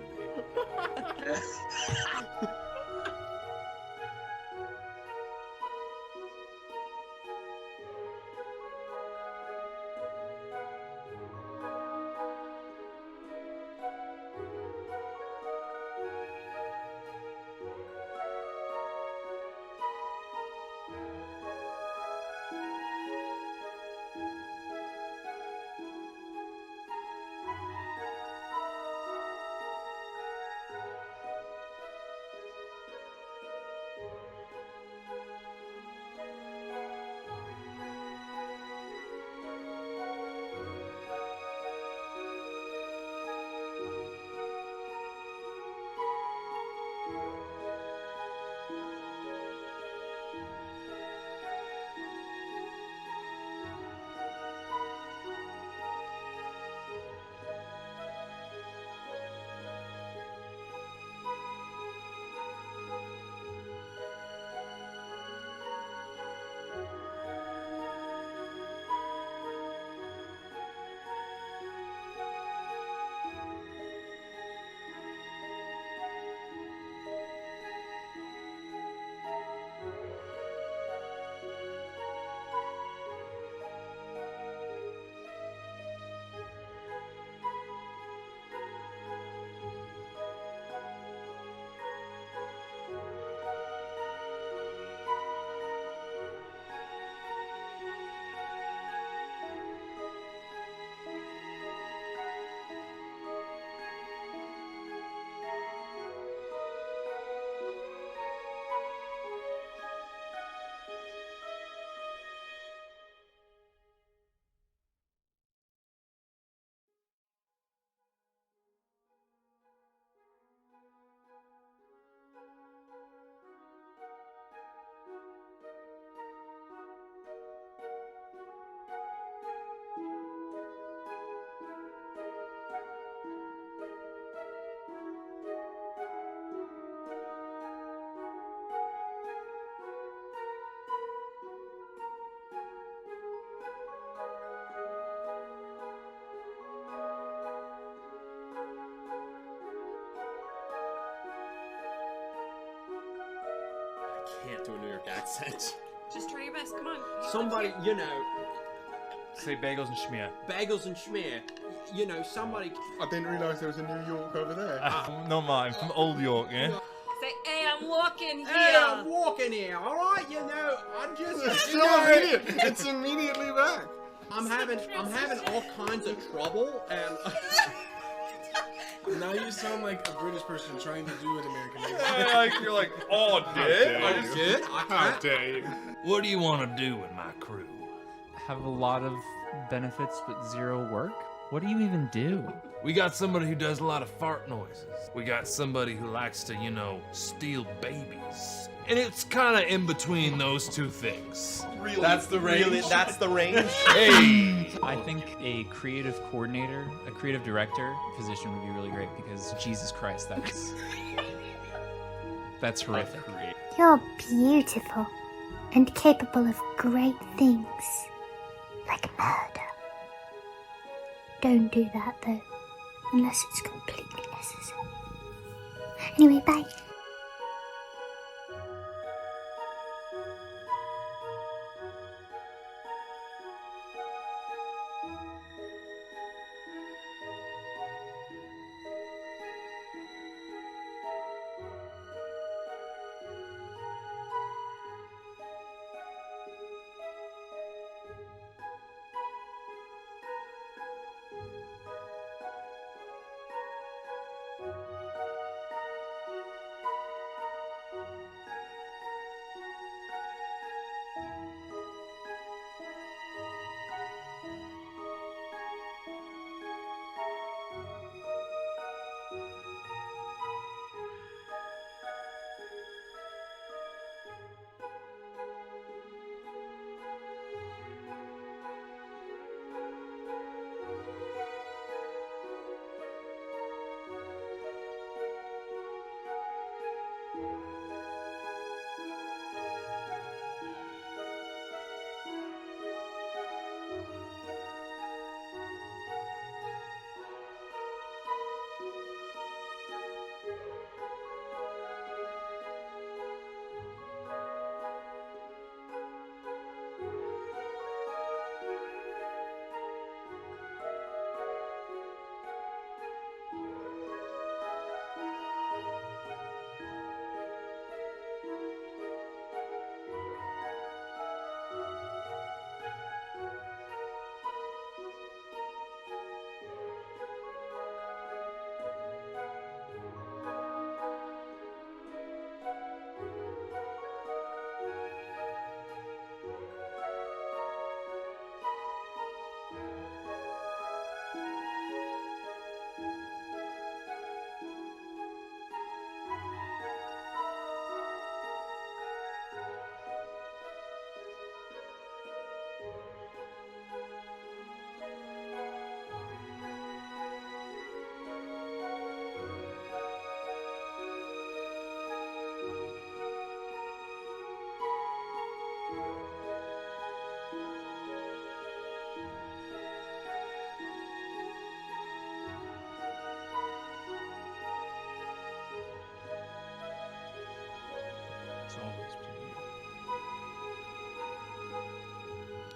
can't do a New York accent. Just try your best. Come on. Somebody, you know, Say bagels and schmear. bagels and schmear. You know, somebody. I didn't realise there was a New York over there. No, I'm from Old York, yeah? Say, hey, I'm walking here. Hey, I'm walking here. All right, you know, I'm just. It's you so know, immediate. It's immediately back. I'm having all kinds of trouble, and Now you sound like a British person trying to do an American accent. Like, you're like, oh, did? I did. How dare you? What do you want to do with my crew? Have a lot of benefits but zero work? What do you even do? We got somebody who does a lot of fart noises. We got somebody who likes to, you know, steal babies. And it's kind of in between those two things. really, that's the range. Really, that's the range. Hey! I think a creative coordinator, a creative director position would be really great because Jesus Christ, that's horrific. You're beautiful and capable of great things, like murder. Don't do that though, unless it's completely necessary. Anyway, bye.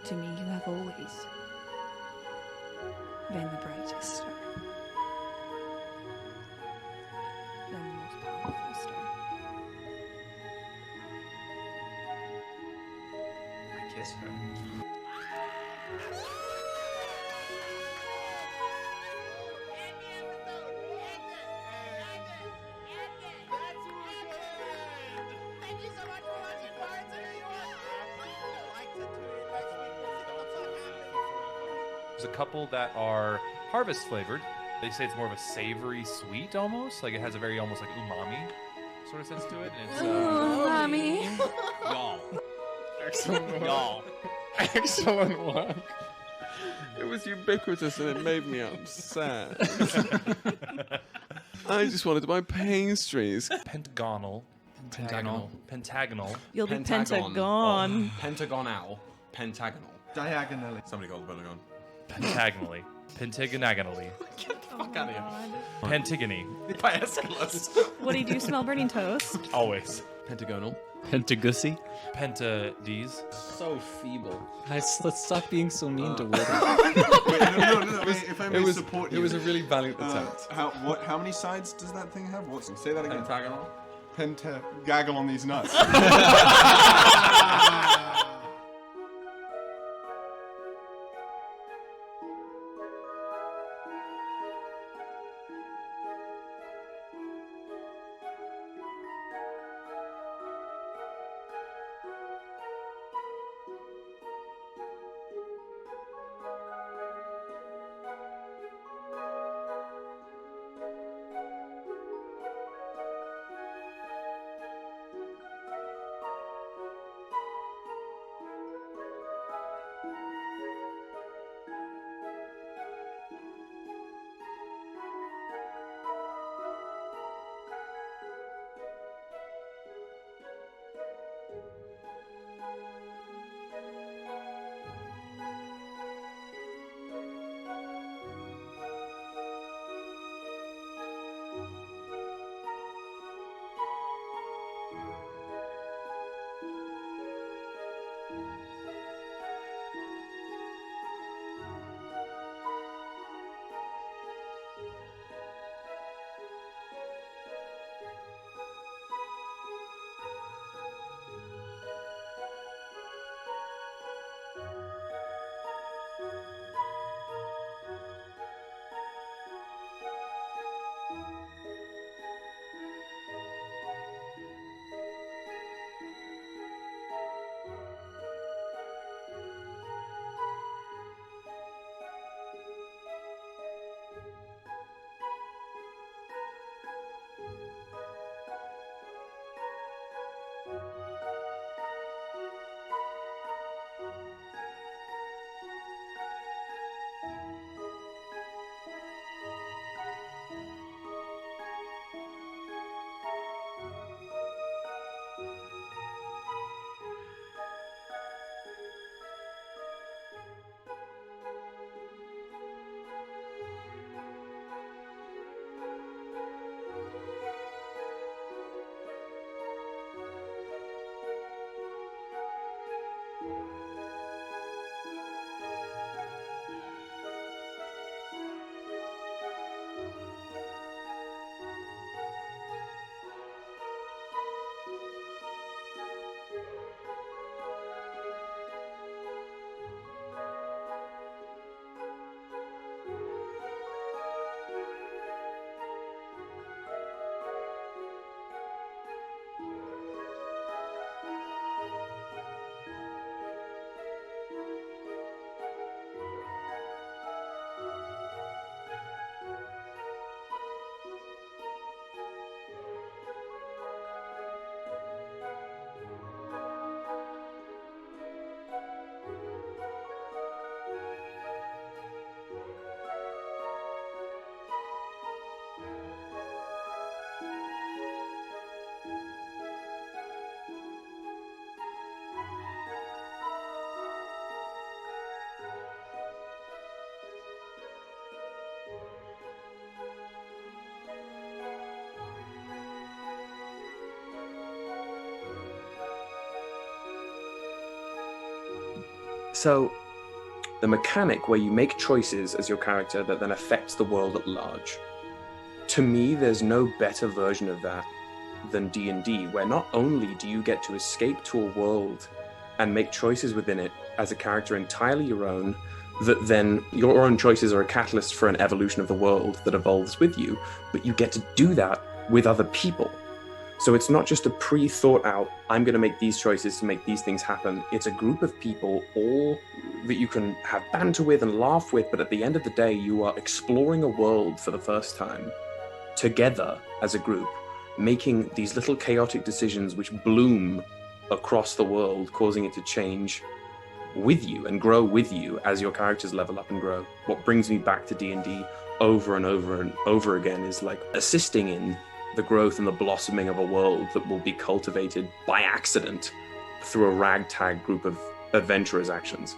To me, you have always been the brightest star. And the most powerful star. I kiss her. There's a couple that are harvest flavored. They say it's more of a savory sweet almost. Like it has a very almost like umami sort of sense to it. And it's, Umami. Y'all. Excellent work. Y'all. Excellent work. It was ubiquitous and it made me upset. I just wanted to buy pastries. Pentagonal. Pentagonal. You'll be Pentagon. Pentagonal. Pentagonal. Diagonally. Somebody called the Pentagon. Pentagonally. Pentagonally. Get the fuck out of here. Pentigony. By Aeschylus. What do you do? Smell burning toast? Always. Pentagonal. Pentagussi. Pentades. So feeble. Guys, let's stop being so mean to women. Wait, no, wait, if I may support you. It was a really valiant attempt. How many sides does that thing have? Say that again. Pentagonal. Gaggle on these nuts. So, the mechanic where you make choices as your character that then affects the world at large. To me, there's no better version of that than D&D, where not only do you get to escape to a world and make choices within it as a character entirely your own, that then your own choices are a catalyst for an evolution of the world that evolves with you, but you get to do that with other people. So it's not just a pre-thought out, I'm going to make these choices to make these things happen. It's a group of people, all that you can have banter with and laugh with, but at the end of the day, you are exploring a world for the first time, together as a group, making these little chaotic decisions which bloom across the world, causing it to change with you and grow with you as your characters level up and grow. What brings me back to D&D over and over and over again is like assisting in the growth and the blossoming of a world that will be cultivated by accident through a ragtag group of adventurers' actions.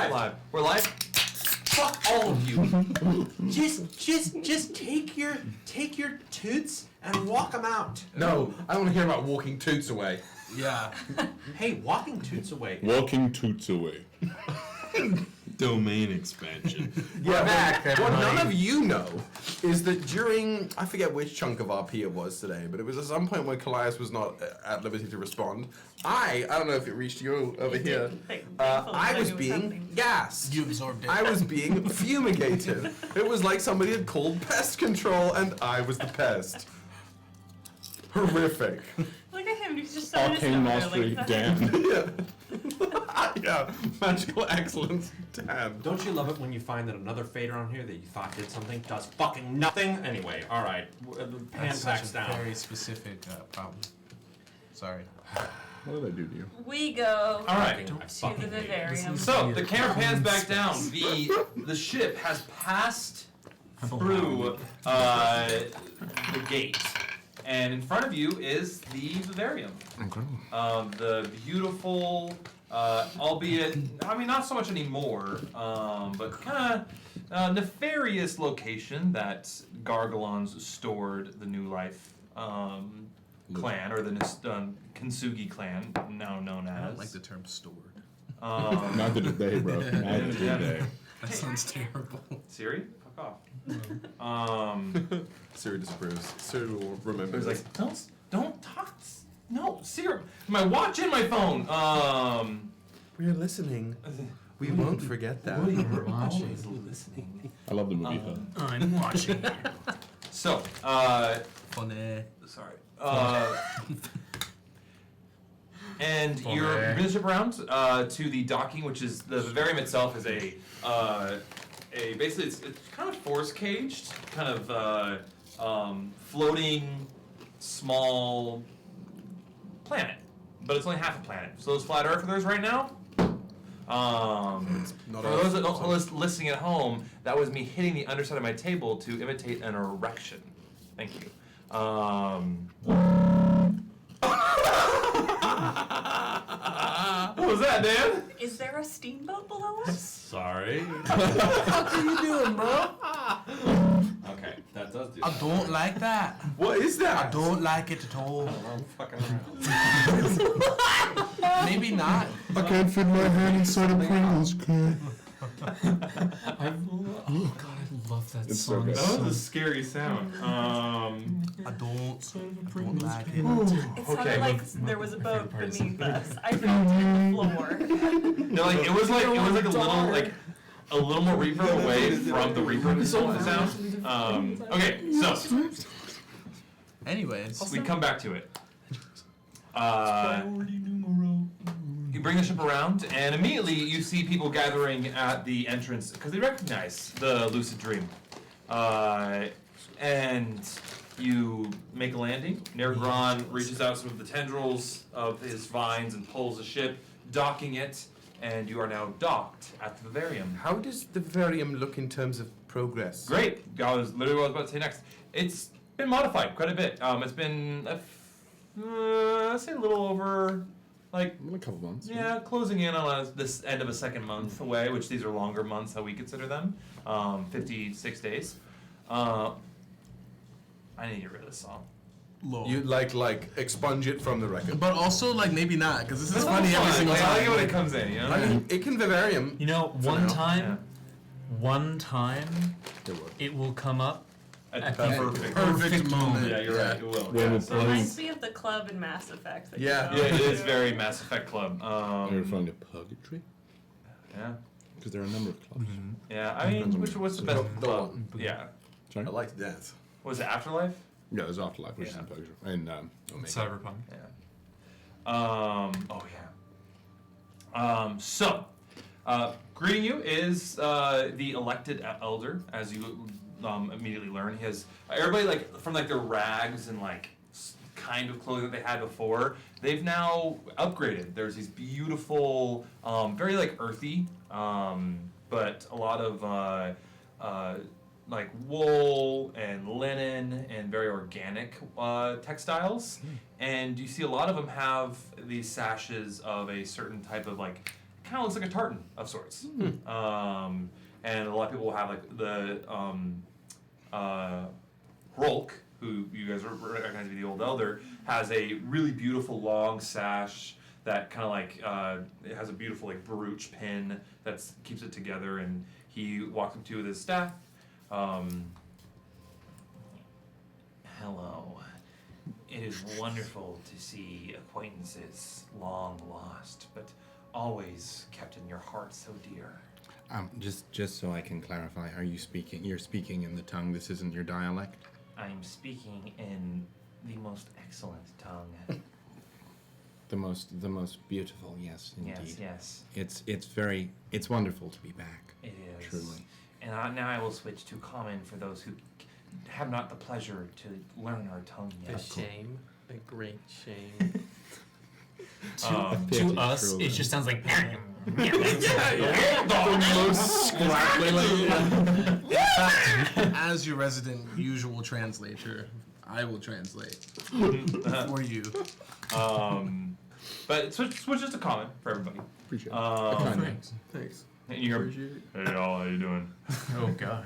live. We're live. Fuck all of you. Just take your toots and walk them out. No, I don't want to hear about walking toots away. Yeah. Hey, walking toots away. Walking toots away. Domain expansion. Yeah, back, what everybody. none of you know is that during, I forget which chunk of RP it was today, but it was at some point when Kallias was not at liberty to respond. I don't know if it reached you over here. I was being gassed. You absorbed it. I was being fumigated. It was like somebody had called pest control and I was the pest. Horrific. Look at him, he's just starting to Arcane stuff mastery, like Dan. Yeah, magical excellence, Dan. Don't you love it when you find that another fate around here that you thought did something does fucking nothing? Anyway, all right, pan That's backs such a down. very specific problem. Sorry. What did I do to you? We go All right. to the vivarium. So the camera pans back down. The ship has passed through the gate, and in front of you is the vivarium. The beautiful, albeit not so much anymore, but kind of nefarious location that Gargalons stored the New Life clan, or the Kintsugi clan, now known as. I don't like the term stored. Neither did they, bro. Neither did they. That sounds terrible. Siri, fuck off. Siri disapproves. Siri will remember. It was this. like, don't talk. No, Siri. My watch and my phone. We're listening. We won't forget that. We're always listening. I love the movie though. I'm watching. So, Funny. Sorry. And you're bringing the ship around to the docking, which is the vivarium itself is a basically it's kind of force caged, kind of floating small planet, but it's only half a planet. So those flat earthers right now. For those that don't listening at home, that was me hitting the underside of my table to imitate an erection. Thank you. What was that, Dan? Is there a steamboat below us? Sorry. What the fuck are you doing, bro? Okay, that does do. I don't like that. What is that? I don't like it at all. I'm fucking around. Maybe not. I can't fit my hand inside a Pringles can. Oh god, I love that It's so song. good. That was a scary sound. I don't like it. It sounded like there was a boat beneath us. I felt it in the floor. No, like it was like a little more reverb away from the reverb sound. Okay, so anyways, we come back to it. You bring the ship around, and immediately you see people gathering at the entrance because they recognize the lucid dream. And you make a landing. Nergron reaches out some of the tendrils of his vines and pulls the ship, docking it, and you are now docked at the vivarium. How does the vivarium look in terms of progress? Great. That was literally what I was about to say next. It's been modified quite a bit. It's been, I'd say a little over, like... A couple months. Yeah, closing in on this end of a second month away, which these are longer months, how we consider them. 56 days. I need to get rid of this song. You like expunge it from the record. But also maybe not, because this is funny every single time. I like it when it comes in, you know? I mean, it can vivarium. You know, one time it will come up at the perfect moment. Yeah, you're right. It will. Reminds me of the club in Mass Effect. that you Yeah, go it to. is very Mass Effect Club. You're from the purgatory? Yeah. Because there are a number of clubs. Yeah, I mean, what's the best The club? one. Yeah. Sorry? I liked that. Was it Afterlife? Yeah, there's Afterlife, which is in purgatory. And Omega. Cyberpunk. Yeah. So, greeting you is the elected elder, as you immediately learn. He has everybody from their rags and kind of clothing that they had before. They've now upgraded. There's these beautiful, very earthy, but a lot of wool and linen and very organic textiles. And you see a lot of them have these sashes of a certain type of kind kind of looks like a tartan of sorts. And a lot of people will have like the Rolk, who you guys recognize to be the old elder, has a really beautiful long sash that kind of like it has a beautiful like baruch pin that keeps it together, and he walks up to you with his staff. Hello. It is wonderful to see acquaintances long lost, but always kept in your heart so dear. Just so I can clarify, you're speaking in the tongue, this isn't your dialect? I'm speaking in the most excellent tongue. The most beautiful, yes, indeed. Yes. It's wonderful to be back. It is. Truly. And now I will switch to common for those who have not the pleasure to learn our tongue yet. A shame. A great shame. To us, it just sounds like. The most scrappy. In fact, as your resident usual translator, I will translate for you. But switch just to common for everybody. Appreciate it. Thanks. And you hear, hey y'all, how you doing? Oh God.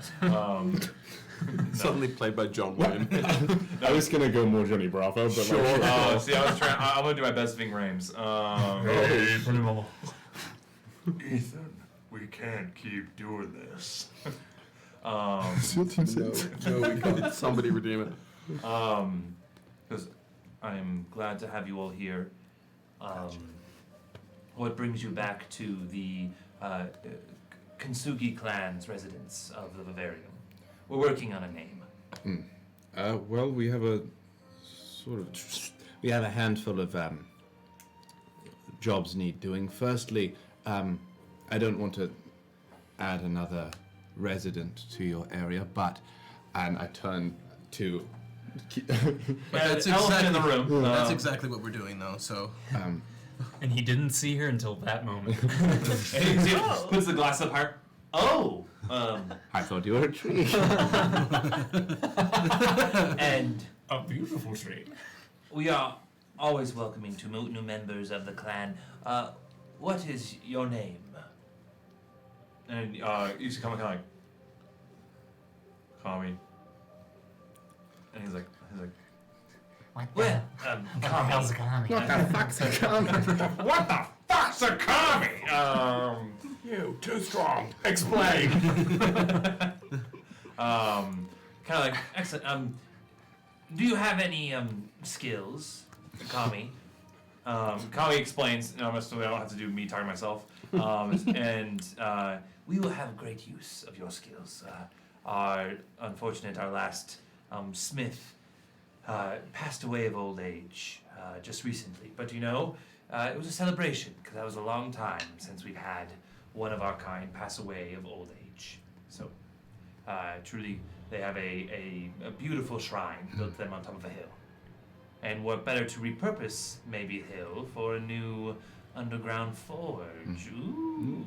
Suddenly played by John Wayne. I was gonna go more Johnny Bravo, but sure. like, See, I'm gonna do my best Ving Rhames. Hey, Ethan, we can't keep doing this. No, we can't. Somebody redeem it. Because I'm glad to have you all here. What brings you back to the Kintsugi clan's residence of the Vivarium? We're working on a name. Well, we have a handful of jobs need doing. Firstly, I don't want to add another resident to your area, and I turn to. That's elephant in the room. That's exactly what we're doing, though. So. And he didn't see her until that moment. And he puts the glass up higher. Oh. I thought you were a tree. And a beautiful tree. We are always welcoming to new members of the clan. What is your name? And you see Kami kind of like, Kami. And he's like, Well, Kami. How's it going? What the fuck's a Kami? What the fuck's a Kami? You too strong. Explain. Kind of like excellent. Do you have any skills, Kami? Kami explains. No, I'm assuming I don't have to do me talking to myself. And we will have great use of your skills. Our last smith passed away of old age just recently. But it was a celebration because that was a long time since we've had one of our kind pass away of old age. So truly, they have a beautiful shrine built to them on top of a hill. And what better to repurpose maybe hill for a new underground forge? Ooh.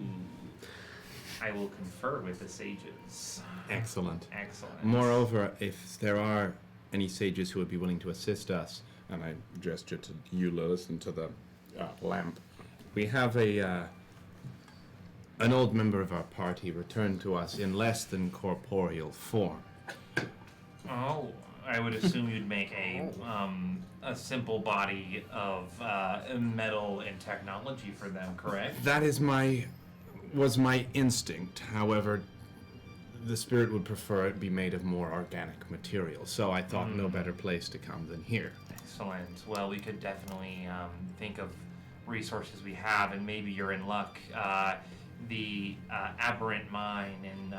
I will confer with the sages. Excellent. Excellent. Moreover, if there are any sages who would be willing to assist us, and I gesture to you, Lilith, and to the lamp. We have an old member of our party returned to us in less than corporeal form. Oh, I would assume you'd make a simple body of metal and technology for them, correct? That was my instinct. However, the spirit would prefer it be made of more organic material, so I thought no better place to come than here. Excellent. Well, we could definitely think of resources we have, and maybe you're in luck. The Aberrant Mine and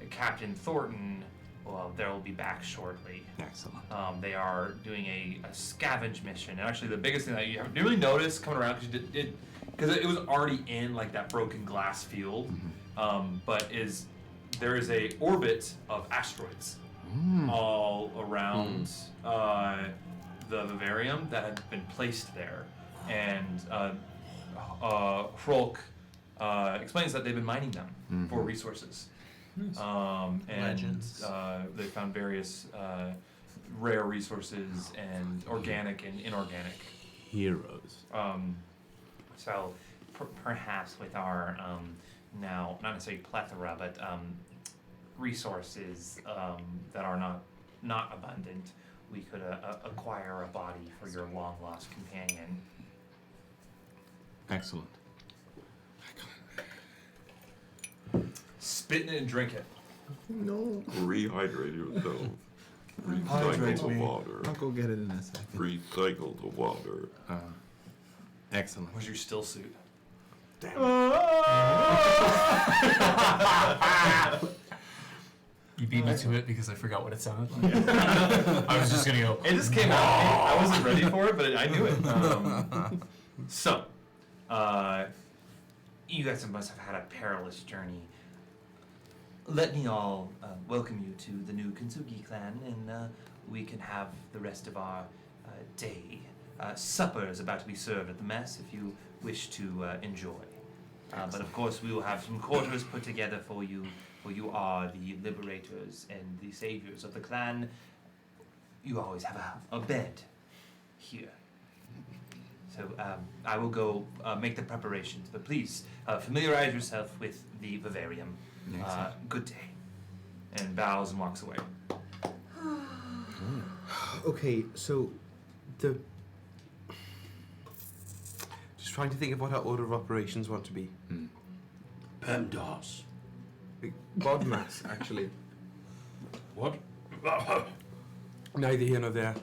Captain Thornton, well, they'll be back shortly. Excellent. They are doing a scavenge mission. And actually, the biggest thing that you haven't really noticed coming around, because it was already in like that broken glass field, but there is a orbit of asteroids all around the vivarium that had been placed there, and Hrolk explains that they've been mining them for resources. And Legends. They found various rare resources and organic and inorganic heroes. So perhaps with our now not necessarily plethora, but resources that are not abundant, we could acquire a body for your long lost companion. Excellent. Spit in it and drink it. No. Rehydrate yourself. Hydrate Recycle the me. water. I'll go get it in a second. Recycle the water. Excellent. Where's your still suit? You beat me to it because I forgot what it sounded like. I was just gonna go. It just came out. I wasn't ready for it, but I knew it. So, you guys must have had a perilous journey. Let me all welcome you to the new Kintsugi clan, and we can have the rest of our day. Supper is about to be served at the mess if you wish to enjoy. But of course, we will have some quarters put together for you, for you are the liberators and the saviors of the clan. You always have a bed here. So I will go make the preparations, but please familiarize yourself with the vivarium. Good day. And bows and walks away. Okay, so the... Just trying to think of what our order of operations want to be. PEMDAS. Bodmas, actually. What? Neither here nor there.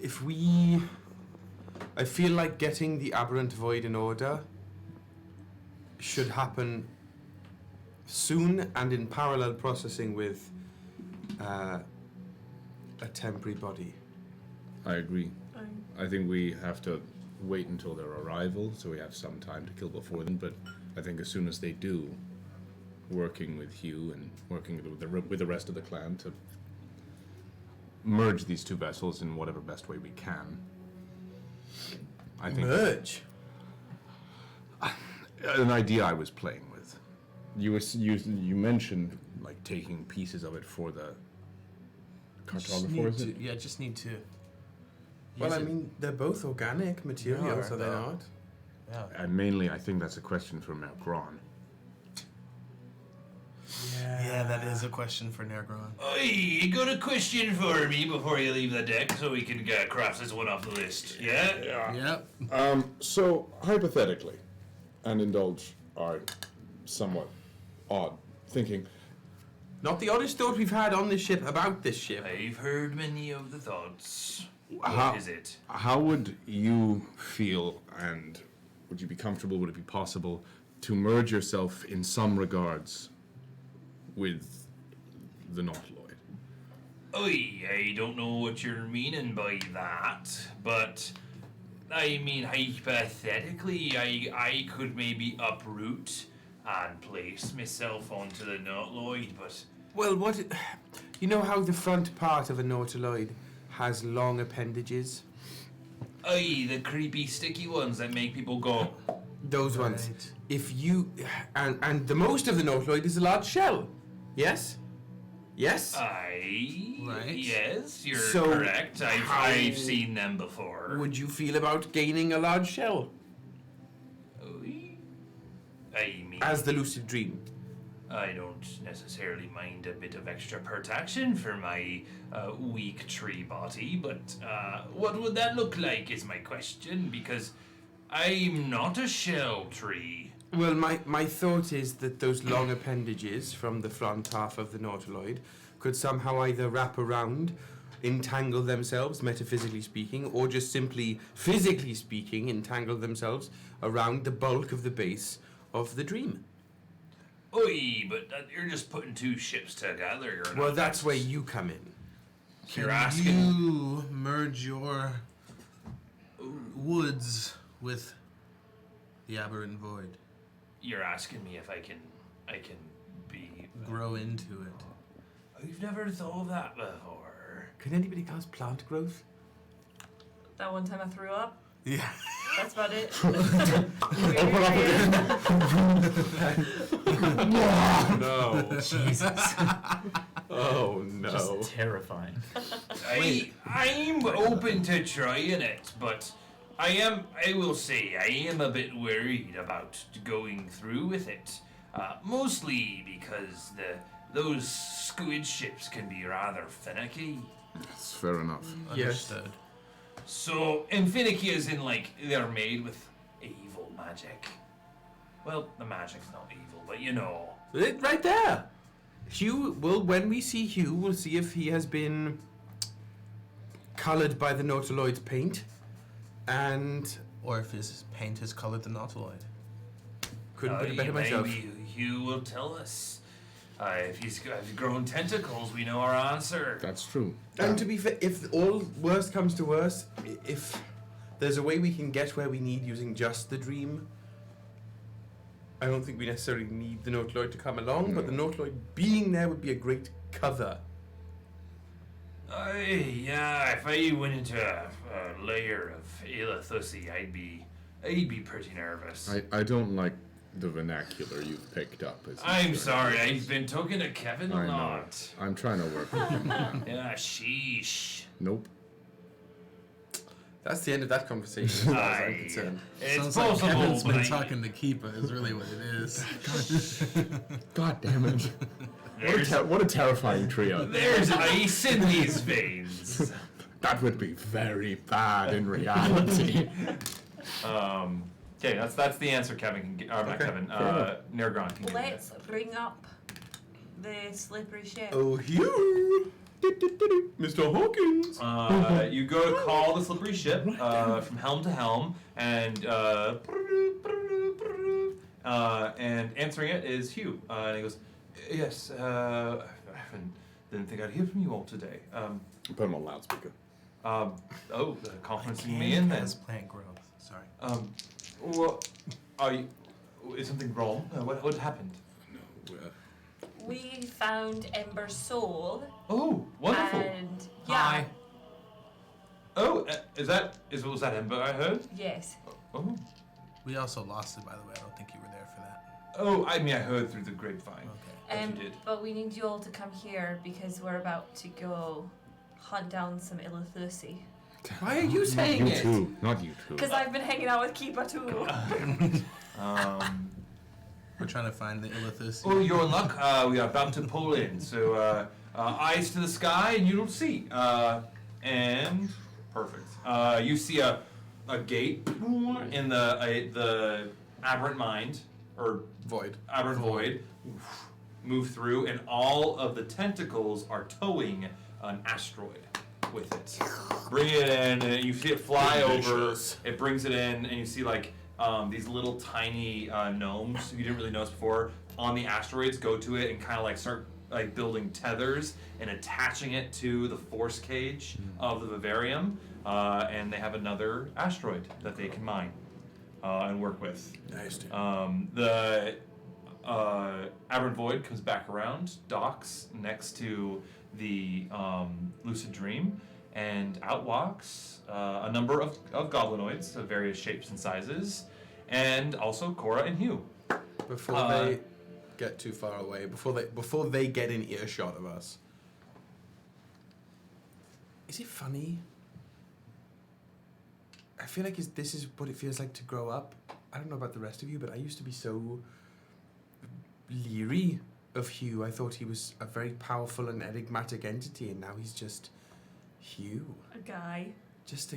If we... I feel like getting the aberrant void in order should happen soon and in parallel processing with a temporary body. I agree. I think we have to wait until their arrival, so we have some time to kill before then, but I think as soon as they do, working with Hugh and working with the rest of the clan to merge these two vessels in whatever best way we can. I think merge? An idea I was playing with. You mentioned like taking pieces of it for the cartographer, is it? Yeah, just need to. Well, I mean, they're both organic materials, are they not? Yeah. And mainly, I think that's a question for Malgron. Yeah, that is a question for Nergron. Oi, you got a question for me before you leave the deck so we can cross this one off the list, yeah? Yep. So, hypothetically, and indulge our somewhat odd thinking. Not the oddest thought we've had on this ship about this ship. I've heard many of the thoughts. How What is it? How would you feel, and would you be comfortable, would it be possible, to merge yourself in some regards with the Nautiloid? Oi, I don't know what you're meaning by that, but I mean, hypothetically, I could maybe uproot and place myself onto the Nautiloid, but... Well, you know how the front part of a Nautiloid has long appendages? Aye, the creepy sticky ones that make people go... Those ones. If you... And the most of the Nautiloid is a large shell. Yes? Yes? Aye. Right. Yes, you're So, correct. I've seen them before. Would you feel about gaining a large shell? I mean... As the lucid dream. I don't necessarily mind a bit of extra protection for my weak tree body, but what would that look like is my question, because I'm not a shell tree. Well, my thought is that those long appendages from the front half of the Nautiloid could somehow either wrap around, entangle themselves, metaphysically speaking, or just simply, physically speaking, entangle themselves around the bulk of the base of the dream. Oi, but you're just putting two ships together. You're Well, not that's where you come in. You're asking... you merge your woods with the aberrant void? You're asking me if I can be... Grow into it. I've never thought of that before. Can anybody cast plant growth? That one time I threw up. Yeah. That's about it. No. Jesus. Oh no. Just terrifying. I'm open to trying it, but I will say, I am a bit worried about going through with it. Mostly because those squid ships can be rather finicky. That's fair enough. Understood. So, and finicky as in, like, they're made with evil magic. Well, the magic's not evil, but you know. Right there. Hugh will, when we see Hugh, we'll see if he has been colored by the Nautiloid's paint, or if his paint has colored the Nautiloid. Couldn't put it better myself. Maybe Hugh will tell us. If he's grown tentacles, we know our answer. That's true. And to be fair, if all worst comes to worst, if there's a way we can get where we need using just the dream, I don't think we necessarily need the Nautiloid to come along, but the Nautiloid being there would be a great cover. Yeah, if I went into a layer of Ilithusi, I'd be pretty nervous. I don't like the vernacular you've picked up. I'm sorry, I've been talking to Kevin I a know. lot. I'm trying to work with him now. Yeah, sheesh. Nope. That's the end of that conversation, as far as I'm concerned. Sounds like Kevin's been talking to Keepa is really what it is. God damn it. What a terrifying trio. There's ice in these veins. That would be very bad in reality. Okay, that's the answer Kevin can get. Not Kevin. Nergon can get. Let's bring up the slippery ship. Oh, Hugh! Mr. Hawkins! You go to call the slippery ship from helm to helm, and answering it is Hugh. And he goes, "Yes, didn't think I'd hear from you all today." Put him on loudspeaker. The conferencing me in then. Plant growth. Sorry. What are you? Is something wrong? What happened? We found Ember's soul. Oh, wonderful. And yeah. Oh, was that Ember I heard? Yes. Oh. We also lost it, by the way. I don't think you were there for that. Oh, I mean, I heard through the grapevine. Okay. That you did. But we need you all to come here because we're about to go hunt down some Ilithusi. Why are you saying You it? too, not you two. Because I've been hanging out with Keepa too. We're trying to find the Ilithusi. Oh, you're in luck. We are about to pull in. So, eyes to the sky, and you'll see. And perfect. You see a gate in the aberrant mind or aberrant void. Move through, and all of the tentacles are towing an asteroid with it. Bring it in, and you see it fly over. It brings it in, and you see like these little tiny gnomes you didn't really notice before on the asteroids go to it and kind of like start like building tethers and attaching it to the force cage of the vivarium, and they have another asteroid that they can mine and work with. Nice. The Aberrant Void comes back around, docks next to the Lucid Dream, and out walks a number of goblinoids of various shapes and sizes, and also Cora and Hugh. Before they get too far away, before they get in earshot of us, is it funny? I feel like this is what it feels like to grow up. I don't know about the rest of you, but I used to be so leery of Hugh. I thought he was a very powerful and enigmatic entity, and now he's just Hugh. A guy. Just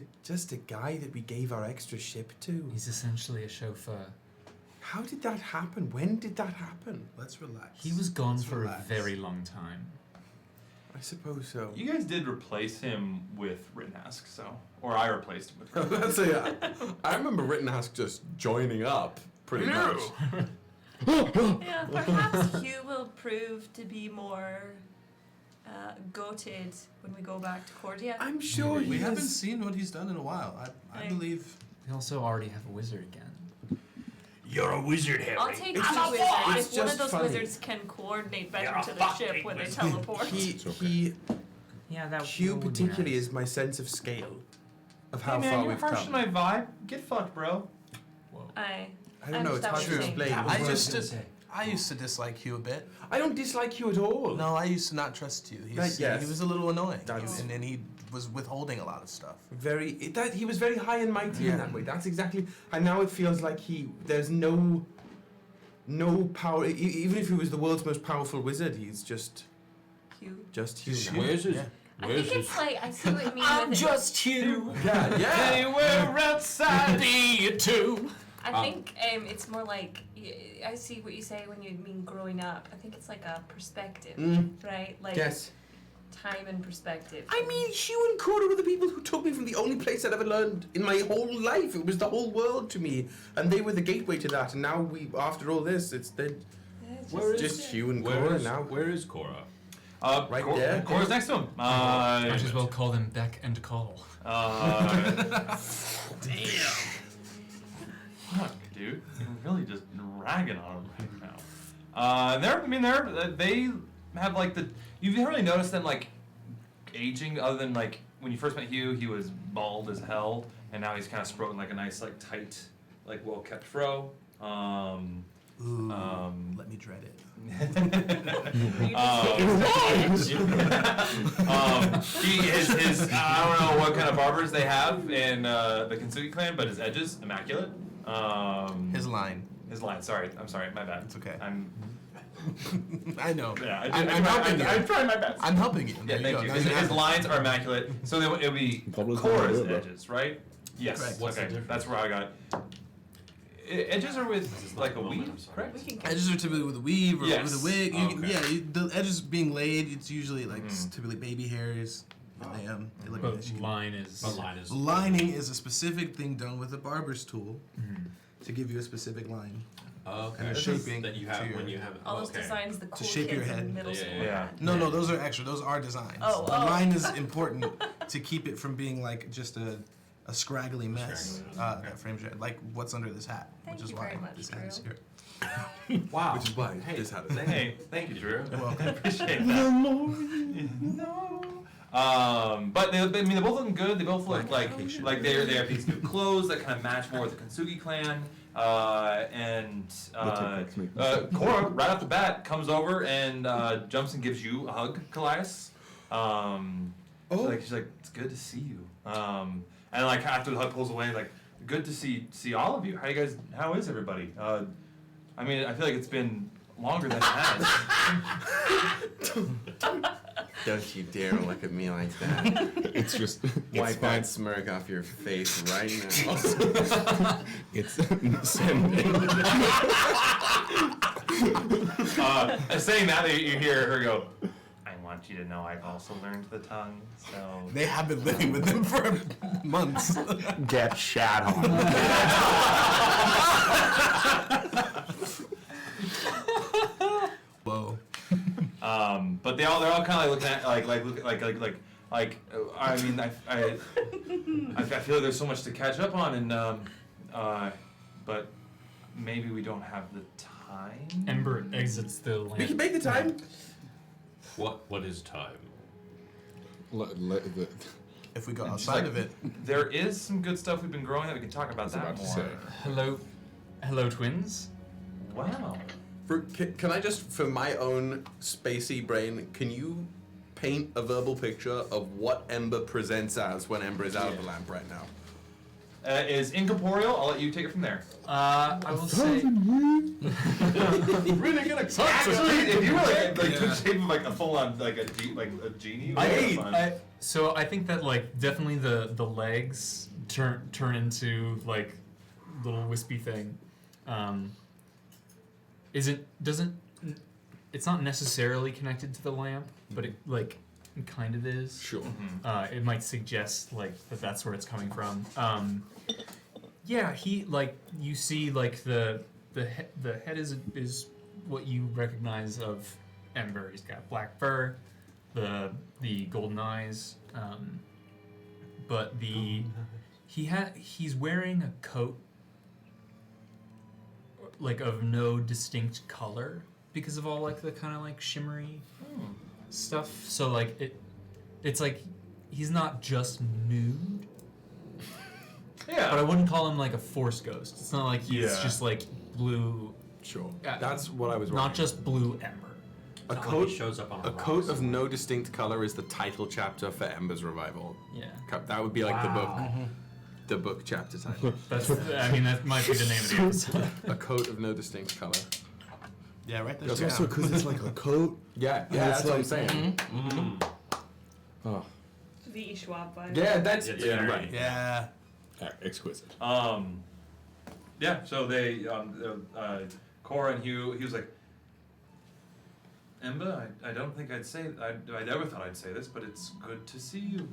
a guy that we gave our extra ship to. He's essentially a chauffeur. How did that happen? When did that happen? Let's relax. He was gone for a very long time. I suppose so. You guys did replace him with Ritnask, so, or I replaced him with Ritnask. That's I remember Ritnask just joining up pretty much. Yeah, perhaps Hugh will prove to be more goated when we go back to Cordia. I'm sure we haven't seen what he's done in a while. I believe. We also already have a wizard again. You're a wizard, Harry. I'll take It's a wizard it's if one of just those funny. wizards can coordinate better You're a to the fucking ship when they wizard. teleport. Hugh particularly is my sense of scale of how Hey man, far you're we've harsh come. to my vibe. Get fucked, bro. I don't know, it's hard to explain. I used to dislike Hugh a bit. I don't dislike you at all. No, I used to not trust you. Yes. He was a little annoying, and he was withholding a lot of stuff. He was very high and mighty in that way. That's exactly. And now it feels like there's no power. Even if he was the world's most powerful wizard, he's just Hugh. Just Hugh. Just now. Where's his? Yeah. I think it's like, I see what you mean I'm with just Hugh. Yeah. They were outside the too. I think it's more like, I see what you say when you mean growing up. I think it's like a perspective, right? Like Yes. time and perspective. I mean, Hugh and Cora were the people who took me from the only place I'd ever learned in my whole life. It was the whole world to me, and they were the gateway to that. And now after all this, it's just Hugh and Cora now. Where is Cora? Right there. Cora's next to him. Might as well call them Beck and Call. Damn. Fuck, dude. You're really just ragging on them right now. They have like you've never really noticed them like aging, other than like when you first met Hugh, he was bald as hell, and now he's kind of sporting like a nice like tight, like well kept fro. Let me dread it. His I don't know what kind of barbers they have in the Kintsugi clan, but his edges immaculate. His line. Sorry, I'm sorry. My bad. It's okay. I know. Yeah, I'm helping you. I'm trying my best. I'm helping you. Yeah, There you thank go. you. Now His lines are immaculate, so it'll be Cora's edges, right? Yes. Correct. What's Okay, that's where I got. Edges are with like a weave, correct? Edges are typically with a weave or Yes. with a wig. Okay. The edges being laid, it's usually like typically baby hairs. And they look But nice. lining is a specific thing done with a barber's tool to give you a specific line. Okay. And a This is shaping that you have to when your, you have. All those designs, the cool to shape kids your in head. middle school. No, those are extra. Those are designs. Oh, the oh. line is important to keep it from being like just a scraggly mess that frames your head, like what's under this hat, Thank which is you why very much, this hat is Drew. here. Wow. Which is why Hey, this hat is here. Hey, thank you, Drew. You're welcome. I appreciate that. But they both look good. They both look like they have these new clothes that kind of match more with the Kintsugi clan. Cora, right off the bat, comes over and jumps and gives you a hug, Kallias. She's like, it's good to see you. And like after the hug pulls away, like, good to see all of you. How is everybody? I mean, I feel like it's been longer than it has. Don't you dare look at me like that. It's just wipe that smirk off your face right now. It's saying that, you hear her go, I want you to know I've also learned the tongue, so... They have been living with them for months. Get shat on. Whoa. But they're all kind of looking at I mean I feel like there's so much to catch up on, and but maybe we don't have the time. Ember exits the land. We can make the time. What is time? If we go And outside of it, there is some good stuff we've been growing that we can talk about that more. Hello, twins. Wow. Can I just, for my own spacey brain, can you paint a verbal picture of what Ember presents as when Ember is out of the lamp right now? Is incorporeal. I'll let you take it from there. I will say. Really gonna Actually, if you were like the shape of like a full on like a genie. So I think that like definitely the legs turn into like little wispy thing. It's not necessarily connected to the lamp, but it like it kind of is. Sure. It might suggest like that's where it's coming from. Yeah, he like you see like the head is what you recognize of Ember. He's got black fur, the golden eyes, but he's wearing a coat like of no distinct color because of all like the kind of like shimmery stuff. So like it's like he's not just nude. Yeah. But I wouldn't call him like a force ghost. It's not like he's just like blue Sure. Yeah, That's what I was Not wondering. just blue ember. A Not like coat he shows up on a a rock coat of somewhere. no distinct color is the title chapter for Ember's revival. Yeah. That would be like the book. Wow. The book chapter title. That might be the name of the episode. A coat of no distinct color. Yeah, right. That's There's also because it's like a coat. Yeah, and yeah, it's that's what I'm like- saying. Mhm. Oh. V. Schwab vibe. Yeah, that's Yeah, right. Yeah. Exquisite. Yeah. So they, Cora and Hugh. He was like, Ember, I don't think I'd say. I never thought I'd say this, but it's good to see you.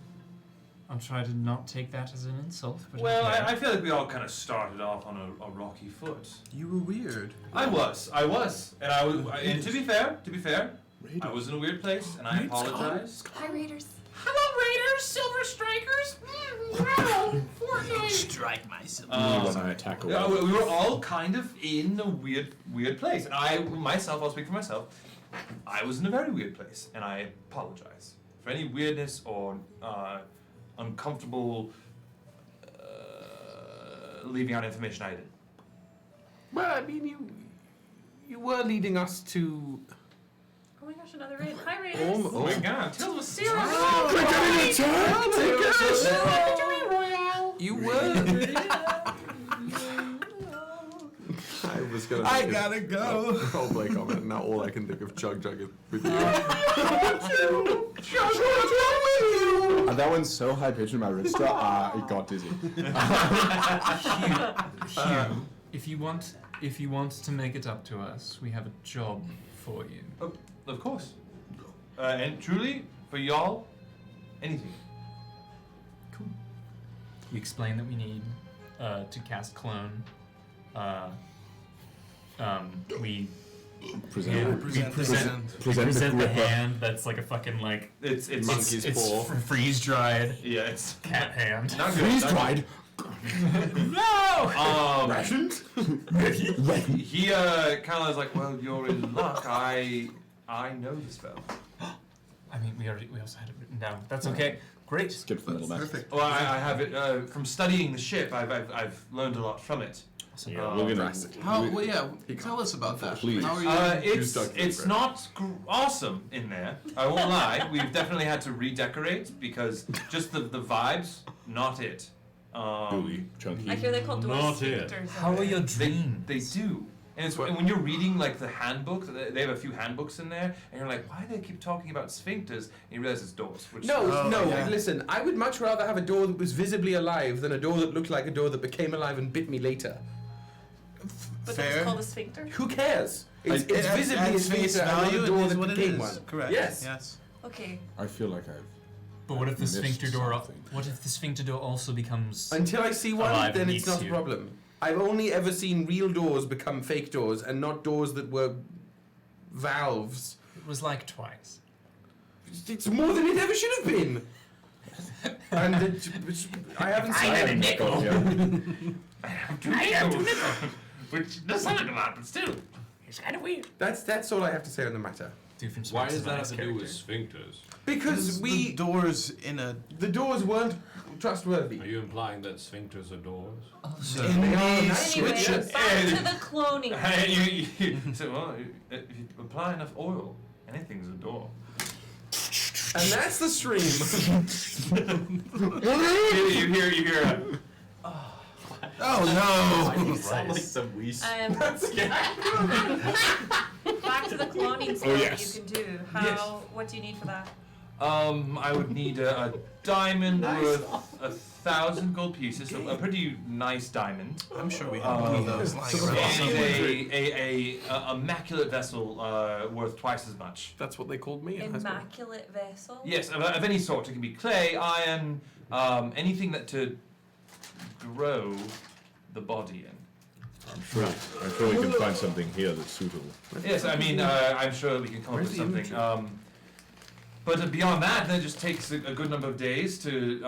I'll try to not take that as an insult. But Well, okay. I feel like we all kind of started off on a rocky foot. You were weird. I was, and I was. And to be fair, I was in a weird place, and I apologize. Hi, Raiders. Hello, Raiders, Silver Strikers. Fortnite. Strike myself. When I attack away. Yeah, we were all kind of in a weird place, and I'll speak for myself. I was in a very weird place, and I apologize for any weirdness or uncomfortable leaving out information I did. Well, I mean, you were leading us to. Oh my gosh, another raid. Hi, Raiders. Oh my God, Tales with Sarah. We're getting attacked! Victory Royale. You were. I was gonna. I gotta go. Roleplay comment. Now all I can think of Chug is with you. And that one's so high pitched in my register, it got dizzy. Hugh, if you want to make it up to us, we have a job for you. Of course. And truly, for y'all, anything. Cool. We explain that we need to cast clone. We Present present the the gripper. hand that's like a fucking like it's monkey's paw. freeze dried. Yeah, it's cat hand. Not good. Freeze not dried. No. Rations? He kind of is like, well, you're in luck. I know the spell. I mean, we also had it written down. That's okay. Great. Skip the middle message. Well, I have it from studying the ship. I've learned a lot from it. Yeah, we're gonna. Tell us about that. Please. How are you? It's not awesome in there. I won't lie. We've definitely had to redecorate because just the vibes, not it. Gooey, chunky. I hear they call doors Not it. sphincters. How are your dreams? They do. And when you're reading like the handbook, they have a few handbooks in there, and you're like, why do they keep talking about sphincters? And you realize it's doors. Which No, yeah. listen, I would much rather have a door that was visibly alive than a door that looked like a door that became alive and bit me later. But Fair. that's called a sphincter? Who cares? It's It adds- visibly a adds face sphincter and not value a and door is that what it became is. one. Correct. Yes. Yes. Okay. I feel like I've. But what if the missed sphincter door? something. What if the sphincter door also becomes? Until I see one, alive then and it's eats not a you? problem. I've only ever seen real doors become fake doors and not doors that were valves. It was like twice. It's more than it ever should have been. And I haven't seen had a it. nickel. I have two nickels, which does sound like a lot, but still, it's kind of weird. That's all I have to say on the matter. Why does that have to do with sphincters? Because the doors in a. The doors weren't trustworthy. Are you implying that sphincters are doors? Anyway, Switch it. back to the cloning. So, well, if you apply enough oil, anything's a door. And that's the stream. you hear. Oh no! Sound like some weast. Back to the cloning spell yes. that you can do. What do you need for that? I would need a diamond worth 1,000 gold pieces, so a pretty nice diamond. I'm sure we have one of those lying around. And a immaculate vessel worth twice as much. That's what they called me in high school. Immaculate vessel? Yes, of any sort. It can be clay, iron, anything that to grow the body in. I'm sure we can find something here that's suitable. Yes, I mean, I'm sure we can come up with something. But beyond that, then it just takes a good number of days to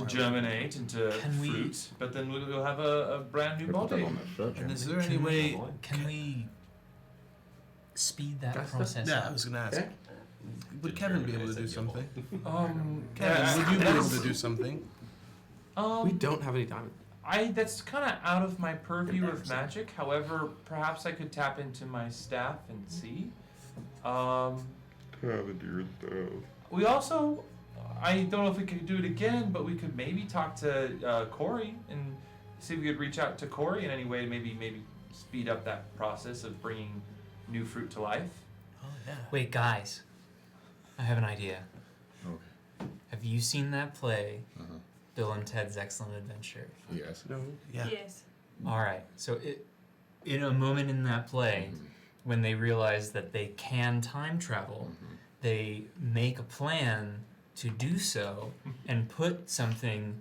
germinate into fruit. But then we'll have a brand new body. And is there any way? Can we speed that process? Yeah, up? I was gonna ask. Would Kevin be able to do something? Kevin, Kevin, would you be able to do something? We don't have any diamond. That's kind of out of my purview of magic. However, perhaps I could tap into my staff and see. We also, I don't know if we could do it again, but we could maybe talk to Corey and see if we could reach out to Corey in any way, maybe speed up that process of bringing new fruit to life. Oh yeah. Wait, guys, I have an idea. Okay. Have you seen that play, Bill and Ted's Excellent Adventure? Yes. No. Yeah. Yes. All right. So in a moment in that play, when they realize that they can time travel, they make a plan to do so and put something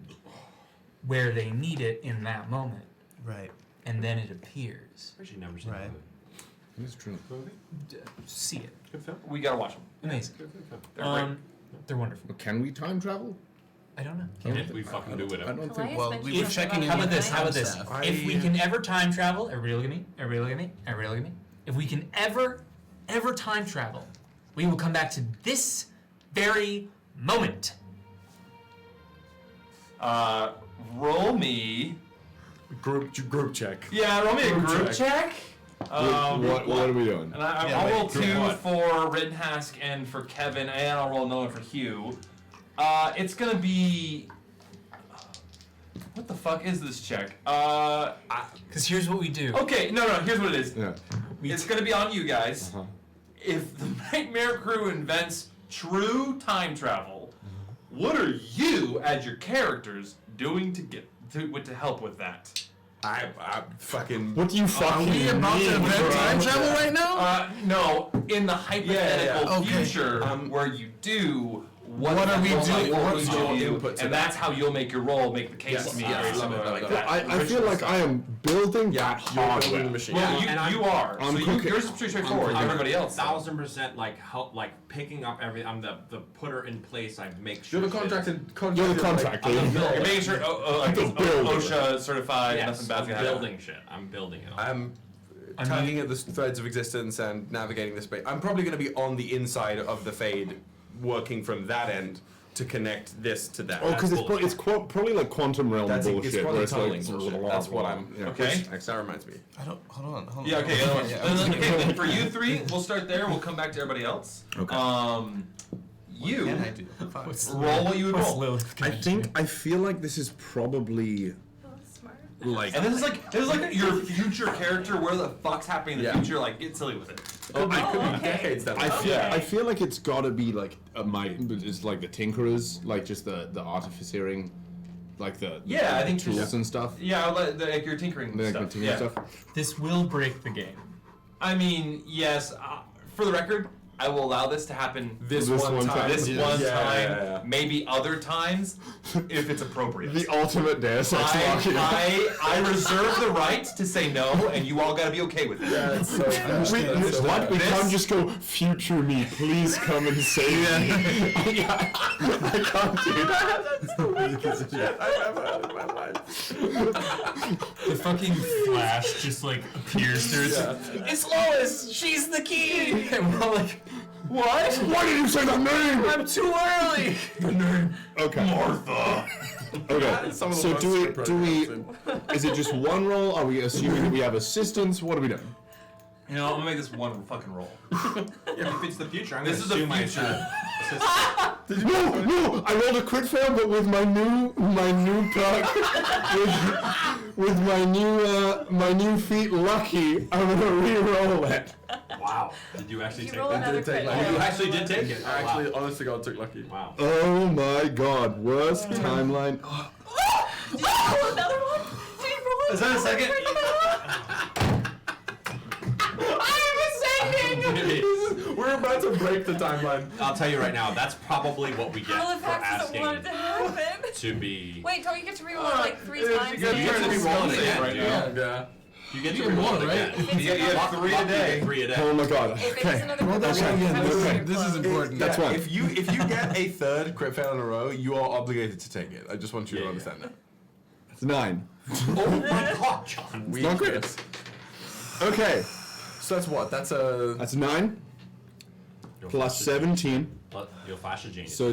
where they need it in that moment. Right. And then it appears. Actually, never seen Right. It's true. See it. Good film. We gotta watch them. Amazing. They're great. They're wonderful. Can we time travel? I don't know. If we fucking do it. I don't think. Kallias Well, mentioned we were something checking about in. How about this? time. If we can ever time travel, everybody look at me. Everybody look at me. Everybody look at me. If we can ever time travel, we will come back to this very moment. Roll me. Group check. Yeah, roll me a group check. What are we doing? And I'll roll 2 for Rittenhask and for Kevin, and I'll roll another for Hugh. It's gonna be. What the fuck is this check? Because here's what we do. Okay, no, here's what it is. Yeah. It's gonna be on you guys. If the Nightmare Krew invents true time travel, what are you, as your characters, doing to help with that? I fucking. What do you fucking Are we about to mean, invent bro? time travel right now? No, in the hypothetical Okay. future where you do. What are we doing? doing? What's What's your your input? And that's how you'll make your role, make the case to me. Very similar like that. I feel like I am building that hardware. building the machine. Well, you are. I'm So cooking. yours is pretty straightforward. I'm Everybody else. 1000% like help, like picking up every. I'm the putter in place. I make sure. You're the contracted. You're the contractor. You're making sure like The builder. OSHA certified. Yes, Nothing bad's I'm gonna happen. building shit. I'm building it all. I'm tugging at the threads of existence and navigating the space. I'm probably going to be on the inside of the fade, working from that end to connect this to that. Oh, because it's probably like quantum realm That's bullshit. it's where probably it's tunneling like, bullshit. That's what I'm. Yeah. Okay. That reminds me. I don't. Hold on. Yeah. Okay. Okay. Then for you three, we'll start there. We'll come back to everybody else. Okay. You What can I do? roll what you would roll. I feel like this is probably like. And this is like your future character. Where the fuck's happening in the future? Like, get silly with it. Could be decades down the line. I feel like it's got to be like it's like the tinkerers, like just the artificering, like the I think tools and stuff. Yeah, like your tinkering Like stuff. tinkering stuff. This will break the game. I mean, yes. For the record, I will allow this to happen This one time. This one Yeah, time, yeah. maybe other times, if it's appropriate. The ultimate Deus Ex Machina. I reserve the right to say no, and you all gotta be okay with it. Yeah, it's so. We can't just go, future me, please come and save me. I can't do that. That's the weakest shit I've ever heard in my life. The fucking Flash just like appears through. It's Lois. She's the key. And we're all like, what? Why did you say that name? I'm too early. Okay. Martha. Okay. Some of the So worst do script we? writers Is it just one roll? Are we assuming we have assistants? What are we doing? You know, I'm gonna make this one fucking roll. If it's the future, I'm This gonna is the assume I future. No! I rolled a crit fail, but with my new perk, with my new feat lucky, I'm gonna re-roll it. Wow. Did you actually You take roll that? another take crit. lucky. You actually did take it? Actually, honest to God, took lucky. Wow. Oh my God! Worst timeline. Did you roll another one? Did you roll Is that a second? We're about to break the timeline. I'll tell you right now, that's probably what we get for Halifax doesn't want asking it to happen. to be. Wait, don't you get to reroll it like 3 times? You get to re-roll it again right now. Yeah. You get to You get reroll more, it right? again. You get 3 a day. 3 a day. Oh my God! If it is Okay. another Roll that crit, shit again. you have to This is reroll. important. That's Yeah, fine. If you get a third crit fail in a row, you are obligated to take it. I just want you to understand that. It's 9. Oh my God, John. We not good. Okay. So that's what? That's 9 plus 17. You'll flash a genius. So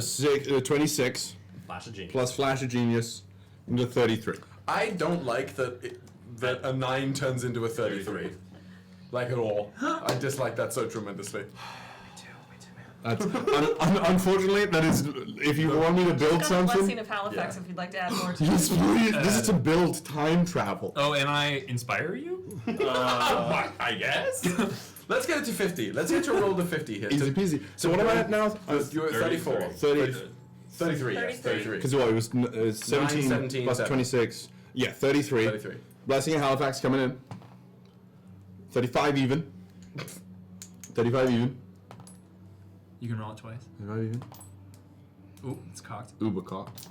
26 Flash a genius. plus Flash of Genius into 33. I don't like that a 9 turns into a 33. Like at all. I dislike that so tremendously. Unfortunately, that is. If you want me to build Got a something, blessing of Halifax if you'd like to add more to yes, it. please. This is to build time travel. Oh, and I inspire you? I guess. Let's get it to 50. Let's get your roll to 50 here. Easy peasy. So what am I at now? You're at 34. 33, yes, 33. Because what, it was 17, 17 plus 7. 26. Yeah, 33. 33. Blessing of Halifax coming in. 35 even. 35 even. You can roll it twice. 35 even. Ooh, it's cocked. Uber cocked.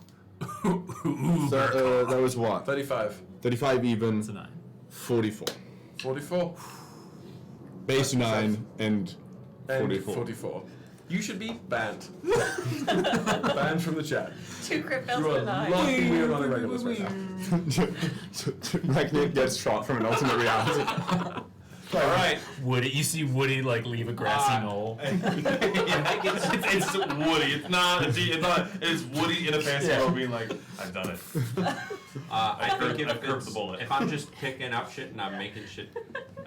So, that was what? 35. 35 even. It's a 9. 44. 44. Base 9 and 44. 44. You should be banned. Banned from the chat. 2 crit fails You are to 9. lucky we are on a regular right now. Rek'Niht gets shot from an alternate reality. All right. Woody, you see Woody like leave a grassy knoll. It's Woody. It's not. It's Woody in a fantasy world being like, I've done it. I think I've curved the bullet. If I'm just picking up shit and I'm making shit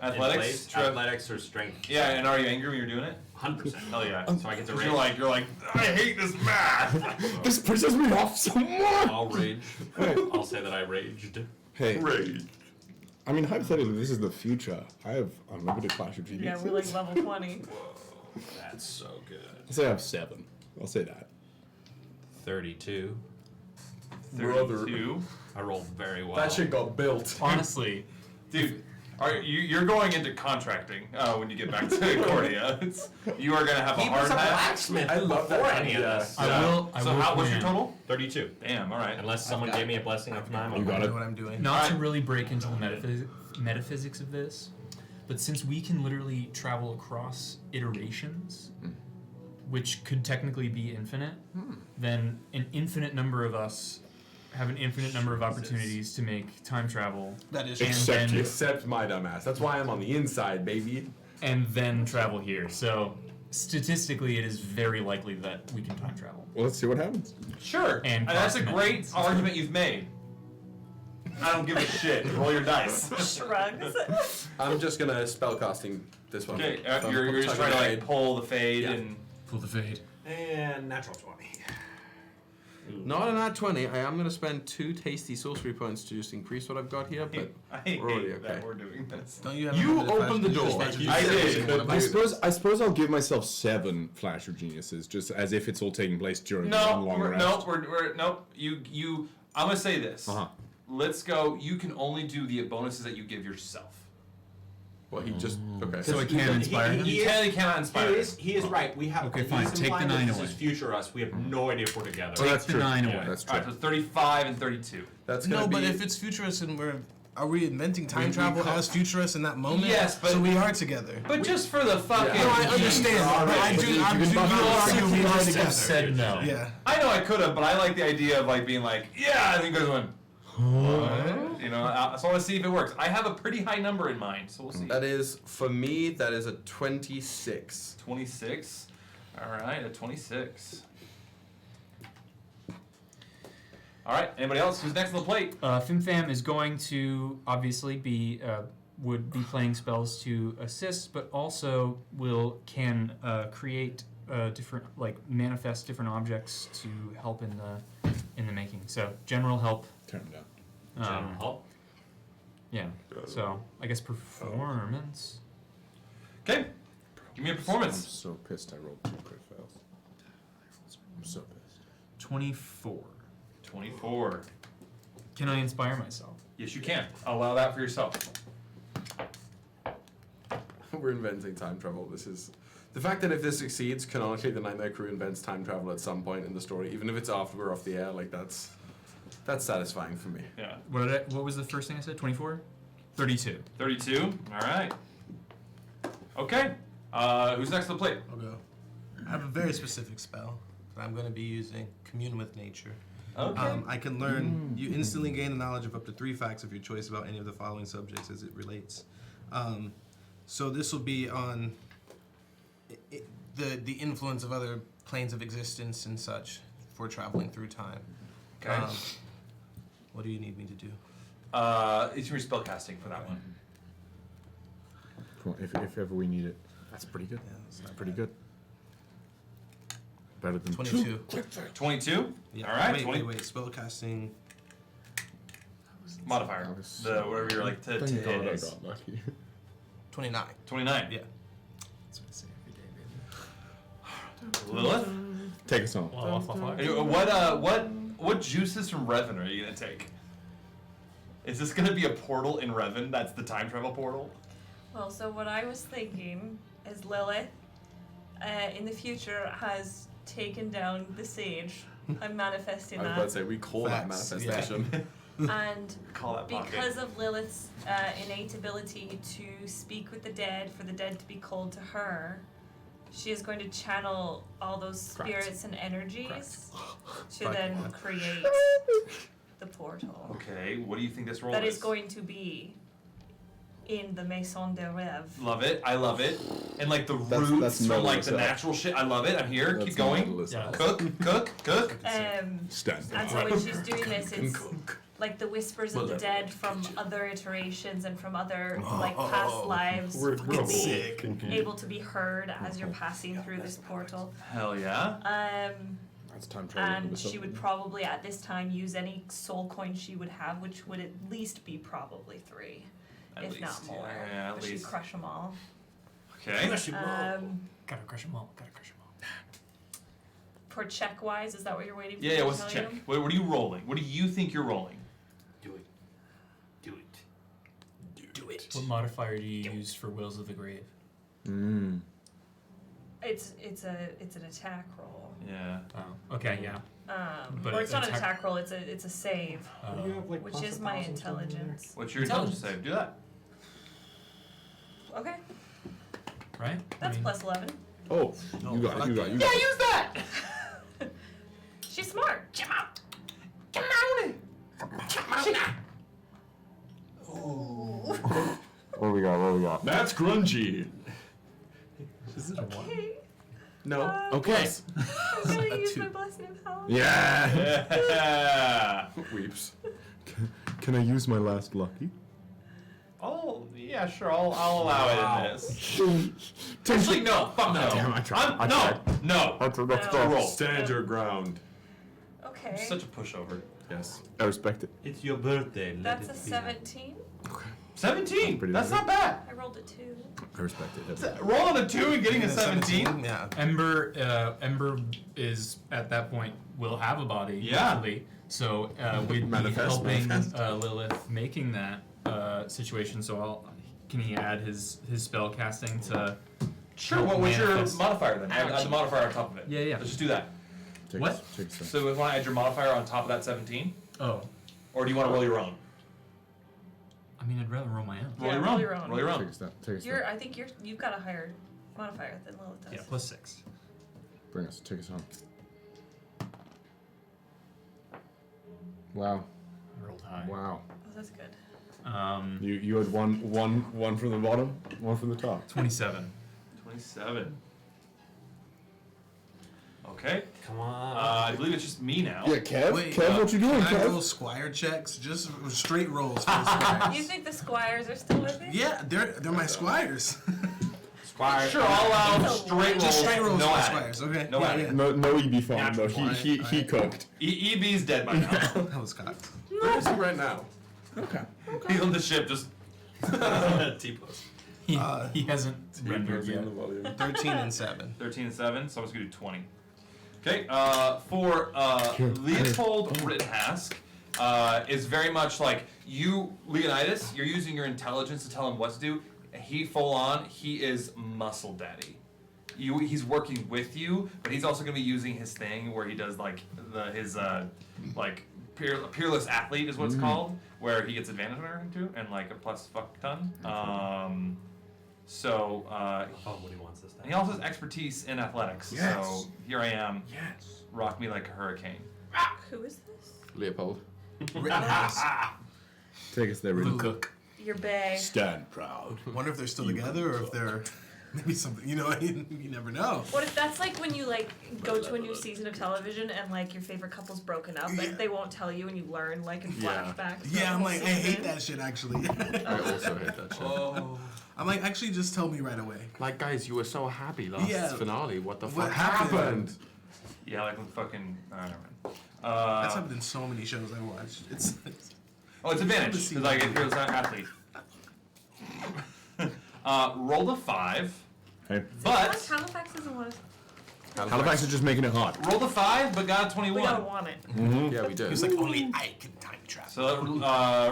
Athletics, in place, athletics or strength. Yeah, and are you angry when you're doing it? 100%. Hell yeah. So I get to 'Cause rage. You're like, I hate this math. This pisses me off so much. I'll rage. I'll say that I raged. Hey. Rage. I mean, hypothetically, this is the future. I have unlimited Clash of Geniuses. Yeah, we're like level 20. That's so good. I'll say I have 7. I'll say that. 32. 32. I rolled very well. That shit got built. Honestly. Dude, you're going into contracting when you get back to Cordia. You are going to have He a hard was a hat. blacksmith I love before that. any of this. I will what's your point out, total? 32. Damn, all right. Unless someone gave me a blessing of 9. You got I it. know what I'm doing. Not to really break into the metaphysics of this, but since we can literally travel across iterations, which could technically be infinite, then an infinite number of us have an infinite number of opportunities to make time travel. That is and Except my dumbass. That's why I'm on the inside, baby. and then travel here. So statistically, it is very likely that we can time travel. Well, let's see what happens. Sure. And that's a cross great argument you've made. I don't give a shit. Roll your dice. Shrugs. I'm just gonna spellcasting this one. Okay, you're just trying to like pull the fade and pull the fade. And natural 20. Not an odd 20. I am gonna spend 2 tasty sorcery points to just increase what I've got here, but I hate we're already that okay. we're doing this. Don't you have You unlimited opened the flash- door. flash of I geniuses? did. What about I suppose I'll give myself 7 Flash of Geniuses, just as if it's all taking place during one No, long rest. nope. You. I'm gonna say this. Uh-huh. Let's go. You can only do the bonuses that you give yourself. Well, he just okay. So I can inspire him? You cannot inspire. He is right. We have. Okay, fine. Take the 9 This away. is future us. We have no idea if we're together. Oh, that's the true. 9 Yeah, away. that's All true. right, so 35 and 32. That's gonna No, be. but if it's futurist and are we inventing time We travel call- as futurists in that moment? Yes, but- so we are together. But just for the fucking. No, I understand. But I do. I do argue we are together. Said no. Yeah. I know I could have, but I like the idea of like being like, yeah, and then goes one. What? You know, so I want to see if it works. I have a pretty high number in mind, so we'll see. That is for me. That is a 26. 26. All right, a 26. All right, anybody else? Who's next on the plate? Fimfam is going to obviously would be playing spells to assist, but also can create different, like manifest different objects to help in the making. So general help. Turn it down. General help. Yeah. So I guess performance. Okay. Give me a I'm performance. so pissed I rolled 2 crit fails. I'm so pissed. 24. 24. Can I inspire myself? Yes, you can. Allow that for yourself. We're inventing time travel. This is the fact that if this succeeds, canonically the Nightmare Krew invents time travel at some point in the story, even if it's after we're off the air. Like that's satisfying for me. Yeah. What was the first thing I said? 24? 32. 32. All right. Okay. Who's next to the plate? I'll go. I have a very specific spell that I'm going to be using. Commune with nature. Okay. I can learn. You instantly gain the knowledge of up to 3 facts of your choice about any of the following subjects as it relates. So this will be on the influence of other planes of existence and such for traveling through time. Okay. What do you need me to do? It's your spellcasting for that one. Cool. If ever we need it. That's pretty good. Yeah, that's pretty good. Better than 22. 22? Yeah. All right. Wait. Spellcasting. Modifier. The whatever you're like to hit is. 29. 29. Yeah. That's what I say every day, baby. Lilith? Take us on. What juices from Revan are you gonna take? Is this gonna be a portal in Revan? That's the time travel portal. Well, so what I was thinking is Lilith, in the future, has taken down the sage. I'm manifesting I was that. about to say, we call that manifestation. And Call that because of Lilith's innate ability to speak with the dead, for the dead to be called to her, she is going to channel all those spirits and energies to then create the portal. Okay, what do you think this roll That is? is going to be in the Maison de Rêve. Love it. I love it. And like the That's roots from like Nobel's the up. natural shit. I love it. I'm here. That's Keep going. Nobel's up. Cook. Stand. And so when she's doing this, it's like the whispers of the dead from other iterations and from other like past lives We're will be sick. able to be heard as you're passing through this portal. Hell yeah. That's time travel. And she would probably at this time use any soul coin she would have, which would at least be probably 3, At if least, not more. yeah, at But she'd least. crush them all. Okay. Gotta crush them all. For check wise, is that what you're waiting for? Yeah, to what's the tell check? you? What are you rolling? What do you think you're rolling? Do it. What modifier do you use for Wills of the Grave? It's an attack roll. Yeah. Oh, okay, yeah. But Or it's not an attack roll. It's a save, which is my intelligence. What's your intelligence save? Do that. Okay, Right? that's plus 11. Oh, you got it. Yeah, use that. She's smart. Come on. What we got? That's grungy. Is it a 1? No. Okay. I'm gonna use my blessing of health. Yeah. Weeps. Can I use my last lucky? Oh, yeah, sure. I'll allow it in this. Actually, no. Fuck no. Damn, I tried. No. Let's No. go. Stand your ground. Okay. Such a pushover. Yes. I respect it. It's your birthday. That's a 17. 17. Pretty That's good. not bad. I rolled a 2. I respect it. Rolling a 2 and getting a 17. Yeah. Ember is at that point will have a body. Yeah. Hopefully. So we'd be helping Lilith making that situation. So can he add his spell casting to? Sure. What was your manifest? modifier then? Add the modifier on top of it. Yeah. Let's just do that. What? So we want to add your modifier on top of that 17, Oh. or do you want to roll your own? I mean, I'd rather roll my own. Yeah, your roll own. your own. Roll your own. Take a step. I think you've got a higher modifier than Lilith does. Yeah, plus 6. Take us home. Wow. I rolled high. Wow. Oh, that's good. You had one from the bottom, one from the top. 27. 27. Okay. Come on. I believe it's just me now. Yeah, Kev. Wait, Kev, what you doing, Can I Kev? roll squire checks? Just straight rolls for the squires. You think the squires are still with me? Yeah, they're my squires. Squire. Sure, I'll allow straight rolls. Just straight rolls no for adding. squires. Okay. No adding. yeah. No EB farm though. He cooked. EB's dead by now. That was cocked. Where is he right now? Okay. He's on the ship just T-plus. He hasn't rendered yet. 13 and 7. 13 and 7, so I'm just going to do 20. Okay, for Leopold Rittenhask is very much like you, Leonidas, you're using your intelligence to tell him what to do. He he is muscle daddy. He's working with you, but he's also going to be using his thing where he does like his peerless athlete is what it's called, where he gets advantage on everything too, and like a plus fuck ton. So what he wants this time. he also has expertise in athletics. Yes. So here I am. Yes. Rock me like a hurricane. Who is this? Leopold. Take us there, Rudy. Cook. Your bae. Stand proud. Wonder if they're still together or if they're. Maybe something, you know, you never know. What if that's like when you like go to a new season of television and like your favorite couple's broken up, like they won't tell you and you learn like in flashbacks. Yeah, I'm like, I hate that shit actually. I also hate that shit. Oh. I'm like, actually, just tell me right away. Like, guys, you were so happy last finale. What the What fuck happened? Yeah, like with fucking. Never mind. That's happened in so many shows I watched. It's advantage because I get heroes athlete. Roll a 5. Hey. But Halifax doesn't want to. Halifax is just making it hot. rolled a 5, but got a 21. We gotta want it. Yeah, we did. He's like, only I can time travel. So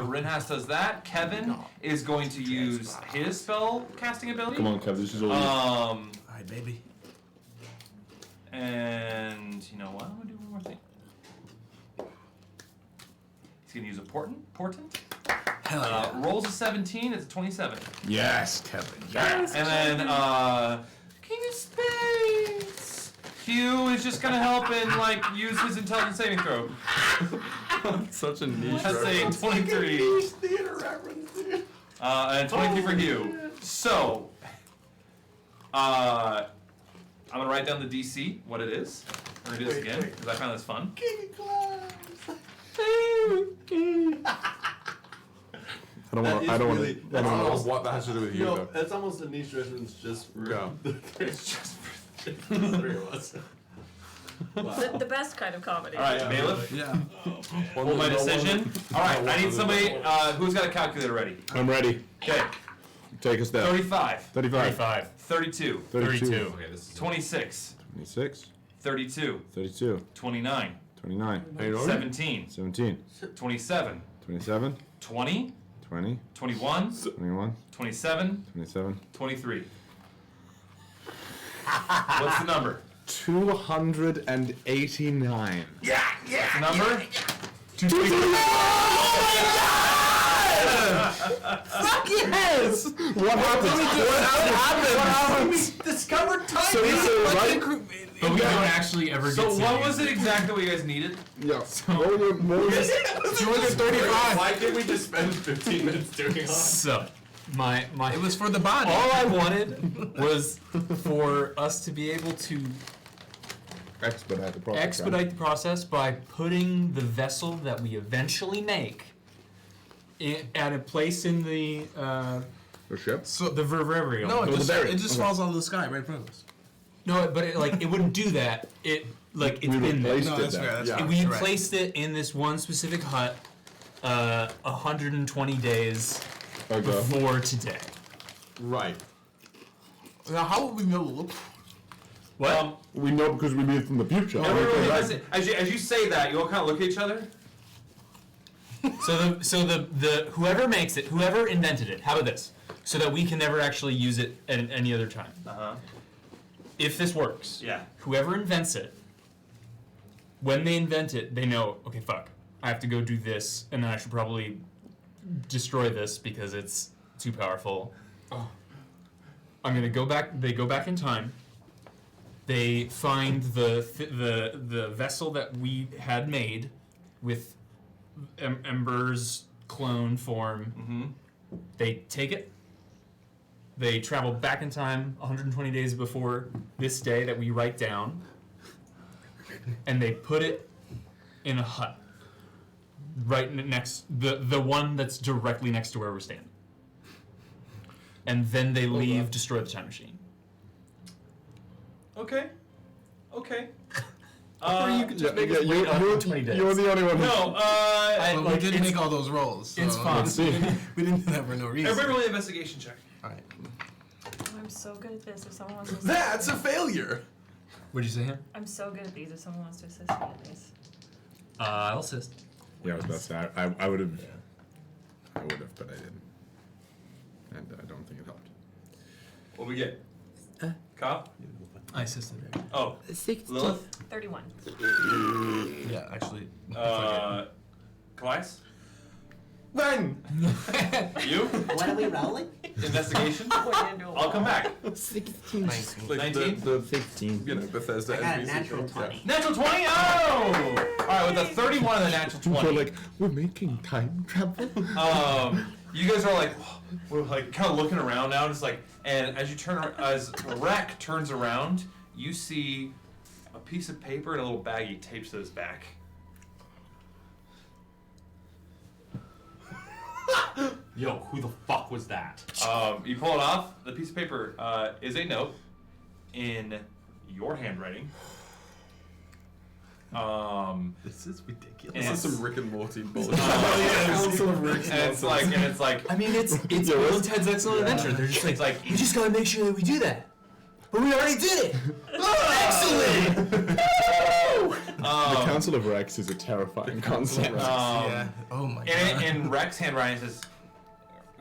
Rinhas does that. Kevin is going to use his spell casting ability. Come on, Kev, this is all you. Alright, baby. And you know what? I'm gonna do one more thing. He's gonna use a portent. Hell yeah. Rolls a 17. It's a 27. Yes, Kevin. Yes. And then King of Spades. Hugh is just gonna help and like use his intelligence saving throw. Such a niche. That's a 23. Theater reference, dude. And 23 for Hugh. So, I'm gonna write down the DC, what it is. We're gonna do this again because I found this fun. I don't want to know what that has to do with you, No, though. it's almost a niche reference just for it's just for the three of us. The best kind of comedy. All right, Bailiff. Yeah. Hold my decision. All right, I need somebody who's got a calculator ready. I'm ready. Okay. Take us there. 35. 35. 32. 32. Okay, this is 26. 26. 32. 32. 29. 29. 17. 17. 27. 27. 20. 20. 21. 21. 27. 27. 23. What's the number? 289. Yeah, yeah. What's the number? 289. Fuck yes! What happened? What happened? We discovered time. So we say, right? But we don't actually ever get So to what use was it exactly what you guys needed? Yeah. What was it? 235. Why did we just spend 15 minutes doing that? So, my It was for the body. all I wanted was for us to be able to Expedite the process. expedite the process by putting the vessel that we eventually make at a place in the The ship? the Vivarium. No, it berry. just falls out of the sky right in front of us. No, but it wouldn't do that. It's been there. replaced No, it that's then. fair. That's Yeah. fair. We Correct. placed it in this one specific hut 120 days Okay. before today. Right. Now, how would we know? What? We know because we meet from the future. Listen, as you say that, you all kind of look at each other. So the whoever makes it, whoever invented it, how about this? So that we can never actually use it at any other time. If this works, Yeah. whoever invents it, when they invent it, they know, okay, fuck, I have to go do this, and then I should probably destroy this because it's too powerful. I'm gonna go back. They go back in time. They find the vessel that we had made with Ember's clone form. They take it. They travel back in time 120 days before this day that we write down, and they put it in a hut right next the one that's directly next to where we're standing. And then they leave, destroy the time machine. Okay. Okay. Or you could just make us wait you're 120 days. You're the only one. No. But we didn't make all those rolls. So it's fine. Let's see. We didn't do that for no reason. Everybody roll an investigation check. All right. Oh, I'm so good at this. If someone wants to. That's a failure. What'd you say him? I'm so good at these. If someone wants to assist me at these. I'll assist. Yeah, I was about to say, I would have. I would have, but I didn't. And I don't think it helped. What we get? Cop? I assisted. Oh. 16. Lilith? 31. Yeah, actually. Kallias? When? You? What are we rolling? Investigation? I'll come back. 16. 19? The 16. you know, Bethesda I got a NPC natural thing, 20. Natural 20? Oh! Alright, with a 31 and a natural 20. So, like, we're making time travel? you guys are like, we're like kind of looking around now, just like, and as you as Rek turns around, you see a piece of paper and a little baggie taped to his back. Yo, who the fuck was that? You pull it off. The piece of paper is a note in your handwriting. This is ridiculous. And This is some Rick and Morty bullshit. Council of Rick and it's like. I mean, it's Bill and Ted's Excellent Adventure. They're just like, we just gotta make sure that we do that. But we already did it. Excellent. The Council of Rex is a terrifying concept. Oh my god. In Rek's handwriting it says,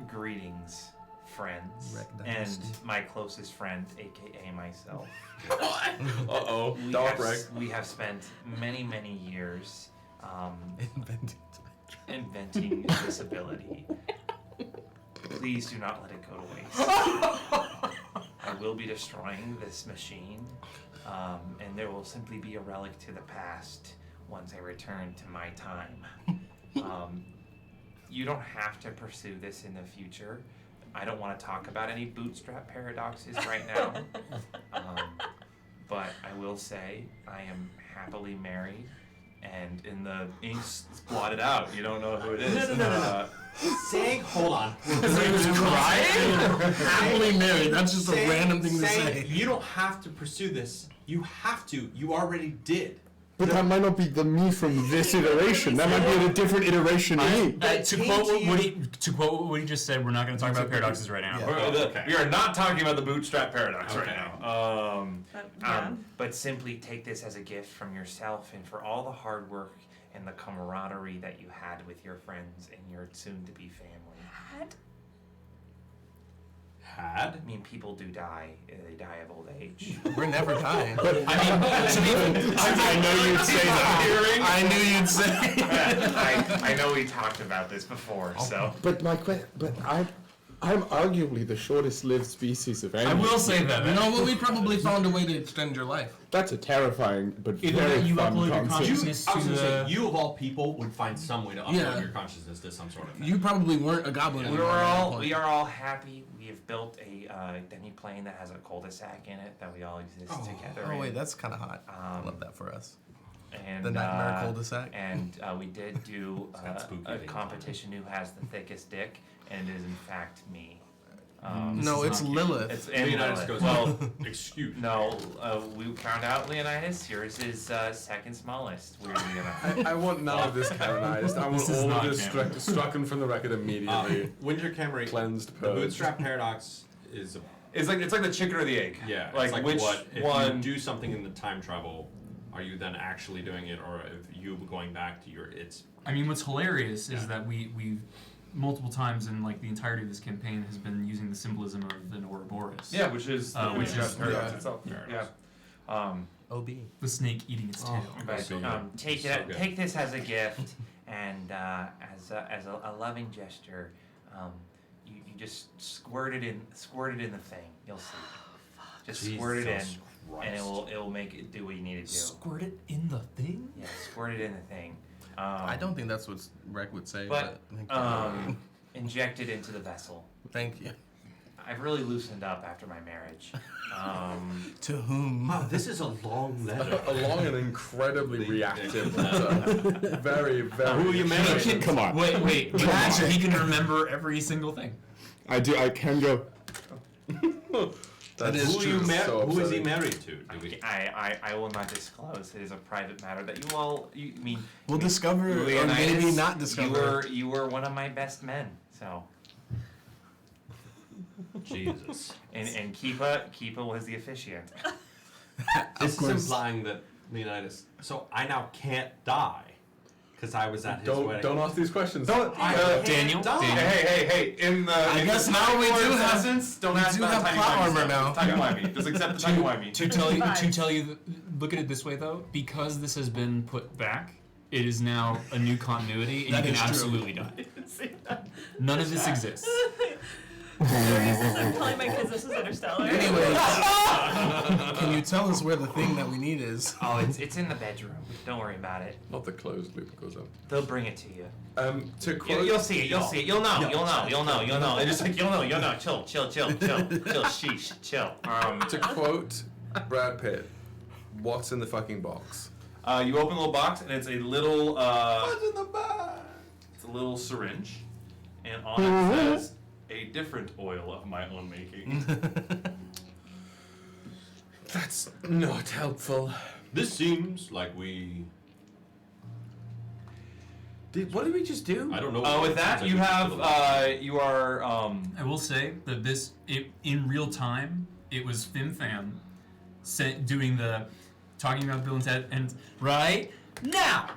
"Greetings, friends, and my closest friend, aka myself." Uh-oh. Dark Rek. We have spent many, many years inventing this ability. Please do not let it go to waste. I will be destroying this machine, and there will simply be a relic to the past once I return to my time. You don't have to pursue this in the future. I don't want to talk about any bootstrap paradoxes right now. But I will say I am happily married, and in the ink's blotted out. You don't know who it is. No. Saying, hold on. Happily married. That's just a random thing to say. You don't have to pursue this. You have to. You already did. But that might not be the me from this iteration. That might be a different iteration of me. To quote what he just said, we're not going to talk about paradoxes right now. Yeah. We are not talking about the bootstrap paradox right now. But simply take this as a gift from yourself and for all the hard work and the camaraderie that you had with your friends and your soon-to-be family. I mean, people do die. They die of old age. We're never dying. But I know you'd say that. I knew you'd say. I know we talked about this before, so. But I'm arguably the shortest-lived species of animal. I will say that. You know what? We probably found a way to extend your life. That's a terrifying but Either very that you fun upload your concept. consciousness I was to going to say, the... you of all people would find some way to upload Yeah. your consciousness to some sort of thing. You probably weren't a goblin. We are all happy. We have built a demi-plane that has a cul-de-sac in it that we all exist together Oh in. wait, that's kind of hot. I love that for us. And, The Nightmare cul-de-sac. And we did do spooky a things. competition who has the thickest dick, and it is in fact me. No, it's Lilith. It's in Leonidas Lilith. goes, Well, excuse. no, we found out Leonidas. Yours is second smallest. We're gonna. I want none of this canonized. I want This is all not of this struck from the record immediately. Winter Camry, Cleansed, the purged. bootstrap paradox is It's like the chicken or the egg. yeah. Like, it's like which what if one? you do something in the time travel, are you then actually doing it, or if you going back to your it's? I mean, what's hilarious is that we've multiple times in like the entirety of this campaign has been using the symbolism of the Ouroboros. Yeah, which is the which is paradox itself. Yeah. Yeah. OB. The snake eating its tail. But So take so it. good. Take this as a gift, and as a loving gesture, you just squirt it in the thing. You'll see. Just squirt it in, Jesus and it Christ. will make it do what you need to do. Squirt it in the thing? Yeah, squirt it in the thing. I don't think that's what Rek would say. But But inject it into the vessel. thank you. I've really loosened up after my marriage. To whom? Wow, this is a long letter. A long and incredibly reactive letter. Very, very. Who are you married? Come on. Wait. Imagine he can remember every single thing. I do. I can go. That Who, true. So who is he upsetting. married to? Do we? I will not disclose. It is a private matter that you all. We'll discover, or Leonidas, maybe not discover. You were one of my best men. So. Jesus. And Keepa was the officiant. This is implying that Leonidas. So I now can't die because I was at his wedding. Don't ask these questions. Daniel. Hey! In the I guess now we do have essence, don't we ask do about have tiny plot wimey armor stuff. now. Tiny wimey. Just accept the tiny wimey. To tell you, look at it this way though, because this has been put back, it is now a new continuity, and That you is can true. absolutely die. None of this exists. I'm telling my kids this is Interstellar. Anyways, can you tell us where the thing that we need is? Oh, it's in the bedroom. Don't worry about it. Not the closed loop goes up. They'll bring it to you. To quote, You'll see it. You'll see it. You'll know. You'll know. It's just like you'll know. Chill. Sheesh. Chill. To quote Brad Pitt, what's in the fucking box? You open a little box, and it's a little. What's in the box? It's a little syringe, and on it says a different oil of my own making. That's not helpful. This seems like we. What did we just do? I don't know. With that, you have. You are. I will say that in real time, it was Fim Fam doing talking about Bill and Ted, and right now,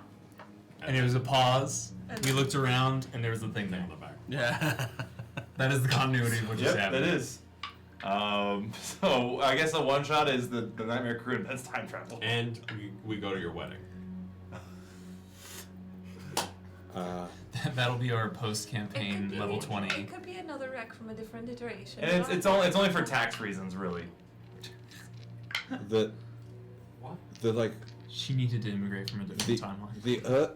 and it was a pause. We looked around, and there was the thing there on the back. Yeah. That is the continuity of what just happened. That is. So I guess the one shot is the Nightmare Krew, and that's time travel. And we go to your wedding. That'll be our post-campaign level 20. It could be another wreck from a different iteration. And it's only for tax reasons, really. The like. She needed to immigrate from a different timeline. The earth.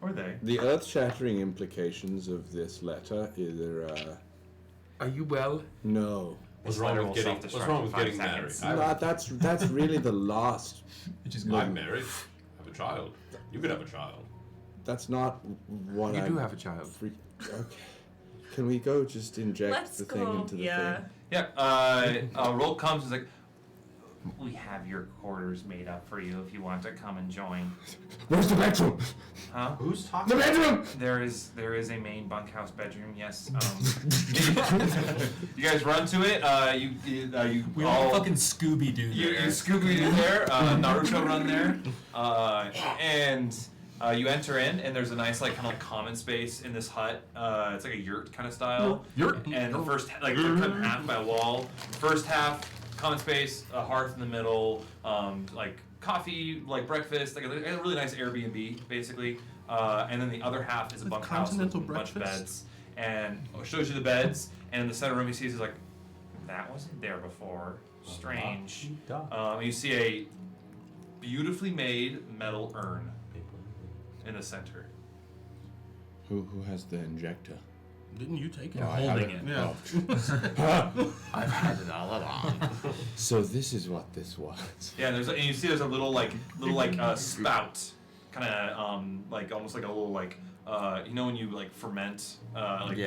Or they. The earth-shattering implications of this letter either. Are you well? No. What's wrong with getting married? That's really the last. I'm married. I have a child. You could have a child. That's not what You do have a child. Okay. Can we go just inject Let's the go. thing into the thing? Yeah. Roll comes is like, we have your quarters made up for you if you want to come and join. Where's the bedroom? Huh? Who's talking? The bedroom! There is a main bunkhouse bedroom. Yes. You guys run to it. You We all fucking Scooby-Doo You there. Scooby-Doo there. Naruto run there. And you enter in, and there's a nice kind of common space in this hut. It's like a yurt kind of style. Yurt. And the first they're cut in half by a wall. First half, common space, a hearth in the middle, coffee, breakfast, a really nice Airbnb basically. And then the other half is a bunkhouse with a bunch of beds. And it shows you the beds, and in the center room he sees like, that wasn't there before. Strange. You see a beautifully made metal urn in the center. Who has the injector? Didn't you take it? You're holding it. Yeah. I've had it all along. So this is what this was. Yeah, and you see there's a little spout, kind of almost like a little when you ferment the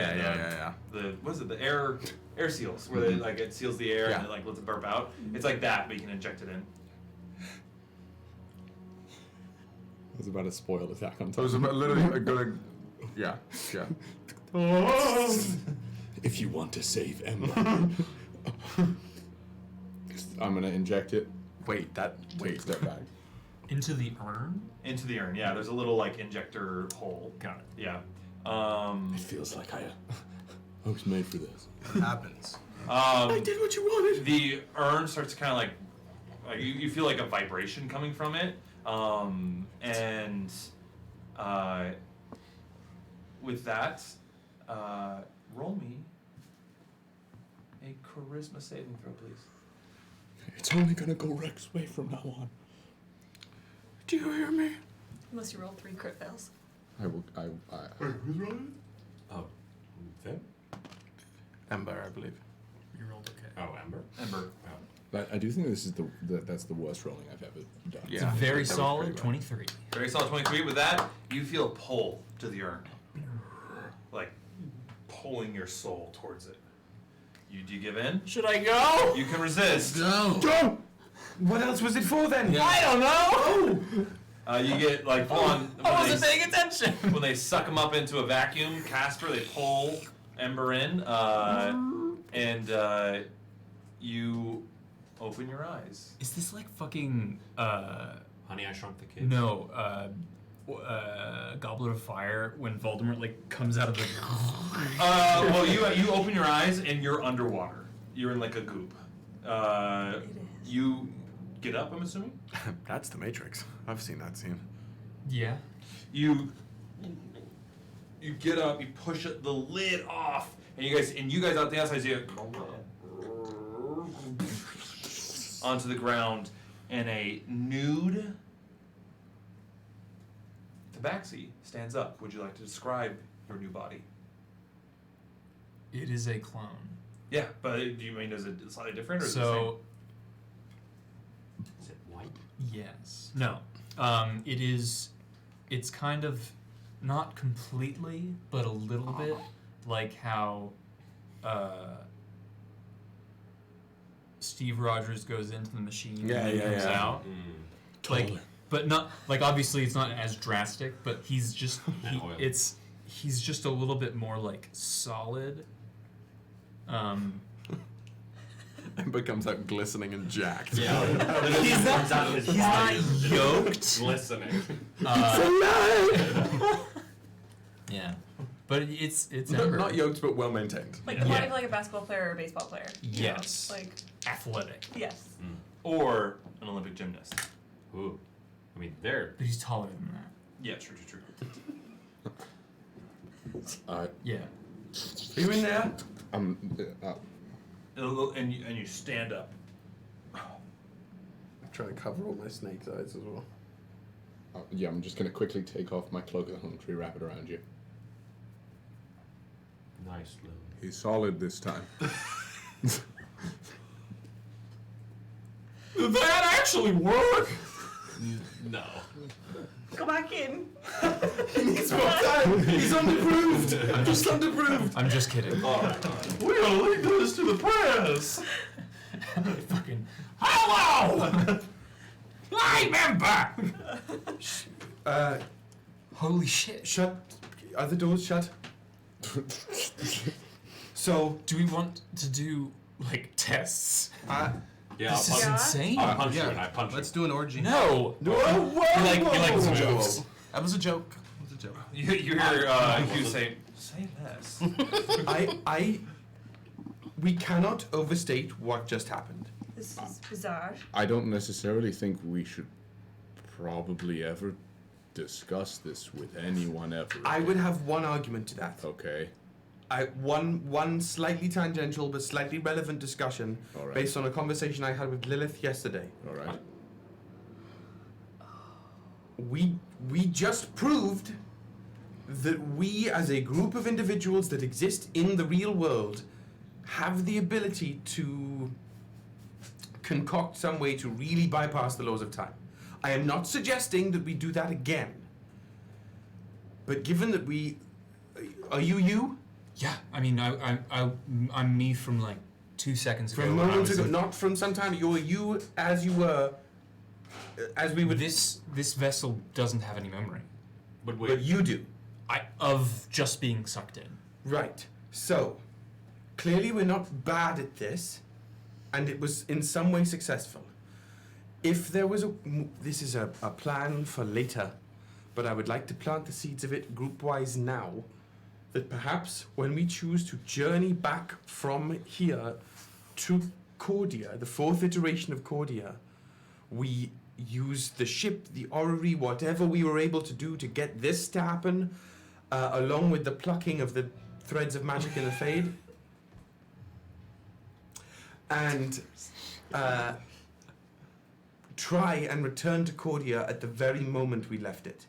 air seals where they it seals the air and it lets it burp out. It's like that, but you can inject it in. I was about to spoil Attack on Titan. I was literally gonna. Yeah. If you want to save Ember. I'm gonna inject it. Wait. Step back. Into the urn? Into the urn, yeah. There's a little injector hole. Got it. Yeah. It feels like I was made for this. It happens. I did what you wanted. The urn starts to kind of you feel like a vibration coming from it, with that, roll me a charisma saving throw, please. It's only gonna go Rex way from now on. Do you hear me? Unless you roll 3 crit fails. I will. Who's rolling? Oh, Finn? Ember, I believe. You rolled okay. Oh, Ember. Oh. But I do think this is that's the worst rolling I've ever done. It's a very solid 23. Very solid 23. With that, you feel a pull to the urn. Pulling your soul towards it. Do you give in? Should I go? You can resist. Go! What else was it for then? Yeah. I don't know! You get full on. I wasn't paying attention! When they suck him up into a vacuum, Casper, they pull Ember in, and you open your eyes. Is this like fucking, Honey, I Shrunk the Kids? No, Goblet of Fire when Voldemort comes out of the... Well, you open your eyes and you're underwater. You're in a goop. You get up, I'm assuming? That's the Matrix. I've seen that scene. Yeah. You get up, you push the lid off, and you guys out the outside see it onto the ground, and a nude tabaxi stands up. Would you like to describe your new body? It is a clone. Yeah, but do you mean is it slightly different or So, Is it white? yes. No. It is. It's kind of not completely, but a little bit like how Steve Rogers goes into the machine and then comes out. Totally. Like, but not like obviously it's not as drastic, but he's just he's just a little bit more like solid. Ember comes out glistening and jacked. Yeah. he's not yoked. Glistening. Yeah, but it's not yoked, but well maintained. Like the body of like a basketball player or a baseball player. you know? Yes. Like athletic. yes. or an Olympic gymnast? Ooh. I mean, they're. But he's taller than that. Yeah, true. Yeah. Are you in there? And you stand up. I'm trying to cover all my snake's eyes as well. Yeah, I'm just going to quickly take off my cloak of the hung tree, wrap it around you. Nice. He's solid this time. Did that actually work? No. Go back in. He needs more time. He's underproved. I'm just underproved. I'm just kidding. We gotta link this to the press. Fucking. Hello. I remember. Holy shit! Shut. Are the doors shut? So, do we want to do like tests? Yeah, this is insane. I'll punch you and I punch you. Let's do an orgy. No. Whoa. You like some jokes? That was a joke. It was a joke. You say less. We cannot overstate what just happened. This is bizarre. I don't necessarily think we should probably ever discuss this with anyone ever. I would have one argument to that. Okay. One slightly tangential but slightly relevant discussion based on a conversation I had with Lilith yesterday. All right. We just proved that we, as a group of individuals that exist in the real world, have the ability to concoct some way to really bypass the laws of time. I am not suggesting that we do that again. But given that are you? Yeah, I mean, I'm me from like 2 seconds ago. From moments ago, not from some time. You're you as you were, as we would. This vessel doesn't have any memory. But you do. Of just being sucked in. Right. So, clearly we're not bad at this, and it was in some way successful. If there was this is a plan for later, but I would like to plant the seeds of it group-wise now, that perhaps when we choose to journey back from here to Cordia, the fourth iteration of Cordia, we use the ship, the orrery, whatever we were able to do to get this to happen, along with the plucking of the threads of magic in the Fade, and try and return to Cordia at the very moment we left it.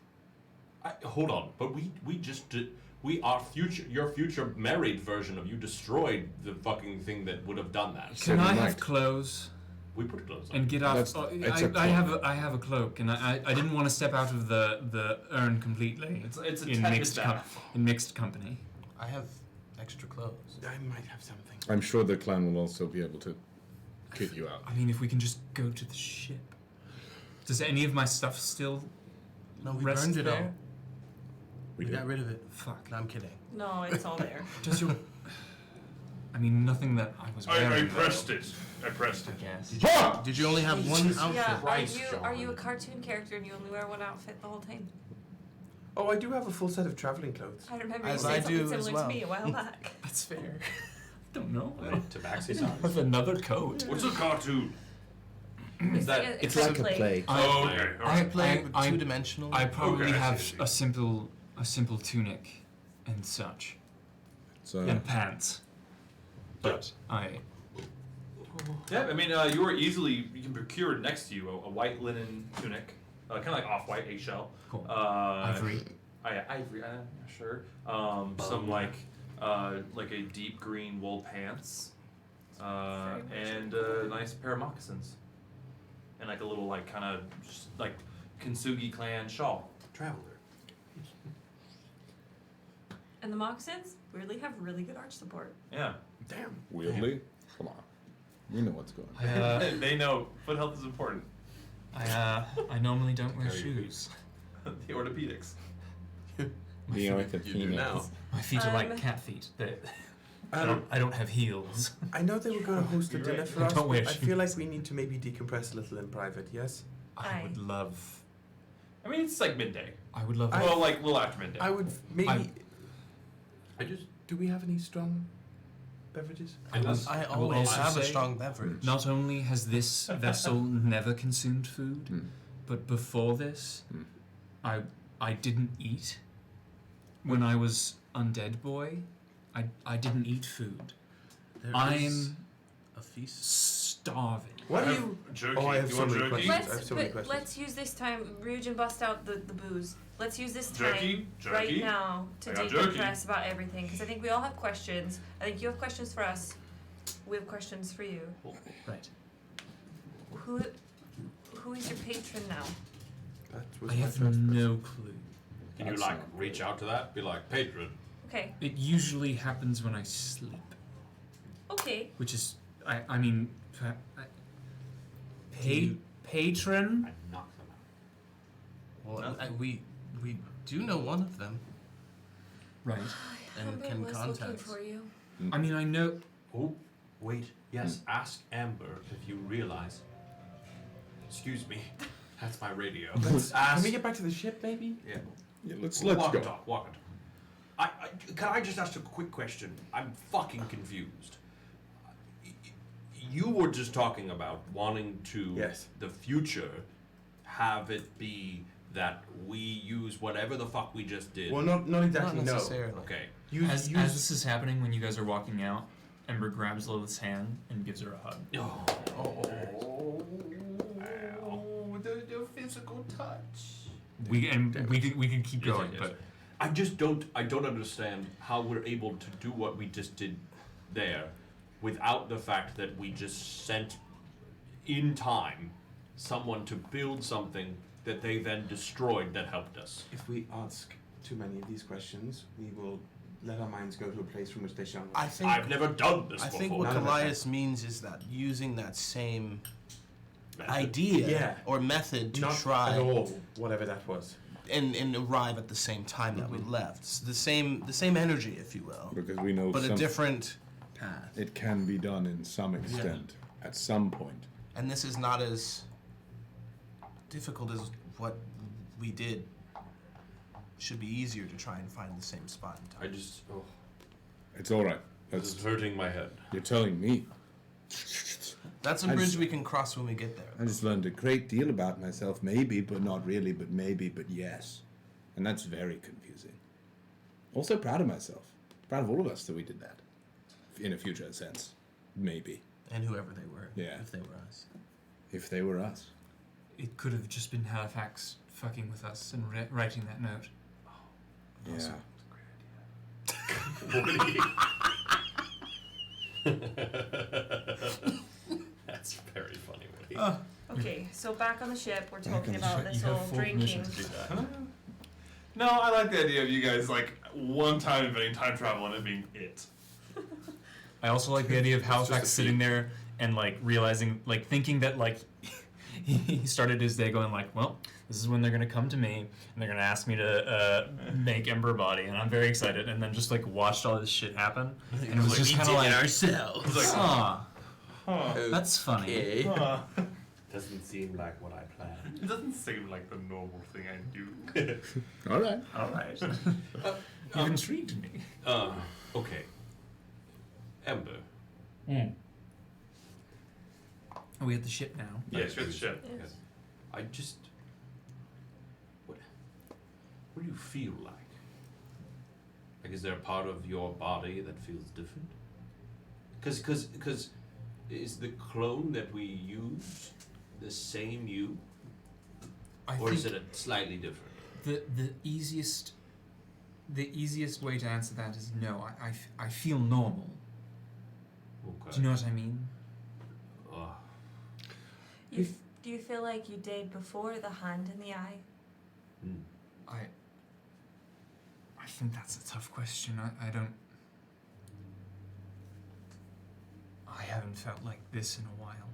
Hold on, but we just did. Your future married version of you destroyed the fucking thing that would have done that. Can I have clothes? We put clothes on. And get off. I have a cloak, and I didn't want to step out of the urn completely. It's a in mixed mixed company. I have extra clothes. I might have something. I'm sure the clan will also be able to get you out. I mean, if we can just go to the ship. Does any of my stuff still? No, we rest burned it there? all. We got rid of it. Fuck. No, I'm kidding. No, it's all there. Does your? I mean, nothing that I was wearing. I pressed it. I pressed it. Yes. Did you only have one outfit? Yeah. Are you a cartoon character and you only wear one outfit the whole time? Oh, I do have a full set of traveling clothes. I remember you saying something similar to me a while back. That's fair. Don't know. Tabaxi With another coat. What's a cartoon? It's like It's like a play. Oh, okay. I play with two-dimensional. I probably Okay, I have see. a simple tunic and such. So And pants. But Yeah, I mean, you can procure next to you a white linen tunic, kind of like off-white eggshell. Cool. Ivory. Ivory. Sure. Some like a deep green wool pants, and a nice pair of moccasins, and like a little like kind of just like Kintsugi clan shawl. Traveler. And the moccasins weirdly have really good arch support. Yeah. Damn. weirdly, come on, we know what's going on. They know foot health is important. I normally don't wear shoes. The orthopedics. You do now. My feet are like cat feet. I don't have heels. I know they were going to host a You're dinner right. for us. Don't wear but I feel like we need to maybe decompress a little in private. Yes. I would love. I mean, it's like midday. I would love. Well, like a little after midday. I would maybe. I just. Do we have any strong beverages? I will always also have a say, strong beverage. Not only has this vessel never consumed food, but before this, I didn't eat. When I was undead boy, I didn't eat food. I'm a feast. Starving. What do you? Jerky. Oh, I have You so want many jerky? questions. I have so many questions. Let's use this time. Ryujin, bust out the booze. Let's use this Jerky? time right Jerky? now to I got jerky. decompress about everything, because I think we all have questions. I think you have questions for us. We have questions for you. Right. Who is your patron now? That was I my have first no clue. Can you like reach out to that? Be like, patron. Okay. It usually happens when I sleep, Okay. which is, I mean, patron. I knock them out. Well, we do know one of them. Right. And Ember can was looking contact. for you. I mean, I know. Oh, wait. Yes, ask Amber if you realize. Excuse me. That's my radio. Can we get back to the ship, maybe? Yeah. Let's walk go. and talk. Walk and talk. Can I just ask a quick question? I'm fucking confused. You were just talking about wanting to, the future, have it be that we use whatever the fuck we just did. Well, not exactly. Not No. necessarily. Okay. As this is happening, when you guys are walking out, Ember grabs Lilith's hand and gives her a hug. The physical touch. We can keep going, Yes. but I don't understand how we're able to do what we just did there without the fact that we just sent in time someone to build something that they then destroyed that helped us. If we ask too many of these questions, we will let our minds go to a place from which they shall not. I think I've never done this I before. think what None of us Kallias means is that using that same Method. idea or method to Not try at all, whatever that was. and arrive at the same time that we left. It's the same energy, if you will. Because we know but a some- different path. It can be done in some extent at some point. And this is not as difficult as what we did. Should be easier to try and find the same spot in time. It's all right. This is hurting my head. You're telling me. That's a bridge we can cross when we get there. I just learned a great deal about myself, maybe, but not really, but maybe, but yes. And that's very confusing. Also proud of myself. Proud of all of us that we did that. In a future sense. Maybe. And whoever they were. Yeah. If they were us. If they were us. it could have just been Halifax fucking with us and writing that note. Yeah. That's very funny, Woody. Okay, so back on the ship, we're Back on talking the about ship. this You have whole full drinking. permission to do that. No, I like the idea of you guys like one time inventing time travel and it being it. I also like the idea of It's just Halifax a sitting there and like realizing, like thinking that like he started his day going like, well, this is when they're gonna come to me and they're gonna ask me to make Ember body, and I'm very excited. And then just like watched all this shit happen, and it was Like, just we kind of did like, it ourselves. He's like, that's funny. Okay. Huh. Doesn't seem like what I planned. It doesn't seem like the normal thing I do. All right. All right. You've intrigued me. Okay. Ember. Are we at the ship now? Yes, you're at the ship. Yes. I just. What do you feel like? Like, is there a part of your body that feels different? Because is the clone that we use the same you? Or is it a slightly different? The easiest way to answer that is no. I feel normal. Okay. Do you know what I mean? Do you feel like you did before the hand in the eye? I think that's a tough question. I haven't felt like this in a while.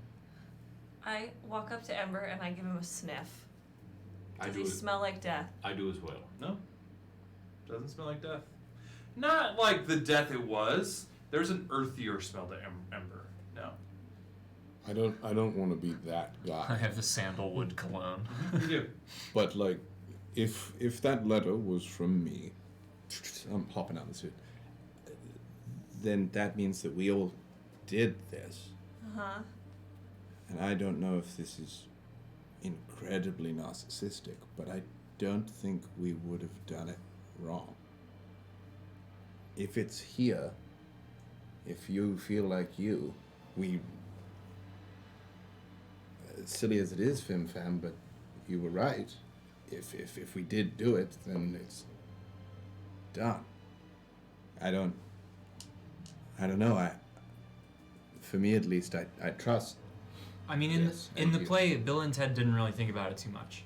I walk up to Ember and I give him a sniff. Does he do smell like death? I do as well. No. Doesn't smell like death. Not like the death it was. There's an earthier smell to Ember. No. I don't want to be that guy. I have the sandalwood cologne. You do. But like, if that letter was from me, I'm hopping out of the suit. Then that means that we all did this. Uh-huh. And I don't know if this is incredibly narcissistic, but I don't think we would have done it wrong. If it's here, if you feel like we, as silly as it is, Fim Fam, but you were right. If we did do it, then it's done. I don't know. For me at least, I trust. I mean, in the play, Bill and Ted didn't really think about it too much.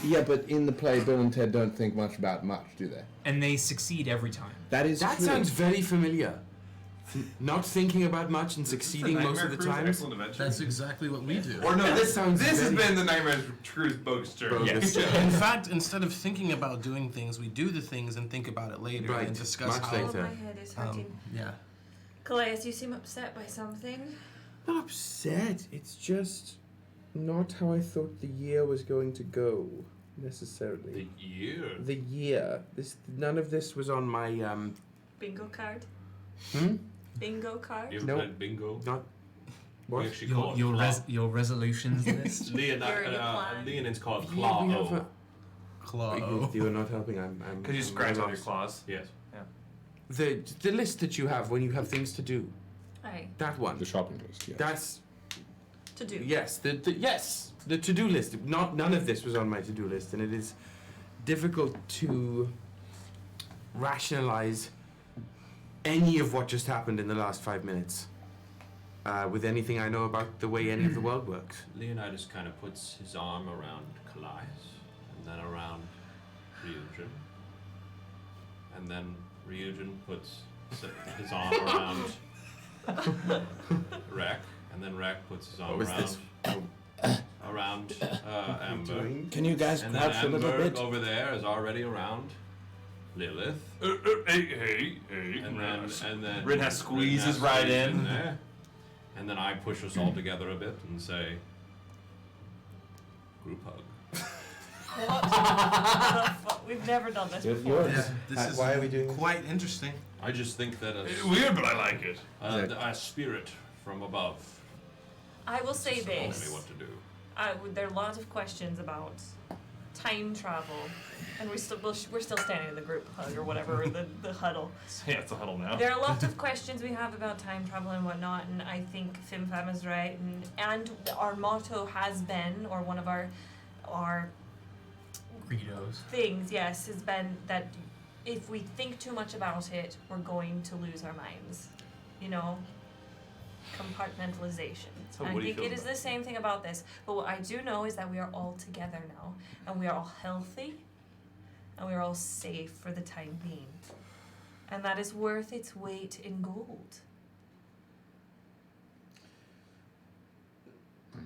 Yeah, but in the play, Bill and Ted don't think much about much, do they? And they succeed every time. That sounds very familiar. Not thinking about much and succeeding most of the time. That's exactly what we do. Or no, this sounds has very been the Nightmare Krew's bogus journey. Yes. In fact, instead of thinking about doing things, we do the things and think about it later and discuss how. Oh, my head is hurting. Yeah. Kallias, you seem upset by something. Not upset. It's just not how I thought the year was going to go, necessarily. The year? The year. None of this was on my Bingo card. Bingo card. You ever played bingo? Not. What? We actually call it your resolutions list. Leonid's called We Claw. have a Claw. You are not helping. I'm. Because you scratch on your claws. Yes. Yeah. The list that you have when you have things to do. Aye. That one. The shopping list. Yes. That's. To do. Yes. The to-do list. None of this was on my to-do list, and it is difficult to rationalize any of what just happened in the last 5 minutes with anything I know about the way any of the world works. Leonidas kind of puts his arm around Kallias, and then around Ryujin, and then Ryujin puts his arm around Rek, and then Rek puts his arm around Ember. Can you guys and crouch a then little Ember bit? over there is already around Lilith. Hey. And then Rin has squeezes right in. There. And then I push us all together a bit and say, group hug. We've never done this Good before. Lord. This is Why are we doing quite interesting. I just think that weird, but I like it. A spirit from above I will say told me this. what to do. There are lots of questions about time travel, and we're still standing in the group hug or whatever, the huddle. Yeah, it's a huddle now. There are a lot of questions we have about time travel and whatnot, and I think FimFam is right, and our motto has been, or one of our Credos. things, yes, has been that if we think too much about it, we're going to lose our minds. You know? Compartmentalization. So And I what do you think feel it is about the same thing about this. But what I do know is that we are all together now, and we are all healthy, and we are all safe for the time being. And that is worth its weight in gold.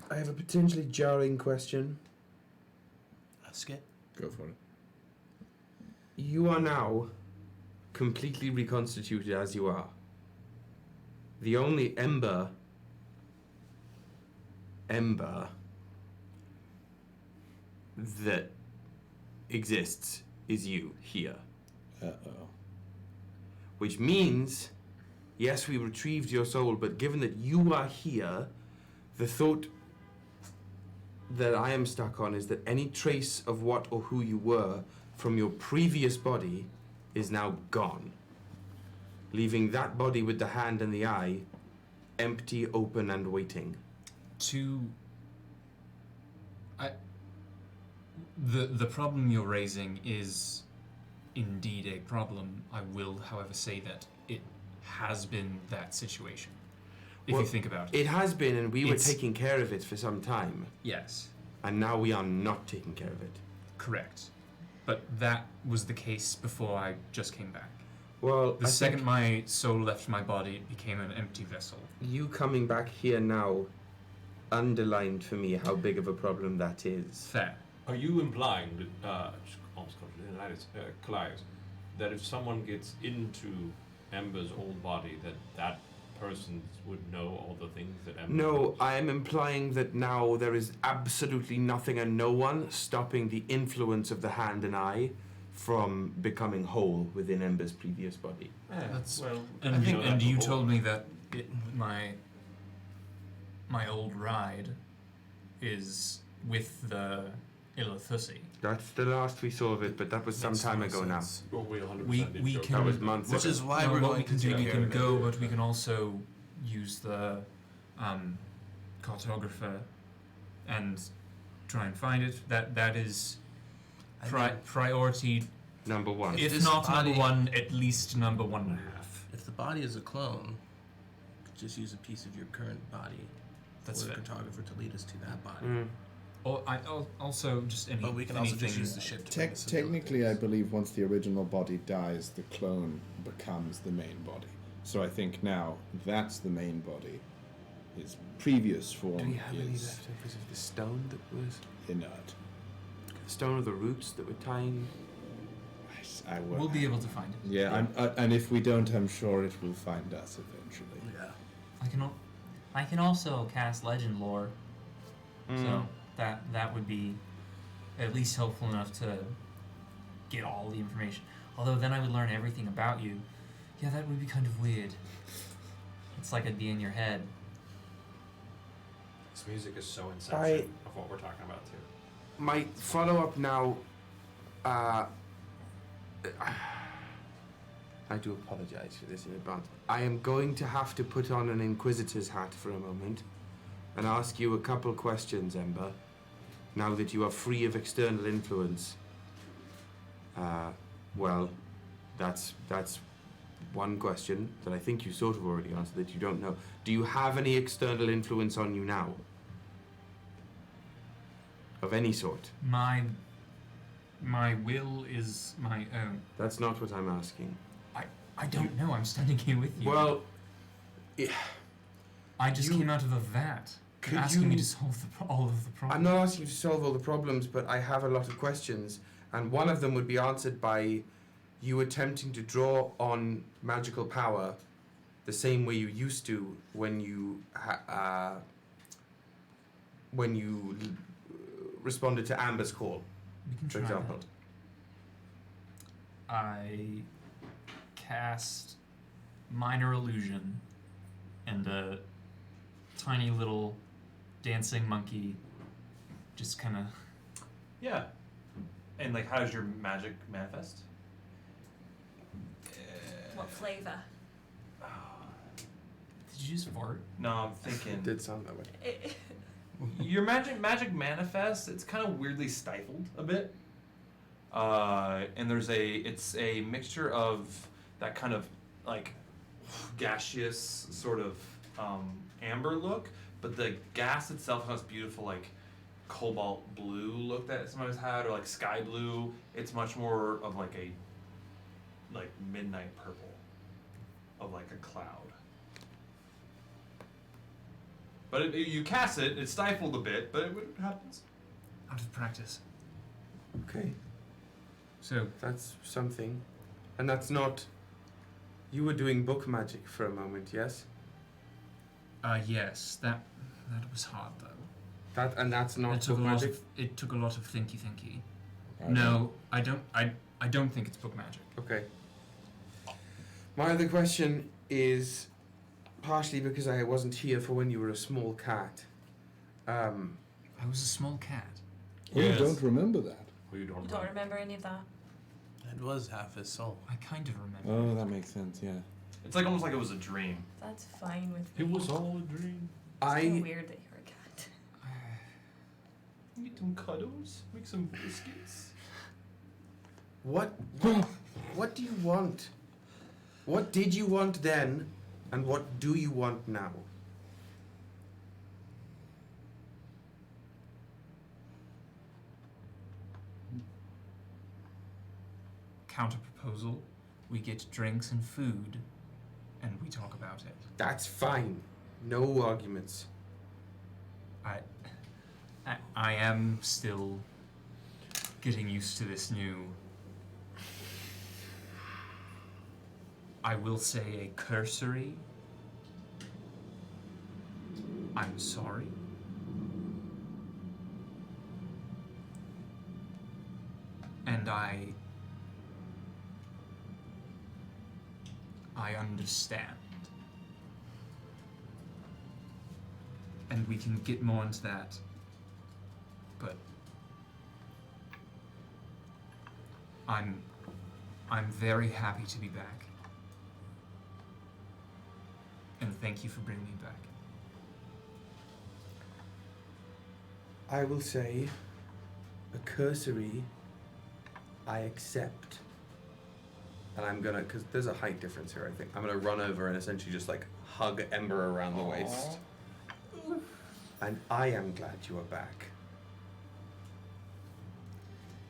I have a potentially jarring question. Ask it. Go for it. You are now completely reconstituted as you are. The only Ember that exists is you here. Uh-oh. Which means, yes, we retrieved your soul, but given that you are here, the thought that I am stuck on is that any trace of what or who you were from your previous body is now gone, leaving that body with the hand and the eye empty, open, and waiting. The problem you're raising is indeed a problem. I will, however, say that it has been that situation. If you think about it. It has been, and we were taking care of it for some time. Yes. And now we are not taking care of it. Correct. But that was the case before I just came back. Well, the second my soul left my body, it became an empty vessel. You coming back here now underlined for me how big of a problem that is. Fair. Are you implying that, Kallias, that if someone gets into Ember's old body, that person would know all the things that Ember No, knows? I am implying that now there is absolutely nothing and no one stopping the influence of the hand and eye from becoming whole within Ember's previous body. And you told me that my old ride is with the Ilithusi. That's the last we saw of it, but that was some time ago now. Well, we 100% We did can. That was months Which ago. is why we're going to take We care can of it. go, but we can also use the cartographer and try and find it. That is priority number one. If not number one, at least number 1.5. If the body is a clone, just use a piece of your current body That's for the fair. cartographer to lead us to that body. Or also just any. But we can also just anything- use the ship to bring us to the Technically, I believe once the original body dies, the clone becomes the main body. So I think now that's the main body. His previous form Do we have any is leftovers of the stone that was inert. the stone of the roots that were tying? I will. We'll be able to find it. Yeah, and if we don't, I'm sure it will find us eventually. Yeah. I can also cast legend lore, so that would be at least helpful enough to get all the information. Although then I would learn everything about you. Yeah, that would be kind of weird. It's like I'd be in your head. This music is so inception of what we're talking about too. My follow-up now, I do apologize for this in advance. I am going to have to put on an Inquisitor's hat for a moment and ask you a couple questions, Ember, now that you are free of external influence. Well, that's one question that I think you sort of already answered that you don't know. Do you have any external influence on you now? Of any sort? My will is my own. That's not what I'm asking. I don't know. I'm standing here with you. Well, I just came out of a vat. You're asking me to solve all of the problems. I'm not asking you to solve all the problems, but I have a lot of questions, and one of them would be answered by you attempting to draw on magical power the same way you used to when you responded to Amber's call, We can for try example. that. I cast minor illusion, and a tiny little dancing monkey just kind of. Yeah. And like, how does your magic manifest? What flavor? Did you just fart? No, I'm thinking. It did sound that way. Your magic manifest. It's kind of weirdly stifled a bit. And it's a mixture of that kind of like gaseous sort of amber look, but the gas itself has beautiful like cobalt blue look that somebody's had, or like sky blue. It's much more of like a midnight purple of like a cloud. But you cast it, it's stifled a bit, but it happens. Out of practice. Okay. So that's something, and that's not. You were doing book magic for a moment, yes? Yes. That was hard though. That's not It took book a lot magic. it took a lot of thinky. Okay. No, I don't think it's book magic. Okay. My other question is partially because I wasn't here for when you were a small cat. I was a small cat. Oh, you don't remember that? Well, you You don't remember any of that? It was half his soul. I kind of remember. Oh, that makes sense. Yeah. It's like almost like it was a dream. That's fine with me. It was all a dream. It's so weird that you're a cat. Get some cuddles, make some biscuits. What do you want? What did you want then, and what do you want now? Counter proposal. We get drinks and food, and we talk about it. That's fine. No arguments. I am still getting used to this new, I will say, a cursory I'm sorry. And I understand. And we can get more into that. But I'm very happy to be back. And thank you for bringing me back. I will say a cursory I accept. And I'm gonna, because there's a height difference here, I think. I'm gonna run over and essentially just like hug Ember around the waist. And I am glad you are back.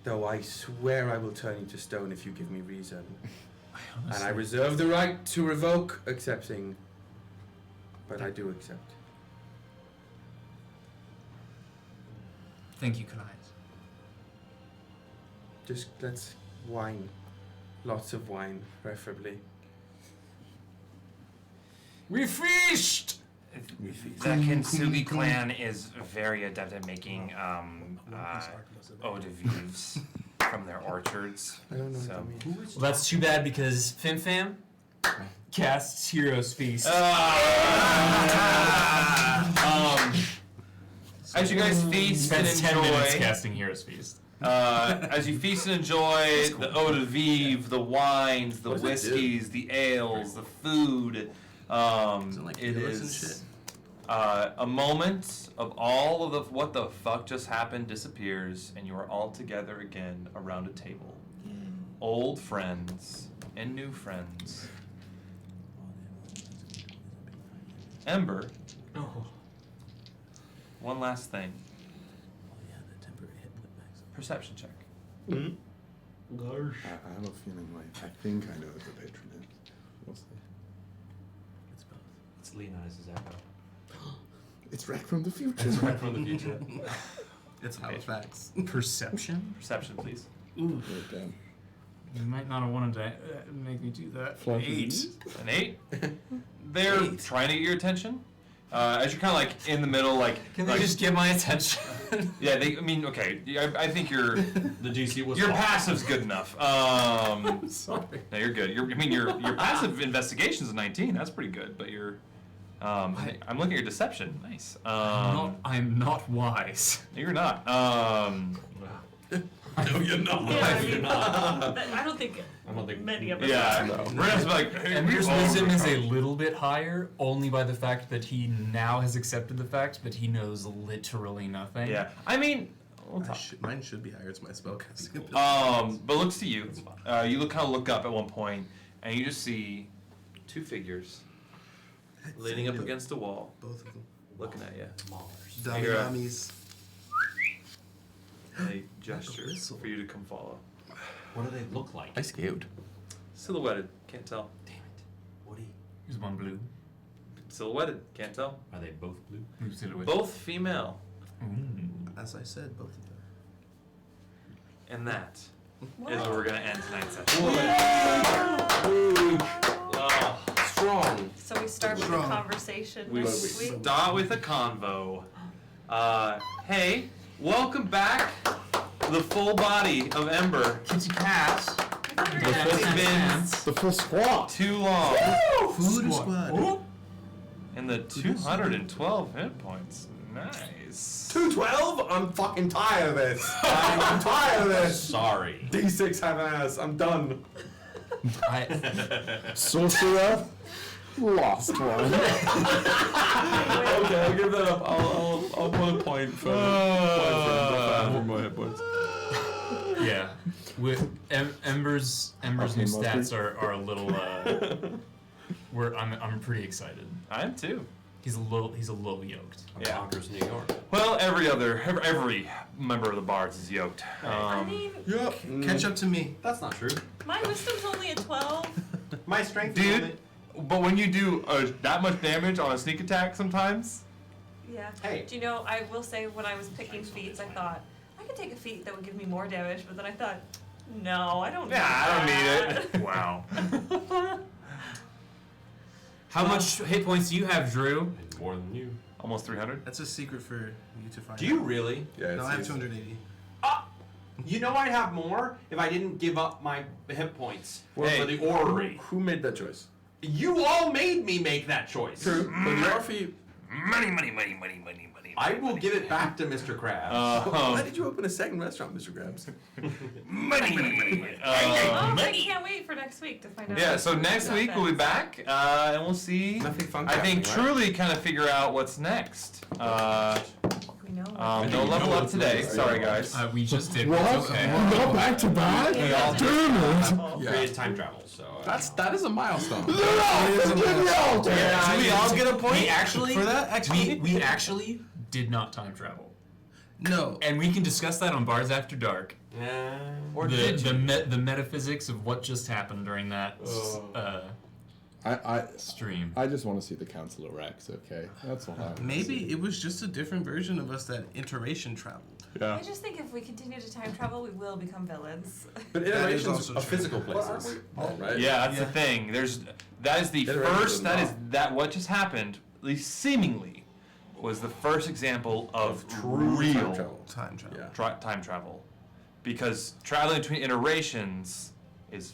Though I swear I will turn you to stone if you give me reason. And I reserve the right to revoke accepting. But I do accept. Thank you, Kallias. Just let's wine. Lots of wine, preferably. We feast! The Kintsugi clan is very adept at making eau de vivres from their orchards. I don't know so. what that means. Well, that's too bad because FimFam casts Heroes Feast. As you guys feast and Spends 10 enjoy, minutes casting Heroes Feast. as you feast and enjoy the eau de vivre, the wines, the whiskeys, the ales, the food, it is a moment of all of the what the fuck just happened disappears, and you are all together again around a table. Old friends and new friends. Ember. Oh. One last thing. Perception check. I have a feeling I think I know what the patron is. We'll see. It's both. It's Leonidas' echo. It's Rek from the future. It's Rek from the future. It's Halifax. Perception? Perception, please. Ooh. You might not have wanted to make me do that. 8. An 8? They're trying to get your attention. As you're kind of like in the middle, like... Can they just get my attention? Yeah, I think the DC was your off. passive's good enough. Sorry. No, you're good. Your passive investigation is a 19. That's pretty good, but you're... I'm looking at your deception. Nice. I'm not wise. No, you're not. No, you're not. Yeah, I don't think many of us are. We're just like, hey, Ember's wisdom is a little bit higher, only by the fact that he now has accepted the fact, but he knows literally nothing. Yeah, I mean, mine should be higher. It's my spellcasting ability. But looks to you. You look up at one point, and you just see 2 figures leaning up against a wall, both of them looking at you. Dummies. They gesture for you to come follow. What do they look like? I scared. Silhouetted, can't tell. Damn it. Woody. Is one blue? Silhouetted, can't tell. Are they both blue? Blue silhouette. Both female. As I said, both of them. And that is where we're gonna end tonight's session. Strong. So we start with a conversation. We next week. start with a convo. Hey, welcome back. The full body of Ember. Kitty cat. It's been the full squad. Too long. Food squad. And the 212 hit points. Nice. 212? I'm fucking tired of this. I'm tired of this. Sorry. D6 have an ass. I'm done. Sorcerer, lost one. Okay, I'll give that up. I'll put a point for my hit points. Yeah, with Ember's new stats are a little. I'm pretty excited. I am too. He's a little yoked. Yeah. Bards of New York. Well, every member of the Bards is yoked. I mean, Catch up to me. That's not true. my wisdom's only a 12. My strength is Dude, only... but when you do that much damage on a sneak attack sometimes... Yeah. Hey. Do you know, I will say when I was picking feats, I thought, I could take a feat that would give me more damage, but then I thought, no, I don't need I don't need it. Wow. How much hit points do you have, Drew? More than you. Almost 300. That's a secret for you to find Do you out. really? Yeah, No, I have 280. You know I'd have more if I didn't give up my hit points for the Who, orrery. who made that choice? You all made me make that choice. True, but the RFE... Money. I will give it back to Mr. Krabs. Why did you open a second restaurant, Mr. Krabs? Money. Oh, I can't wait for next week to find out. Yeah, so next week we'll be back, and we'll see. Nothing fun. I think truly kind of figure out what's next. We know. No level up today. Sorry, guys. We just did. What? Okay. Not back to back? Damn it! Created time travel, so... That is a milestone. Should we all get a point We actually for that? Actually, we actually did not time travel. No. And we can discuss that on Bards After Dark. Or the metaphysics of what just happened during that stream. I just want to see the Council of Rex, okay? That's all I want to Maybe see. it was just a different version of us that iteration traveled. Yeah. I just think if we continue to time travel, we will become villains. But That is iterations also of true. physical places. Right? Yeah, that's the thing. That is the first. That what just happened. At least seemingly, was the first example of real time travel. Yeah. time travel, because traveling between iterations is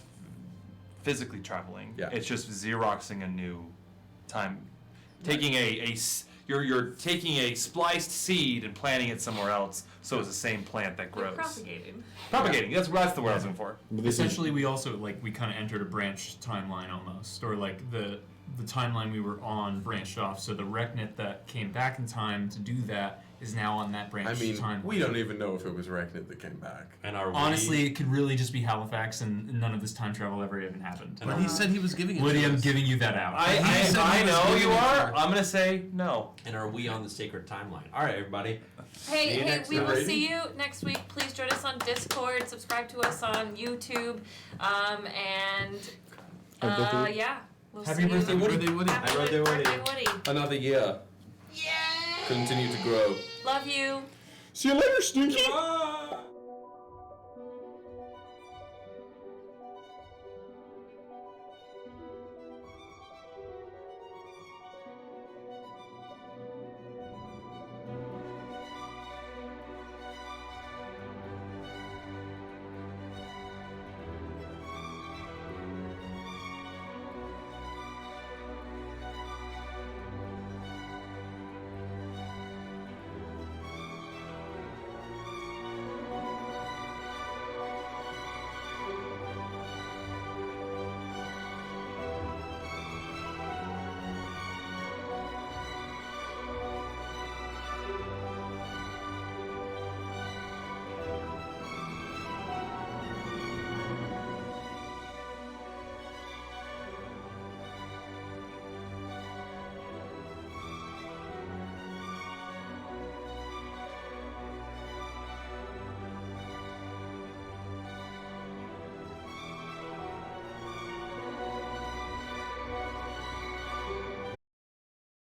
physically traveling. Yeah. It's just xeroxing a new time, taking you're taking a spliced seed and planting it somewhere else, so it's the same plant that grows. Propagating. Propagating. That's the word I was looking for. Essentially, we also we kind of entered a branched timeline almost, or like the timeline we were on branched off. So the Rek'Niht that came back in time to do that is now on that branched timeline. We don't even know if it was Rek'Niht that came back. And honestly, it could really just be Halifax, and none of this time travel ever even happened. But he said he was giving it Woody, to I'm us. giving you that out. I know you are. I'm gonna say no. And are we on the sacred timeline? All right, everybody. Hey, we will see you next week. Please join us on Discord, subscribe to us on YouTube, and yeah. We'll Happy see birthday, you. Woody. Happy birthday, Woody. Woody. Another year. Yay! Continue to grow. Love you. See you later, Stinky! Bye.